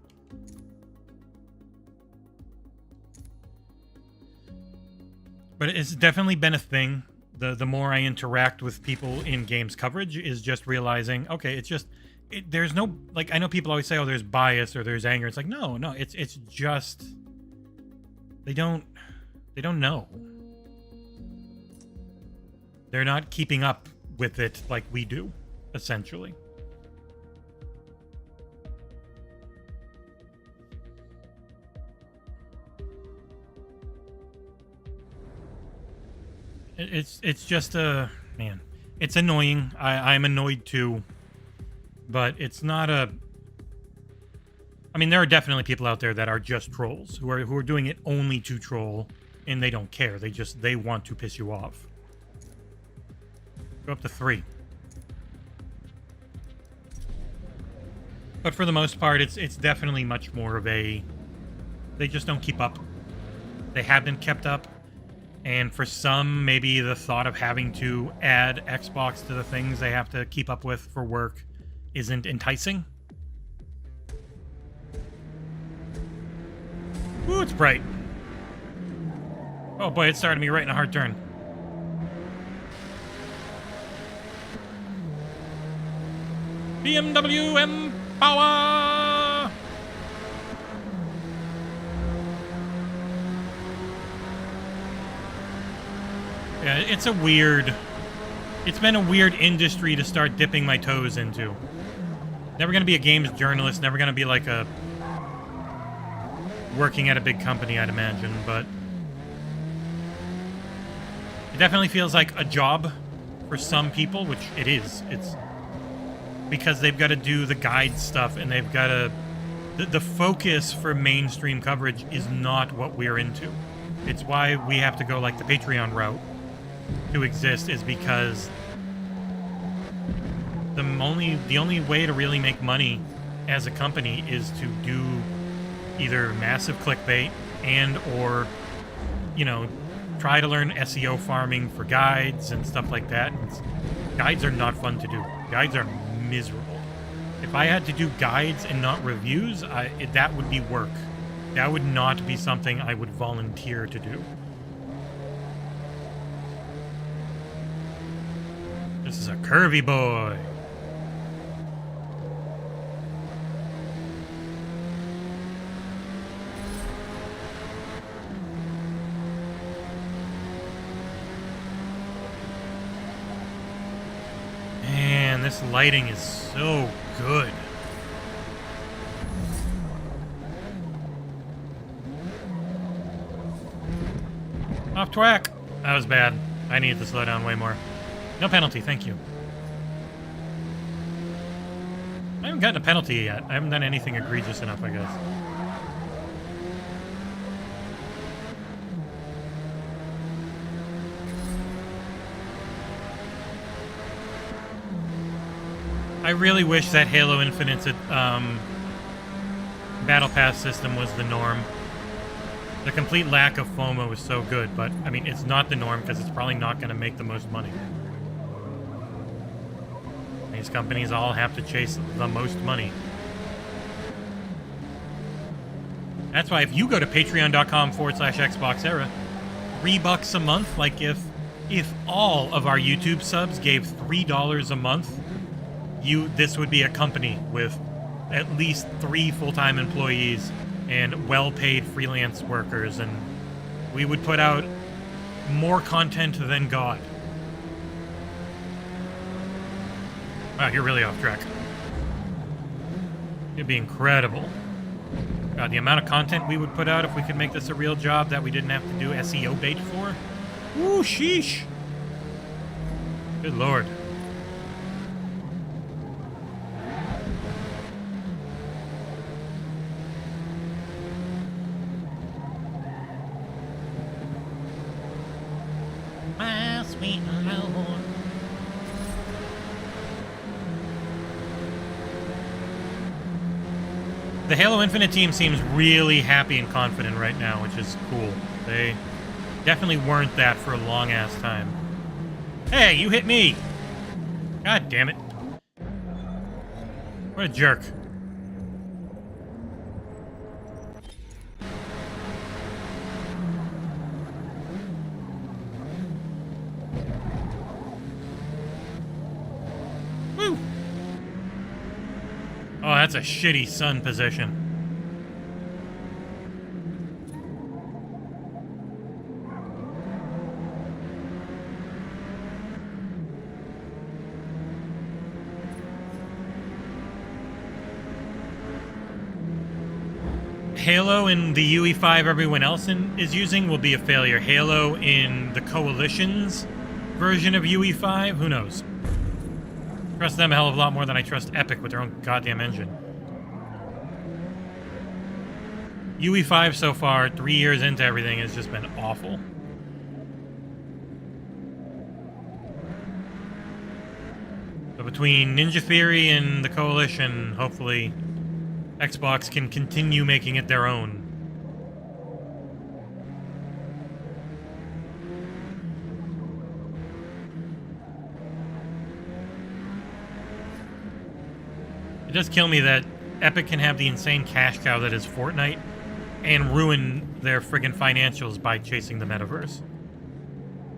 But it's definitely been a thing. The more I interact with people in games coverage is just realizing, okay, it's just, there's no, like, I know people always say, oh, there's bias or there's anger. It's like, no, it's just, they don't know. They're not keeping up with it like we do, essentially. It's just man, it's annoying. I'm annoyed too, but it's not a, I mean, there are definitely people out there that are just trolls who are doing it only to troll, and they don't care. They want to piss you off. Go up to 3. But for the most part, it's definitely much more of a, they just don't keep up. They haven't kept up. And for some, maybe the thought of having to add Xbox to the things they have to keep up with for work isn't enticing. Ooh, it's bright. Oh boy, it started me right in a hard turn. BMW M Power! Yeah, it's been a weird industry to start dipping my toes into. Never gonna be a games journalist, never gonna be like working at a big company, I'd imagine, but it definitely feels like a job for some people, which it is. It's because they've got to do the guide stuff, and they've got to, the focus for mainstream coverage is not what we're into. It's why we have to go like the Patreon route to exist, is because the only way to really make money as a company is to do either massive clickbait and or, you know, try to learn SEO farming for guides and stuff like that. Guides are not fun to do. Guides are miserable. If I had to do guides and not reviews, that would be work. That would not be something I would volunteer to do. This is a curvy boy. Man, this lighting is so good. Off track. That was bad. I need to slow down way more. No penalty, thank you. I haven't gotten a penalty yet. I haven't done anything egregious enough, I guess. I really wish that Halo Infinite's Battle Pass system was the norm. The complete lack of FOMO was so good, but, I mean, it's not the norm because it's probably not going to make the most money. These companies all have to chase the most money. That's why if you go to patreon.com/XboxEra, $3 a month, like if all of our YouTube subs gave $3 a month, this would be a company with at least 3 full-time employees and well-paid freelance workers, and we would put out more content than God. Wow, you're really off track. It'd be incredible. God, the amount of content we would put out if we could make this a real job that we didn't have to do SEO bait for. Woo, sheesh. Good lord. My sweet Lord. The Halo Infinite team seems really happy and confident right now, which is cool. They definitely weren't that for a long-ass time. Hey, you hit me! God damn it. What a jerk. Woo! Oh, that's a shitty sun position. Halo in the UE5 everyone else is using will be a failure. Halo in the Coalition's version of UE5, who knows? Trust them a hell of a lot more than I trust Epic with their own goddamn engine. UE5 so far, 3 years into everything, has just been awful. But between Ninja Theory and the Coalition, hopefully Xbox can continue making it their own. It does kill me that Epic can have the insane cash cow that is Fortnite and ruin their friggin' financials by chasing the metaverse.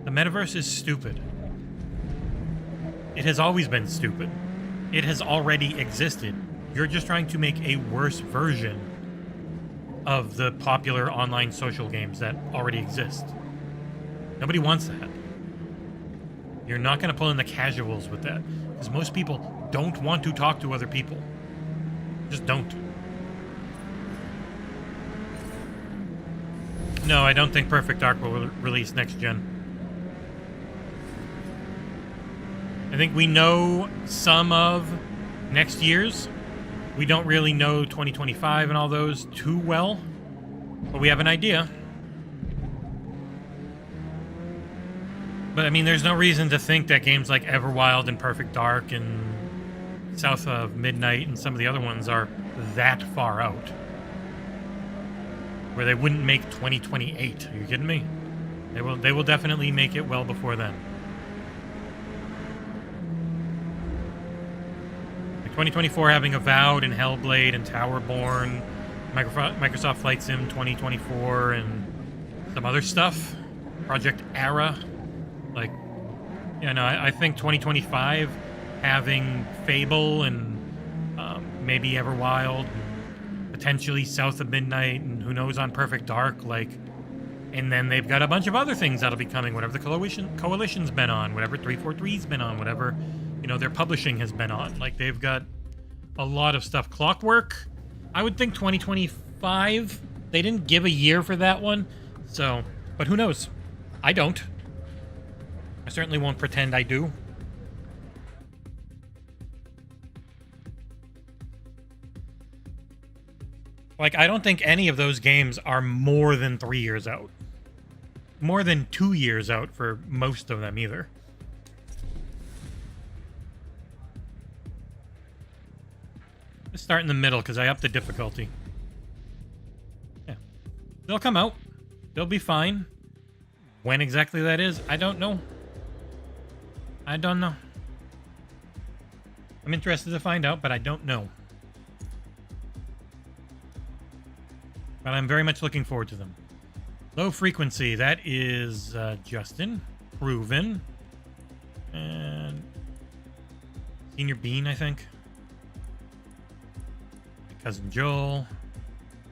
The metaverse is stupid. It has always been stupid. It has already existed. You're just trying to make a worse version of the popular online social games that already exist. Nobody wants that. You're not going to pull in the casuals with that, because most people don't want to talk to other people. Just don't. No, I don't think Perfect Dark will release next gen. I think we know some of next year's. We don't really know 2025 and all those too well, but we have an idea. But I mean, there's no reason to think that games like Everwild and Perfect Dark and South of Midnight and some of the other ones are that far out, where they wouldn't make 2028. Are you kidding me? They will definitely make it well before then. 2024 having Avowed and Hellblade and Towerborn, Microsoft Flight Sim 2024, and some other stuff. Project Era. Like, you know, I think 2025 having Fable and maybe Everwild, and potentially South of Midnight, and who knows on Perfect Dark, like, and then they've got a bunch of other things that'll be coming, whatever the Coalition's been on, whatever 343's been on, whatever, you know, their publishing has been on. Like, they've got a lot of stuff. Clockwork, I would think 2025. They didn't give a year for that one, so, but who knows? I don't. I certainly won't pretend I do. Like, I don't think any of those games are more than 3 years out. More than 2 years out for most of them, either. Let's start in the middle, because I upped the difficulty. Yeah. They'll come out. They'll be fine. When exactly that is, I don't know. I don't know. I'm interested to find out, but I don't know. But I'm very much looking forward to them. Low frequency, that is Justin. Proven. And Senior Bean, I think. My cousin Joel.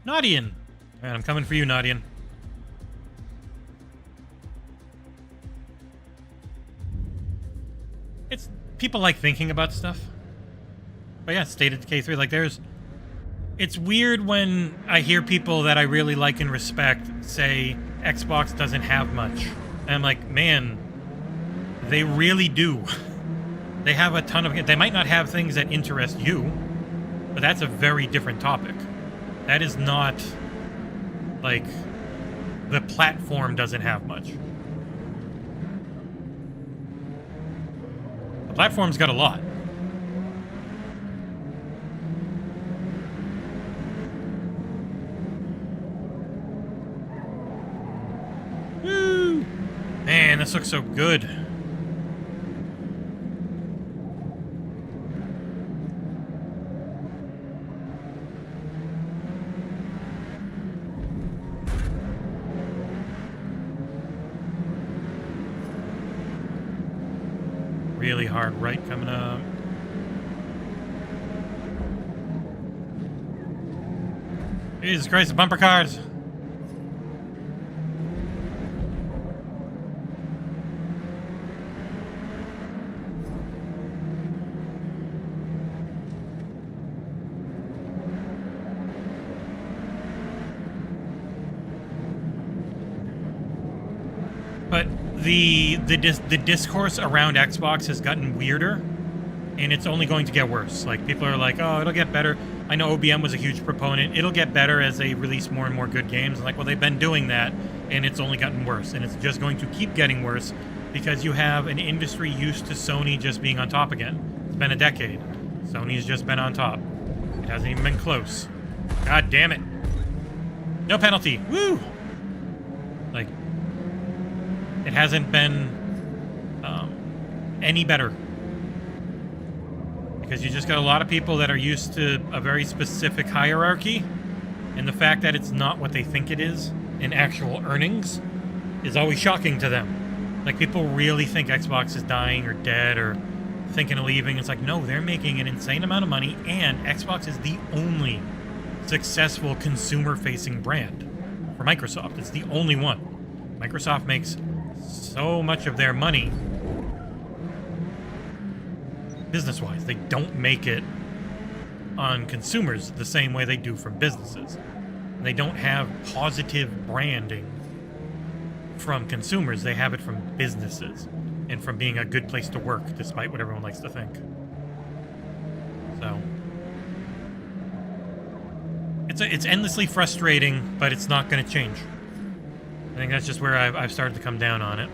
Nadian. And I'm coming for you, Nadian. It's people like thinking about stuff. But yeah, State of Decay 3, like it's weird when I hear people that I really like and respect say Xbox doesn't have much. And I'm like, man, they really do. They have a ton of... They might not have things that interest you, but that's a very different topic. That is not, like, the platform doesn't have much. The platform's got a lot. Woo! Man, this looks so good. Really hard right coming up. Jesus Christ, the bumper cars! But the discourse around Xbox has gotten weirder, and it's only going to get worse. Like, people are like, oh, it'll get better. I know OBM was a huge proponent. It'll get better as they release more and more good games. And like, well, they've been doing that, and it's only gotten worse. And it's just going to keep getting worse because you have an industry used to Sony just being on top again. It's been a decade. Sony's just been on top. It hasn't even been close. God damn it. No penalty. Woo! Like, it hasn't been any better. Because you just got a lot of people that are used to a very specific hierarchy, and the fact that it's not what they think it is in actual earnings is always shocking to them. Like, people really think Xbox is dying or dead or thinking of leaving. It's like, no, they're making an insane amount of money, and Xbox is the only successful consumer-facing brand for Microsoft. It's the only one. Microsoft makes so much of their money business-wise. They don't make it on consumers the same way they do from businesses. They don't have positive branding from consumers. They have it from businesses and from being a good place to work, despite what everyone likes to think. So it's endlessly frustrating, but it's not going to change. I think that's just where I've started to come down on it.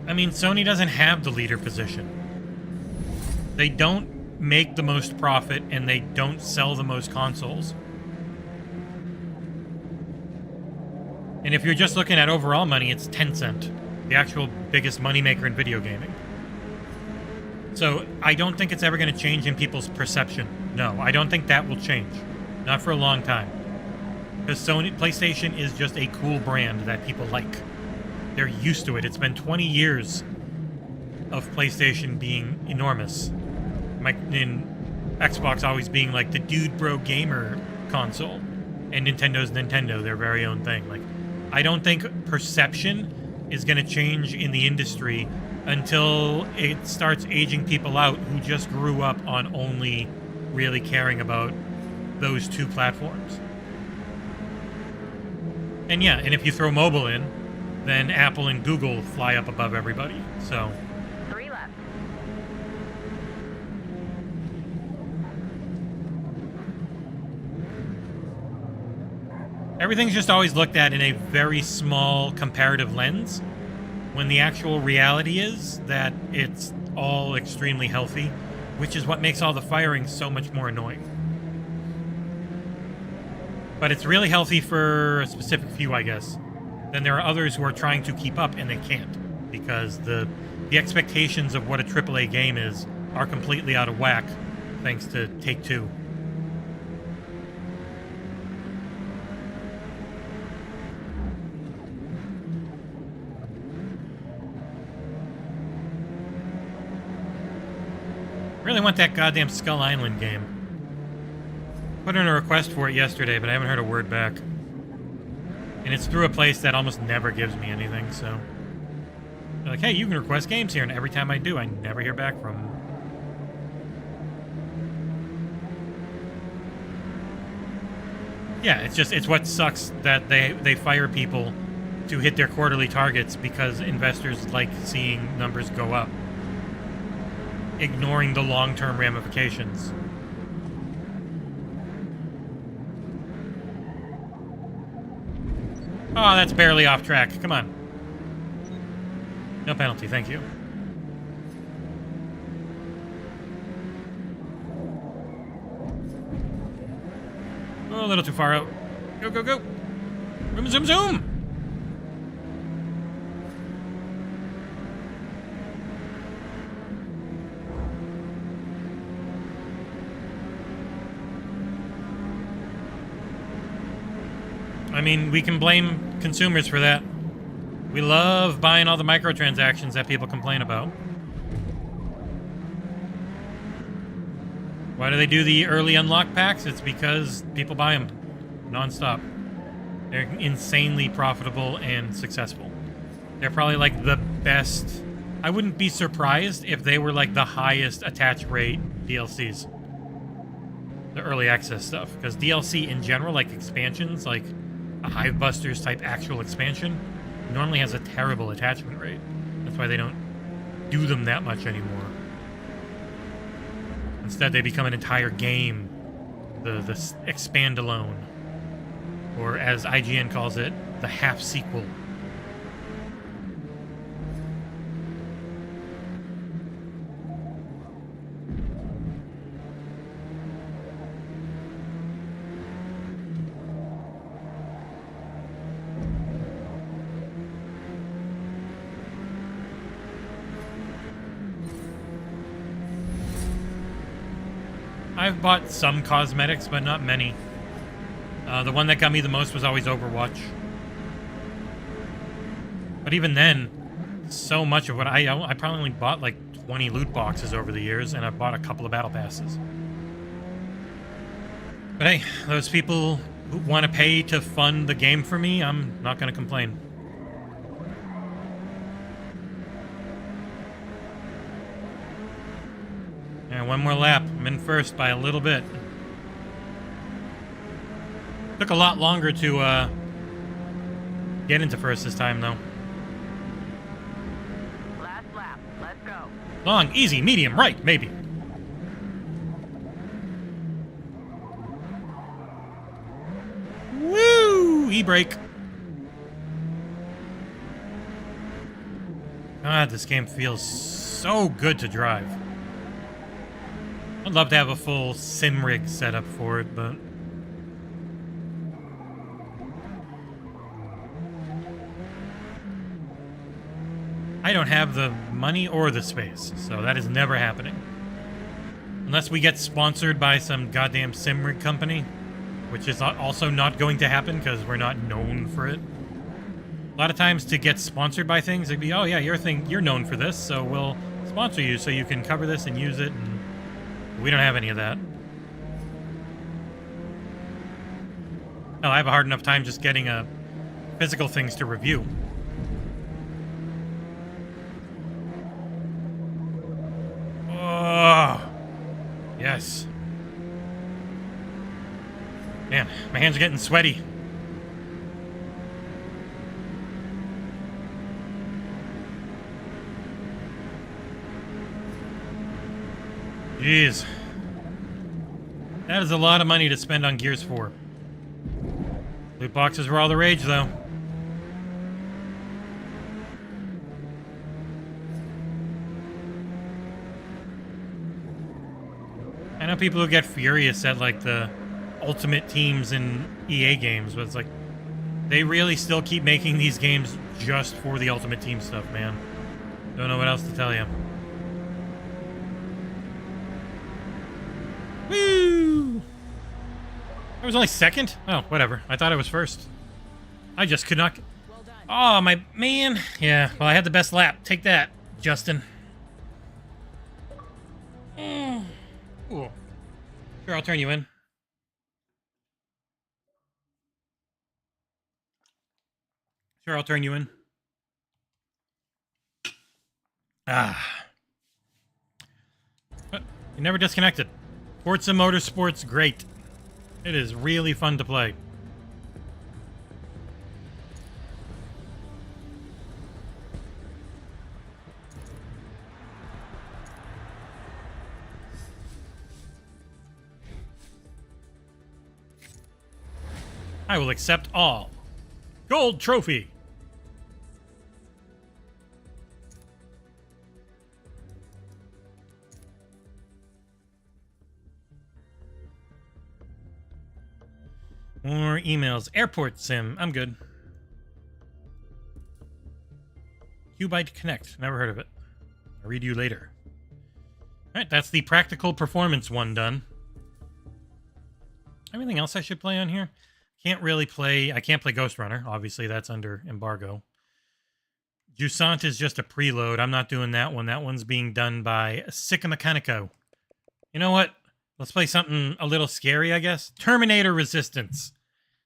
I mean, Sony doesn't have the leader position. They don't make the most profit, and they don't sell the most consoles. And if you're just looking at overall money, it's Tencent, the actual biggest moneymaker in video gaming. So I don't think it's ever going to change in people's perception. No, I don't think that will change. Not for a long time. Because PlayStation is just a cool brand that people like. They're used to it. It's been 20 years of PlayStation being enormous. In Xbox always being like the dude bro gamer console. And Nintendo's Nintendo, their very own thing. Like, I don't think perception is going to change in the industry until it starts aging people out who just grew up on only really caring about those two platforms. And yeah, and if you throw mobile in, then Apple and Google fly up above everybody. So 3 left. everything's just always looked at in a very small comparative lens, when the actual reality is that it's all extremely healthy, which is what makes all the firing so much more annoying. But it's really healthy for a specific few, I guess. Then there are others who are trying to keep up, and they can't, because the expectations of what a AAA game is are completely out of whack, thanks to Take-Two. Really want that goddamn Skull Island game. Put in a request for it yesterday, but I haven't heard a word back. And it's through a place that almost never gives me anything, so... They're like, hey, you can request games here, and every time I do, I never hear back from them. Yeah, it's what sucks that they fire people to hit their quarterly targets because investors like seeing numbers go up, ignoring the long-term ramifications. Oh, that's barely off track. Come on. No penalty, thank you. Oh, a little too far out. Go, go, go. Zoom, zoom, zoom. I mean, we can blame consumers for that. We love buying all the microtransactions that people complain about. Why do they do the early unlock packs? It's because people buy them non-stop. They're insanely profitable and successful. They're probably like the best. I wouldn't be surprised if they were like the highest attach rate DLCs. The early access stuff. Because DLC in general, like expansions, like a Hivebusters type actual expansion, normally has a terrible attachment rate. That's why they don't do them that much anymore. Instead, they become an entire game, the expand-alone, or as IGN calls it, the half-sequel. I've bought some cosmetics, but not many. The one that got me the most was always Overwatch. But even then, so much of what I probably only bought like 20 loot boxes over the years, and I've bought a couple of battle passes. But hey, those people who want to pay to fund the game for me, I'm not going to complain. And one more lap. I'm in first by a little bit. Took a lot longer to get into first this time, though. Last lap. Let's go. Long, easy, medium, right, maybe. Woo! E-brake. God, this game feels so good to drive. I'd love to have a full sim rig setup for it, but... I don't have the money or the space, so that is never happening. Unless we get sponsored by some goddamn sim rig company, which is also not going to happen because we're not known for it. A lot of times to get sponsored by things, it'd be, oh yeah, you're known for this, so we'll sponsor you so you can cover this and use it, and we don't have any of that. Hell, I have a hard enough time just getting physical things to review. Oh, yes. Man, my hands are getting sweaty. Jeez. That is a lot of money to spend on Gears 4. Loot boxes were all the rage, though. I know people who get furious at, like, the ultimate teams in EA games, but it's like, they really still keep making these games just for the ultimate team stuff, man. Don't know what else to tell you. Woo! I was only second? Oh, whatever. I thought I was first. I just could not... Oh, my... Man. Yeah, well, I had the best lap. Take that, Justin. Ooh. Sure, I'll turn you in. Sure, I'll turn you in. Ah. You never disconnected. Forza Motorsport's great. It is really fun to play. I will accept all. Gold trophy. More emails. Airport sim. I'm good. Qbyte Connect. Never heard of it. I'll read you later. Alright, that's the practical performance one done. Anything else I should play on here? Can't really play... I can't play Ghost Runner. Obviously, that's under embargo. Jusant is just a preload. I'm not doing that one. That one's being done by Sicca Mechanico. You know what? Let's play something a little scary, I guess. Terminator Resistance.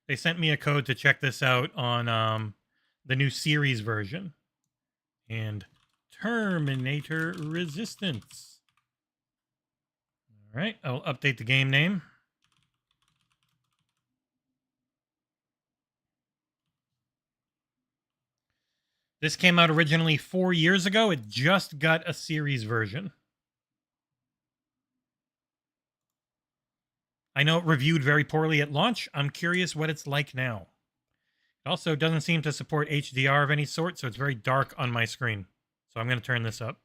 They sent me a code to check this out on the new series version. And Terminator Resistance. All right, I'll update the game name. This came out originally 4 years ago. It just got a series version. I know it reviewed very poorly at launch. I'm curious what it's like now. It also doesn't seem to support HDR of any sort, so it's very dark on my screen. So I'm going to turn this up.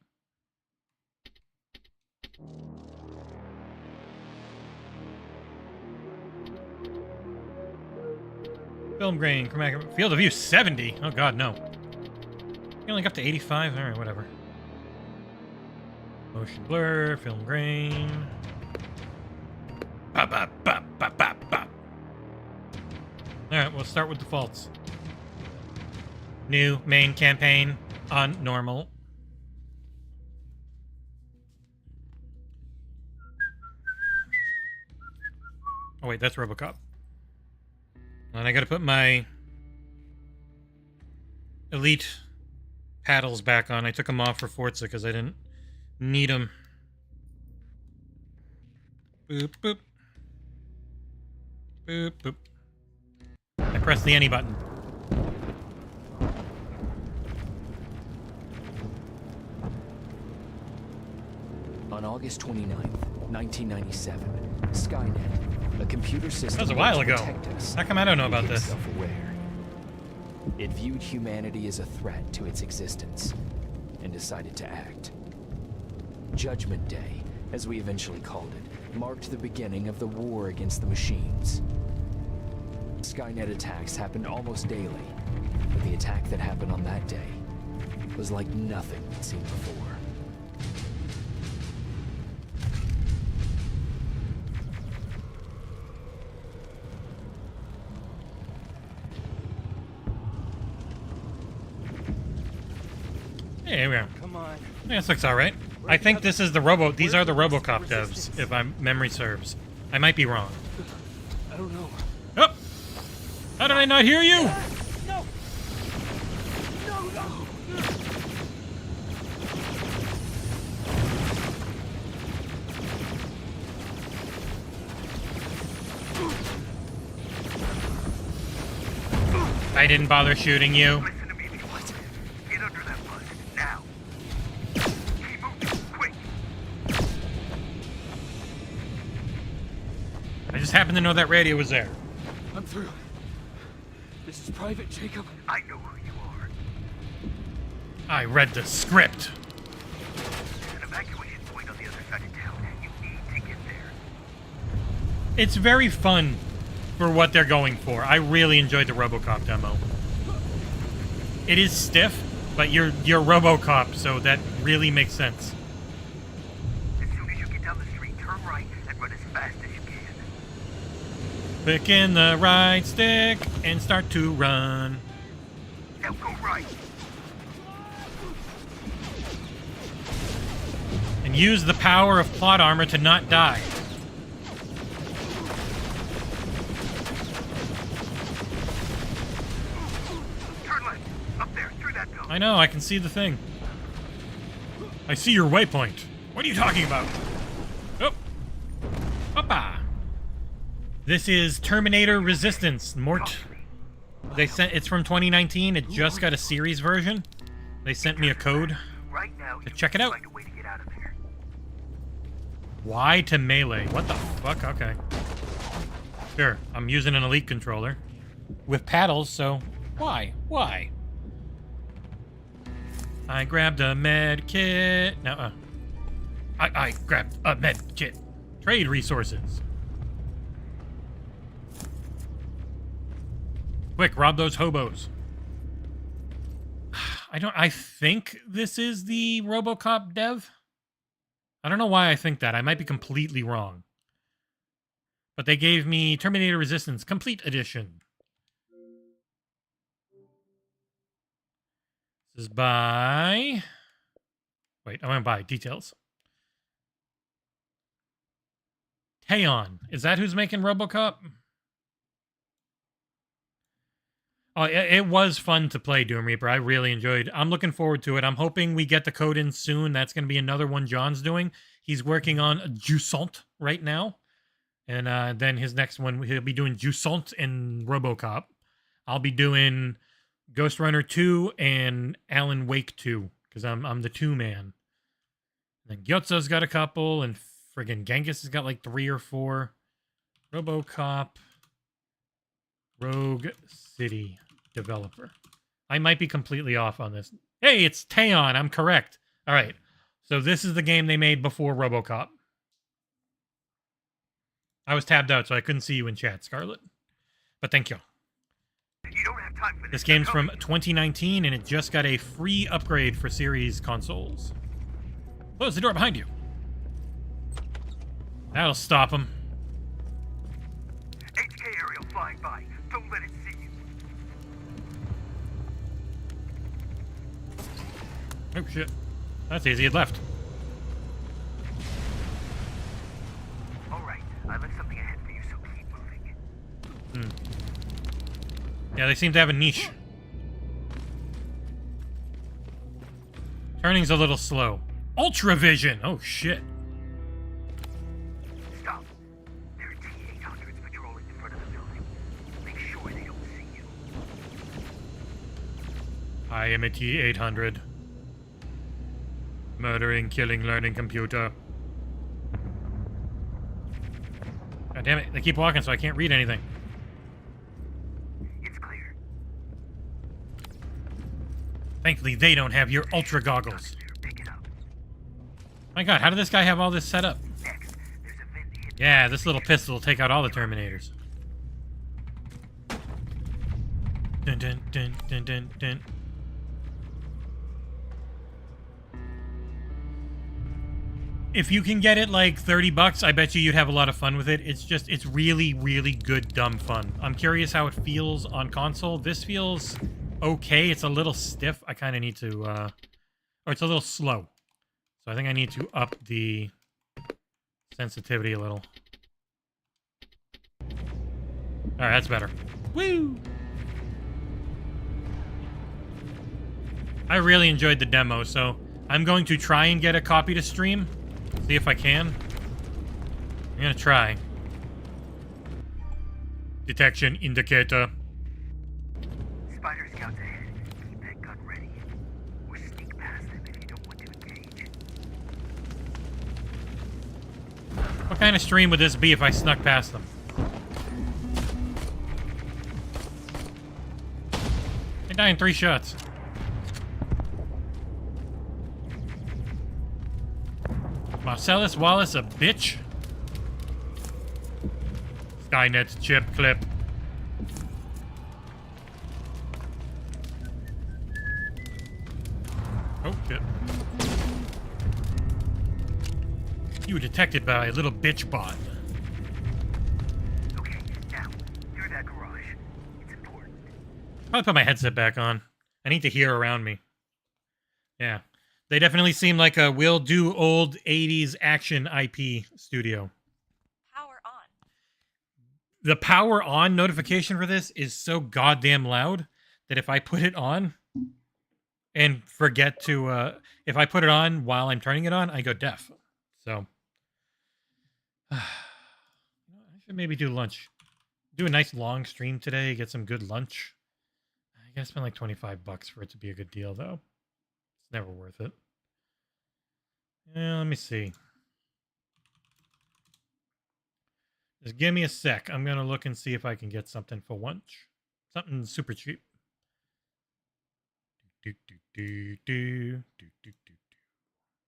Film grain, chromatic, field of view 70. Oh god, no. You only got up to 85? Alright, whatever. Motion blur, film grain. Bop, bop, bop, bop, bop, bop. Alright, we'll start with defaults. New, main campaign, on normal. Oh wait, that's RoboCop. And I gotta put my Elite paddles back on. I took them off for Forza because I didn't need them. Boop, boop. Boop, boop. I pressed the any button. On August 29th, 1997, Skynet, a computer system that was a while ago. Us, how come I don't know about this? Self-aware. It viewed humanity as a threat to its existence and decided to act. Judgment Day, as we eventually called it, marked the beginning of the war against the machines. Skynet attacks happened almost daily, but the attack that happened on that day was like nothing we'd seen before. Hey, here we are. Come on. Yeah, this looks alright. I think this is the these are the RoboCop devs, if my memory serves. I might be wrong. I don't know. Oh! How did I not hear you? No! No, no! I didn't bother shooting you. Listen to me if you want to. Get under that bus, now. Keep moving, quick. I just happened to know that radio was there. I'm through. This is Private Jacob. I know who you are. I read the script. There's an evacuation point on the other side of town. You need to get there. It's very fun for what they're going for. I really enjoyed the RoboCop demo. It is stiff, but you're RoboCop, so that really makes sense. As soon as you get down the street, turn right and run as fast as you can. Pick in the right stick and start to run. Now go right. And use the power of plot armor to not die. Turn left. I know, I can see the thing. I see your waypoint. What are you talking about? Oh. Oppa. This is Terminator Resistance. They sent it's from 2019. It just got a series version. They sent me a code Right now, to check it out. find a way to get out of here. Y to melee. What the fuck? Okay. Sure, I'm using an Elite controller with paddles, so why? Why? I grabbed a med kit. No, I grabbed a med kit. Trade resources. Quick, rob those hobos. I think this is the RoboCop dev. I don't know why I think that. I might be completely wrong. But they gave me Terminator Resistance Complete Edition. This is by... Wait, I went by details. Dayone. Is that who's making RoboCop? Oh, it was fun to play Doom Reaper. I really enjoyed. I'm looking forward to it. I'm hoping we get the code in soon. That's going to be another one John's doing. He's working on Jusant right now. And then his next one, he'll be doing Jusant and RoboCop. I'll be doing Ghost Runner 2 and Alan Wake 2, because I'm the 2-man. Then Gyotzo's got a couple, and friggin' Genghis has got like 3 or 4. RoboCop, Rogue City developer. I might be completely off on this. Hey, it's Dayone. I'm correct. All right. So this is the game they made before RoboCop. I was tabbed out, so I couldn't see you in chat, Scarlet. But thank you. You don't have time for This game's from 2019, and it just got a free upgrade for series consoles. Close the door behind you. That'll stop them. HK aerial flying by. Don't let it see you. Oh, shit. That's easy. It left. Alright, I left something ahead for you, so keep moving. Yeah, they seem to have a niche. Turning's a little slow. Ultra Vision! Oh, shit. Stop. There are T-800s patrolling in front of the building. Make sure they don't see you. I am a T-800. Murdering, killing, learning computer. God damn it, they keep walking so I can't read anything. It's clear. Thankfully, they don't have your ultra goggles. Pick it up. My god, how did this guy have all this set up? Next, there's a vent hidden. Yeah, this little pistol will take out all the Terminators. Dun dun dun dun dun dun. If you can get it like $30, I bet you'd have a lot of fun with it. It's really, really good dumb fun. I'm curious how it feels on console. This feels okay. It's a little stiff. I kind of need to, or it's a little slow. So I think I need to up the sensitivity a little. All right, that's better. Woo! I really enjoyed the demo, so I'm going to try and get a copy to stream. See if I can. I'm gonna try. Detection indicator. Spider scouts ahead. Keep that gun ready. Or sneak past them if you don't want to engage. What kind of stream would this be if I snuck past them? I die in 3 shots. Marcellus Wallace, a bitch. Skynet chip clip. Oh, shit. You were detected by a little bitch bot. Okay, now, through that garage. It's important. Probably put my headset back on. I need to hear around me. Yeah. They definitely seem like a will do old 80s action IP studio. Power on. The power on notification for this is so goddamn loud that if I put it on, and forget to, if I put it on while I'm turning it on, I go deaf. So, I should maybe do lunch. Do a nice long stream today, get some good lunch. I gotta spend like $25 for it to be a good deal, though. It's never worth it. Yeah, let me see. Just give me a sec. I'm gonna look and see if I can get something for lunch. Something super cheap.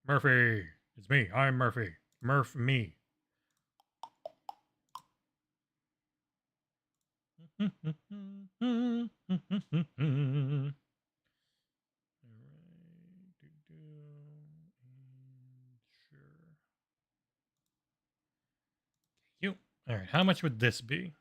Murphy, it's me. I'm Murphy. Murph me. You. All right. How much would this be?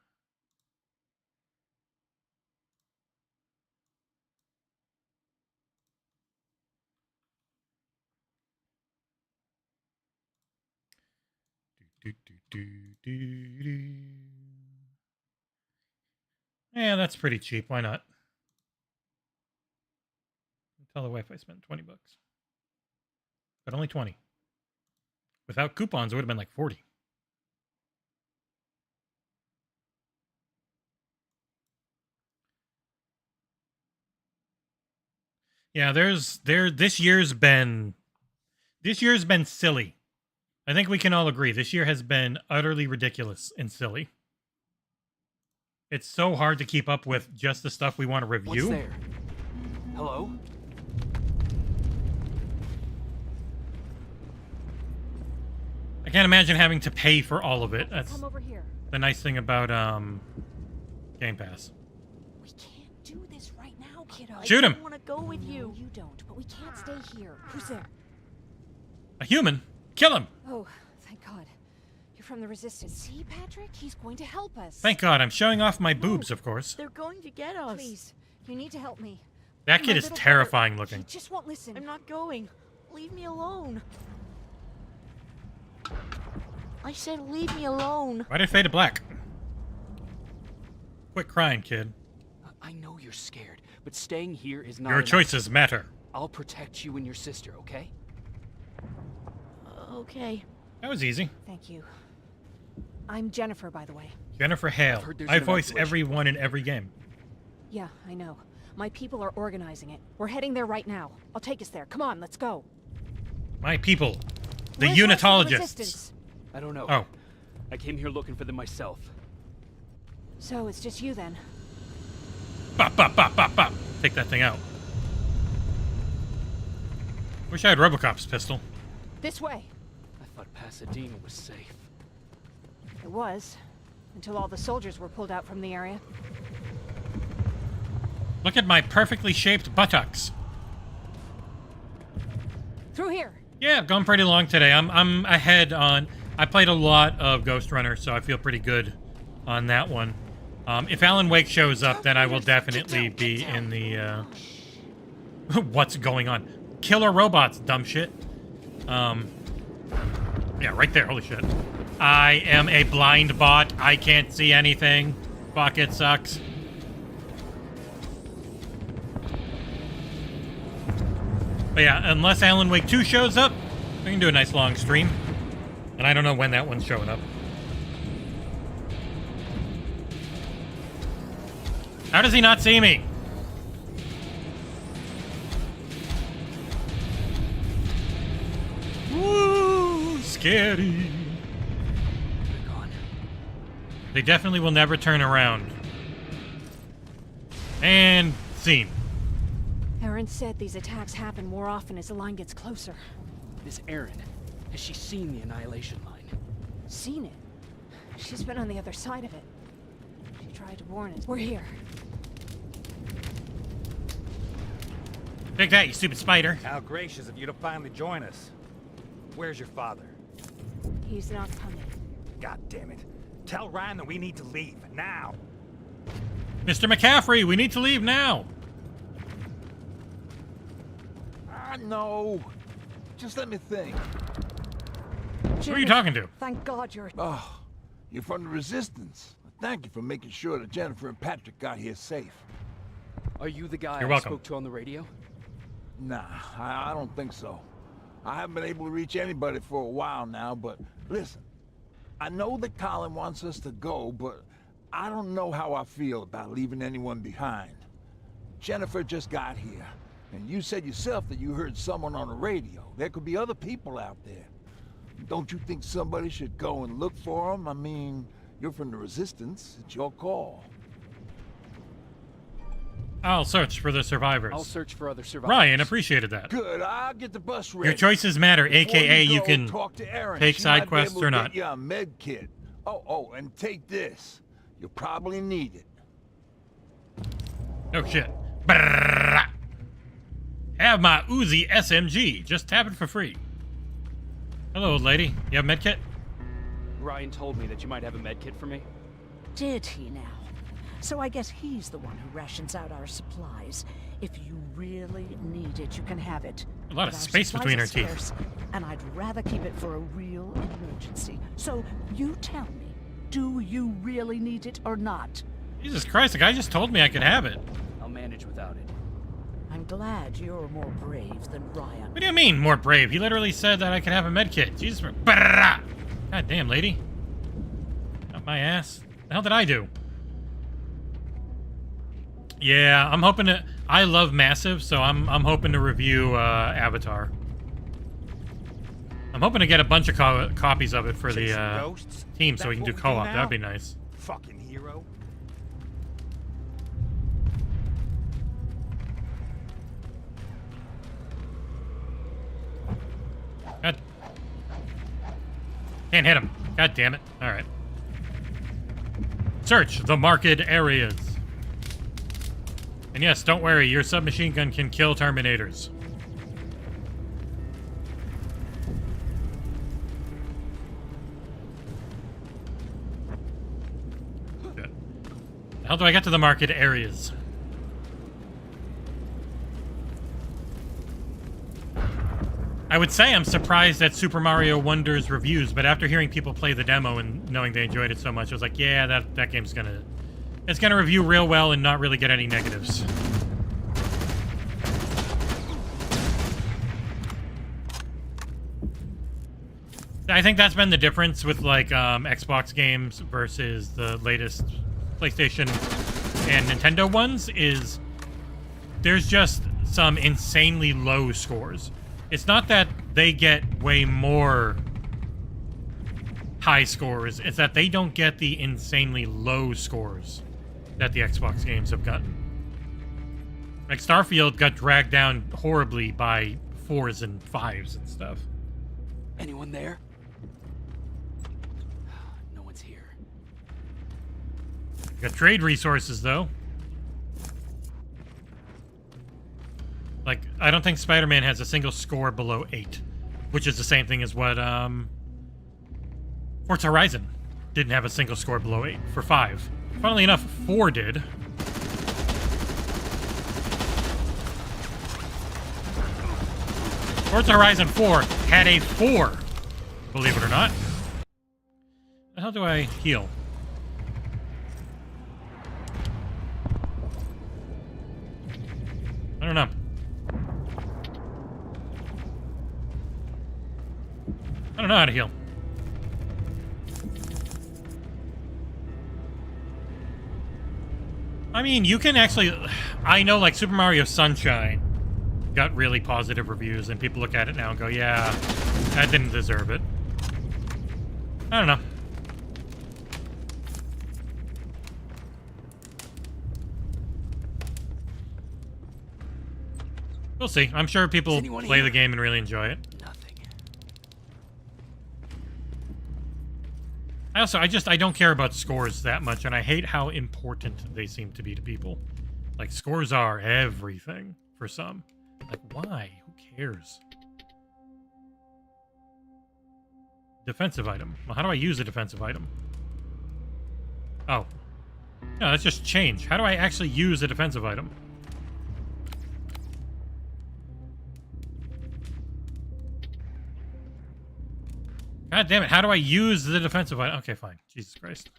Yeah, that's pretty cheap. Why not? Tell the wife I spent $20. But only 20. Without coupons, it would have been like 40. Yeah, this year's been silly. I think we can all agree this year has been utterly ridiculous and silly. It's so hard to keep up with just the stuff we want to review. What's there? Hello? I can't imagine having to pay for all of it. That's Come over here. the nice thing about Game Pass. We can't do this right now, kiddo. Shoot him. I want to go with you. No, you don't, but we can't stay here. Who's there? A human? Kill him! Oh, thank God. You're from the Resistance. See, Patrick? He's going to help us. Thank God, I'm showing off my boobs, of course. They're going to get us. Please, you need to help me. That My kid is little terrifying brother, looking. He just won't listen. I'm not going. Leave me alone. I said leave me alone. Why did it fade to black? Quit crying, kid. I know you're scared, but staying here is not Your enough. choices matter. I'll protect you and your sister, okay? Okay. That was easy. Thank you. I'm Jennifer, by the way. Jennifer Hale. heard there's I an voice isolation. everyone in every game. Yeah, I know. My people are organizing it. We're heading there right now. I'll take us there. Come on, let's go. My people. The Where's the rest of the unitologists. Resistance? I don't know. Oh. I came here looking for them myself. So it's just you then. Bop, bop, bop, bop, bop. Take that thing out. Wish I had Robocop's pistol. This way. I thought Pasadena was safe. It was. Until all the soldiers were pulled out from the area. Look at my perfectly shaped buttocks. Through here. Yeah, I've gone pretty long today. I'm ahead on... I played a lot of Ghost Runner, so I feel pretty good on that one. If Alan Wake shows up, then I will definitely be in the... What's going on? Killer robots, dumb shit. Yeah, right there. Holy shit. I am a blind bot. I can't see anything. Fuck, it sucks. But yeah, unless Alan Wake 2 shows up, we can do a nice long stream. And I don't know when that one's showing up. How does he not see me? Woo! Scary. They're gone. They definitely will never turn around. And scene. Aaron said these attacks happen more often as the line gets closer. This Erin, has she seen the Annihilation Line? Seen it? She's been on the other side of it. She tried to warn us. We're here. Take that, you stupid spider. How gracious of you to finally join us. Where's your father? He's not coming. God damn it. Tell Ryan that we need to leave, now. Mr. McCaffrey, we need to leave now. No. Just let me think. Who are you talking to? Thank God you're... Oh, you're from the Resistance. Thank you for making sure that Jennifer and Patrick got here safe. Are you the guy You're I welcome. spoke to on the radio? Nah, I don't think so. I haven't been able to reach anybody for a while now, but listen. I know that Colin wants us to go, but I don't know how I feel about leaving anyone behind. Jennifer just got here, and you said yourself that you heard someone on the radio. There could be other people out there. Don't you think somebody should go and look for them? I mean, you're from the Resistance. It's your call. I'll search for the survivors. I'll search for other survivors. Ryan appreciated that. Good, I'll get the bus ready. Your choices matter, Before aka you you go, can talk to Erin. take She side might be quests able or to not. get you a med kit. Oh, and take this. You'll probably need it. Oh shit. Brrrr. Have my Uzi SMG. Just tap it for free. Hello, old lady. You have a medkit? Ryan told me that you might have a medkit for me. Did he now? So I guess he's the one who rations out our supplies. If you really need it, you can have it. A lot of But our space supplies between are her teeth. scarce, and I'd rather keep it for a real emergency. So you tell me, do you really need it or not? Jesus Christ, the guy just told me I could have it. I'll manage without it. I'm glad you're more brave than Ryan. What do you mean, more brave? He literally said that I could have a medkit. Jesus. Brrrr. God damn, lady. Got my ass. What the hell did I do? Yeah, I'm hoping to... I love Massive, so I'm hoping to review Avatar. I'm hoping to get a bunch of copies of it for the team so we can do co-op. That'd be nice. Fucking hero. God. Can't hit him. God damn it. Alright. Search the market areas. And yes, don't worry, your submachine gun can kill Terminators. Good. How do I get to the market areas? I would say I'm surprised at Super Mario Wonder's reviews, but after hearing people play the demo and knowing they enjoyed it so much, I was like, yeah, that game's gonna... It's gonna review real well and not really get any negatives. I think that's been the difference with, like, Xbox games versus the latest PlayStation and Nintendo ones, is there's just some insanely low scores. It's not that they get way more high scores, it's that they don't get the insanely low scores that the Xbox games have gotten. Like, Starfield got dragged down horribly by 4s and 5s and stuff. Anyone there? No one's here. Got trade resources, though. Like, I don't think Spider-Man has a single score below 8, which is the same thing as what, Forza Horizon didn't have a single score below 8 for 5. Funnily enough, 4 did. Forza Horizon 4 had a 4, believe it or not. How do I heal? I don't know. I don't know how to heal. I mean, you can actually... I know, like, Super Mario Sunshine got really positive reviews, and people look at it now and go, yeah, that didn't deserve it. I don't know. We'll see. I'm sure people play the game and really enjoy it. I don't care about scores that much, and I hate how important they seem to be to people. Like, scores are everything for some. Like, why? Who cares? Defensive item. Well, how do I use a defensive item? Oh. No, that's just change. How do I actually use a defensive item? God damn it, how do I use the defensive item? Okay, fine. Jesus Christ.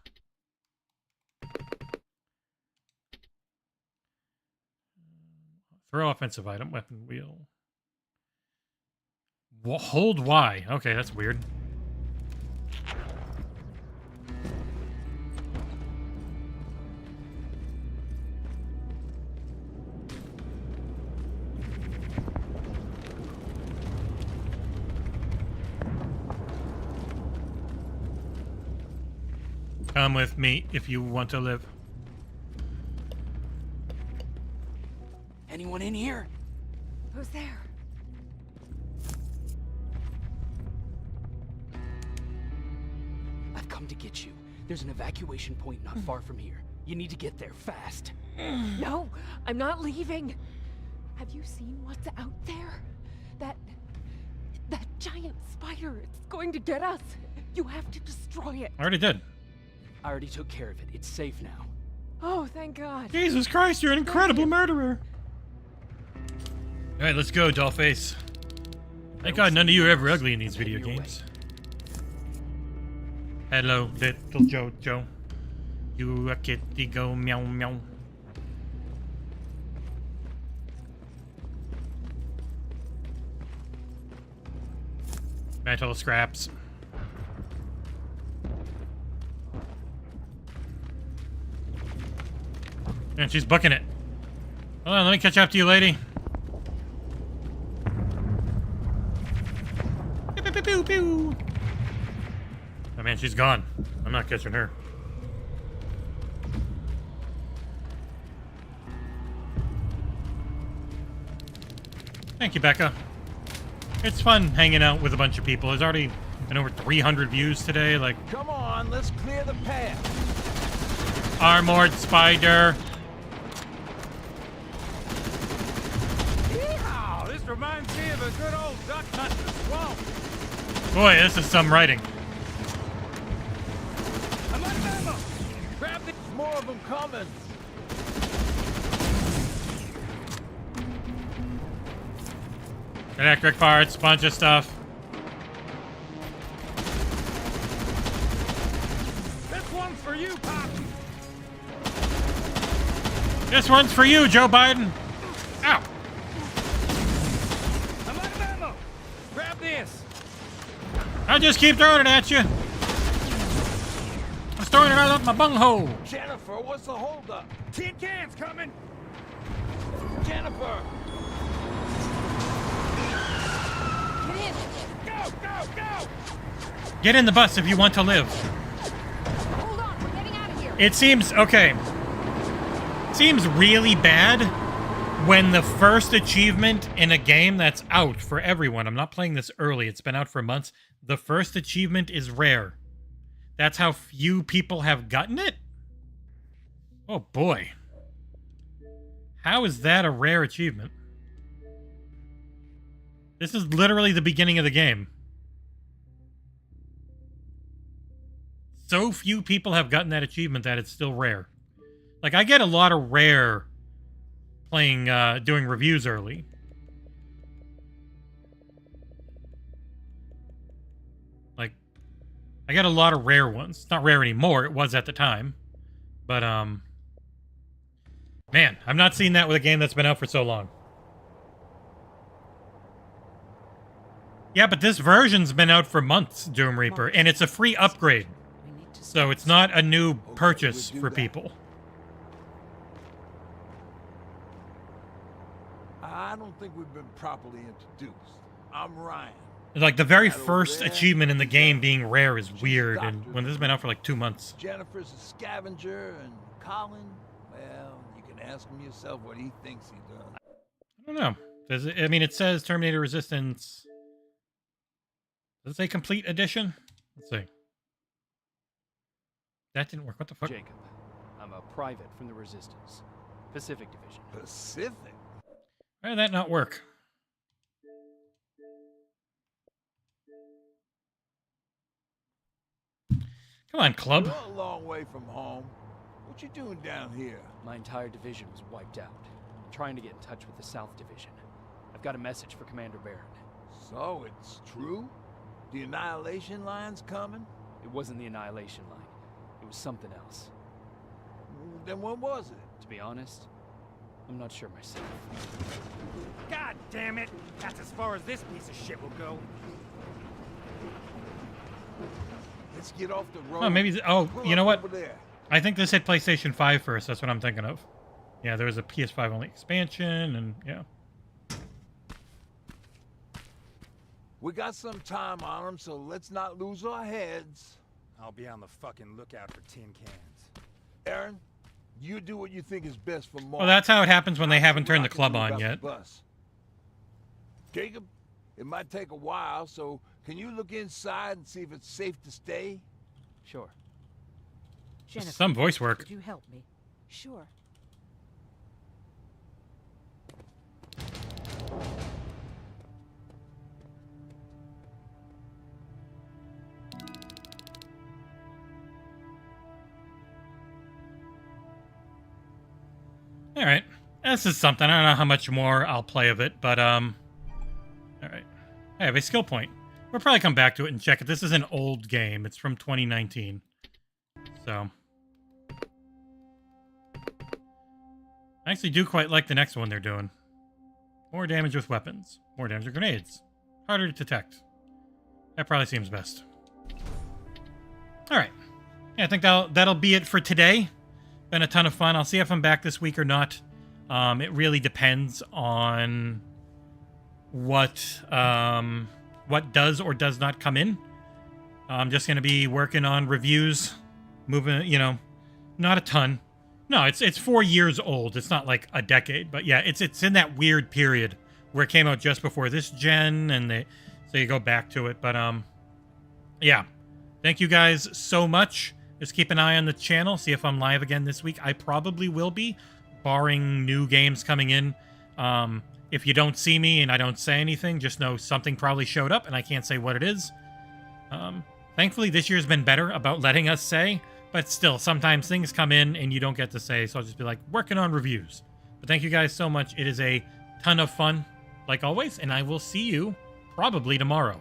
Throw offensive item, weapon wheel. Hold Y. Okay, that's weird. Come with me if you want to live. Anyone in here? Who's there? I've come to get you. There's an evacuation point not far from here. You need to get there fast. No, I'm not leaving. Have you seen what's out there? That giant spider. It's going to get us. You have to destroy it. I already did. I already took care of it. It's safe now. Oh, thank God. Jesus Christ, you're an incredible murderer. Alright, let's go, Dollface. Thank God none of you are ever ugly in these video games. Hello, little Jojo. You a kitty, go meow meow. Metal scraps. And she's booking it. Hold on, let me catch up to you, lady. Pew, pew, pew, pew, pew. Oh man, she's gone. I'm not catching her. Thank you, Becca. It's fun hanging out with a bunch of people. There's already been over 300 views today. Like, come on, let's clear the path. Armored spider. Yeehaw! This reminds me of a good old duck hunt in the swamp. Boy, this is some writing. I'm out of ammo. Grab the... More of them coming. Electric parts, bunch of stuff. This one's for you, Pop. This one's for you, Joe Biden. Ow. I'm out of ammo. Grab this. I'll just keep throwing it at you. I'm throwing it all up my bunghole. Jennifer, what's the holdup? Tin cans coming. Jennifer. Get in. Go, go, go. Get in the bus if you want to live. Hold on, we're getting out of here. It seems, okay. Seems really bad when the first achievement in a game that's out for everyone. I'm not playing this early. It's been out for months. The first achievement is rare. That's how few people have gotten it? Oh boy. How is that a rare achievement? This is literally the beginning of the game. So few people have gotten that achievement that it's still rare. Like, I get a lot of rare playing, doing reviews early. Like, I get a lot of rare ones. It's not rare anymore. It was at the time. But, man, I've not seen that with a game that's been out for so long. Yeah, but this version's been out for months, Doom Reaper, and it's a free upgrade. So it's not a new purchase for people. I don't think we've been properly introduced. I'm Ryan. Like, the very first achievement in the game being rare is weird, and when this has been out for like 2 months. Jennifer's a scavenger, and Colin, well, you can ask him yourself what he thinks he does. I don't know. Does it, I mean, it says Terminator Resistance. Does it say complete edition? Let's see. That didn't work. What the fuck? Jacob, I'm a private from the Resistance. Pacific Division. Pacific? Why did that not work? Come on, club. You're a long way from home. What you doing down here? My entire division was wiped out. I'm trying to get in touch with the South Division. I've got a message for Commander Barron. So it's true? The Annihilation Line's coming? It wasn't the Annihilation Line. It was something else. Then what was it? To be honest, I'm not sure myself. God damn it! That's as far as this piece of shit will go. Let's get off the road. Oh, maybe. Oh, Pull you know up what? over there. I think this hit PlayStation 5 first. That's what I'm thinking of. Yeah, there was a PS5 only expansion, and yeah. We got some time on them, so let's not lose our heads. I'll be on the fucking lookout for tin cans. Aaron, you do what you think is best for Mark. Well, that's how it happens when they haven't turned the club on yet. Jacob, it might take a while, so can you look inside and see if it's safe to stay? Sure. Jennifer, Some voice work. Could you help me? Sure. All right, this is something. I don't know how much more I'll play of it, but all right. I have a skill point. We'll probably come back to it and check it. This is an old game. It's from 2019, so I actually do quite like the next one they're doing. More damage with weapons. More damage with grenades. Harder to detect. That probably seems best. All right. Yeah, I think that'll be it for today. Been a ton of fun. I'll see if I'm back this week or not. It really depends on what does or does not come in. I'm just going to be working on reviews, moving, not a ton. No, it's 4 years old. It's not like a decade, but yeah, it's in that weird period where it came out just before this gen, and so you go back to it. But yeah, thank you guys so much. Just keep an eye on the channel. See if I'm live again this week. I probably will be, barring new games coming in. If you don't see me and I don't say anything, just know something probably showed up, and I can't say what it is. Thankfully, this year's been better about letting us say. But still, sometimes things come in and you don't get to say, so I'll just be like, working on reviews. But thank you guys so much. It is a ton of fun, like always, and I will see you probably tomorrow.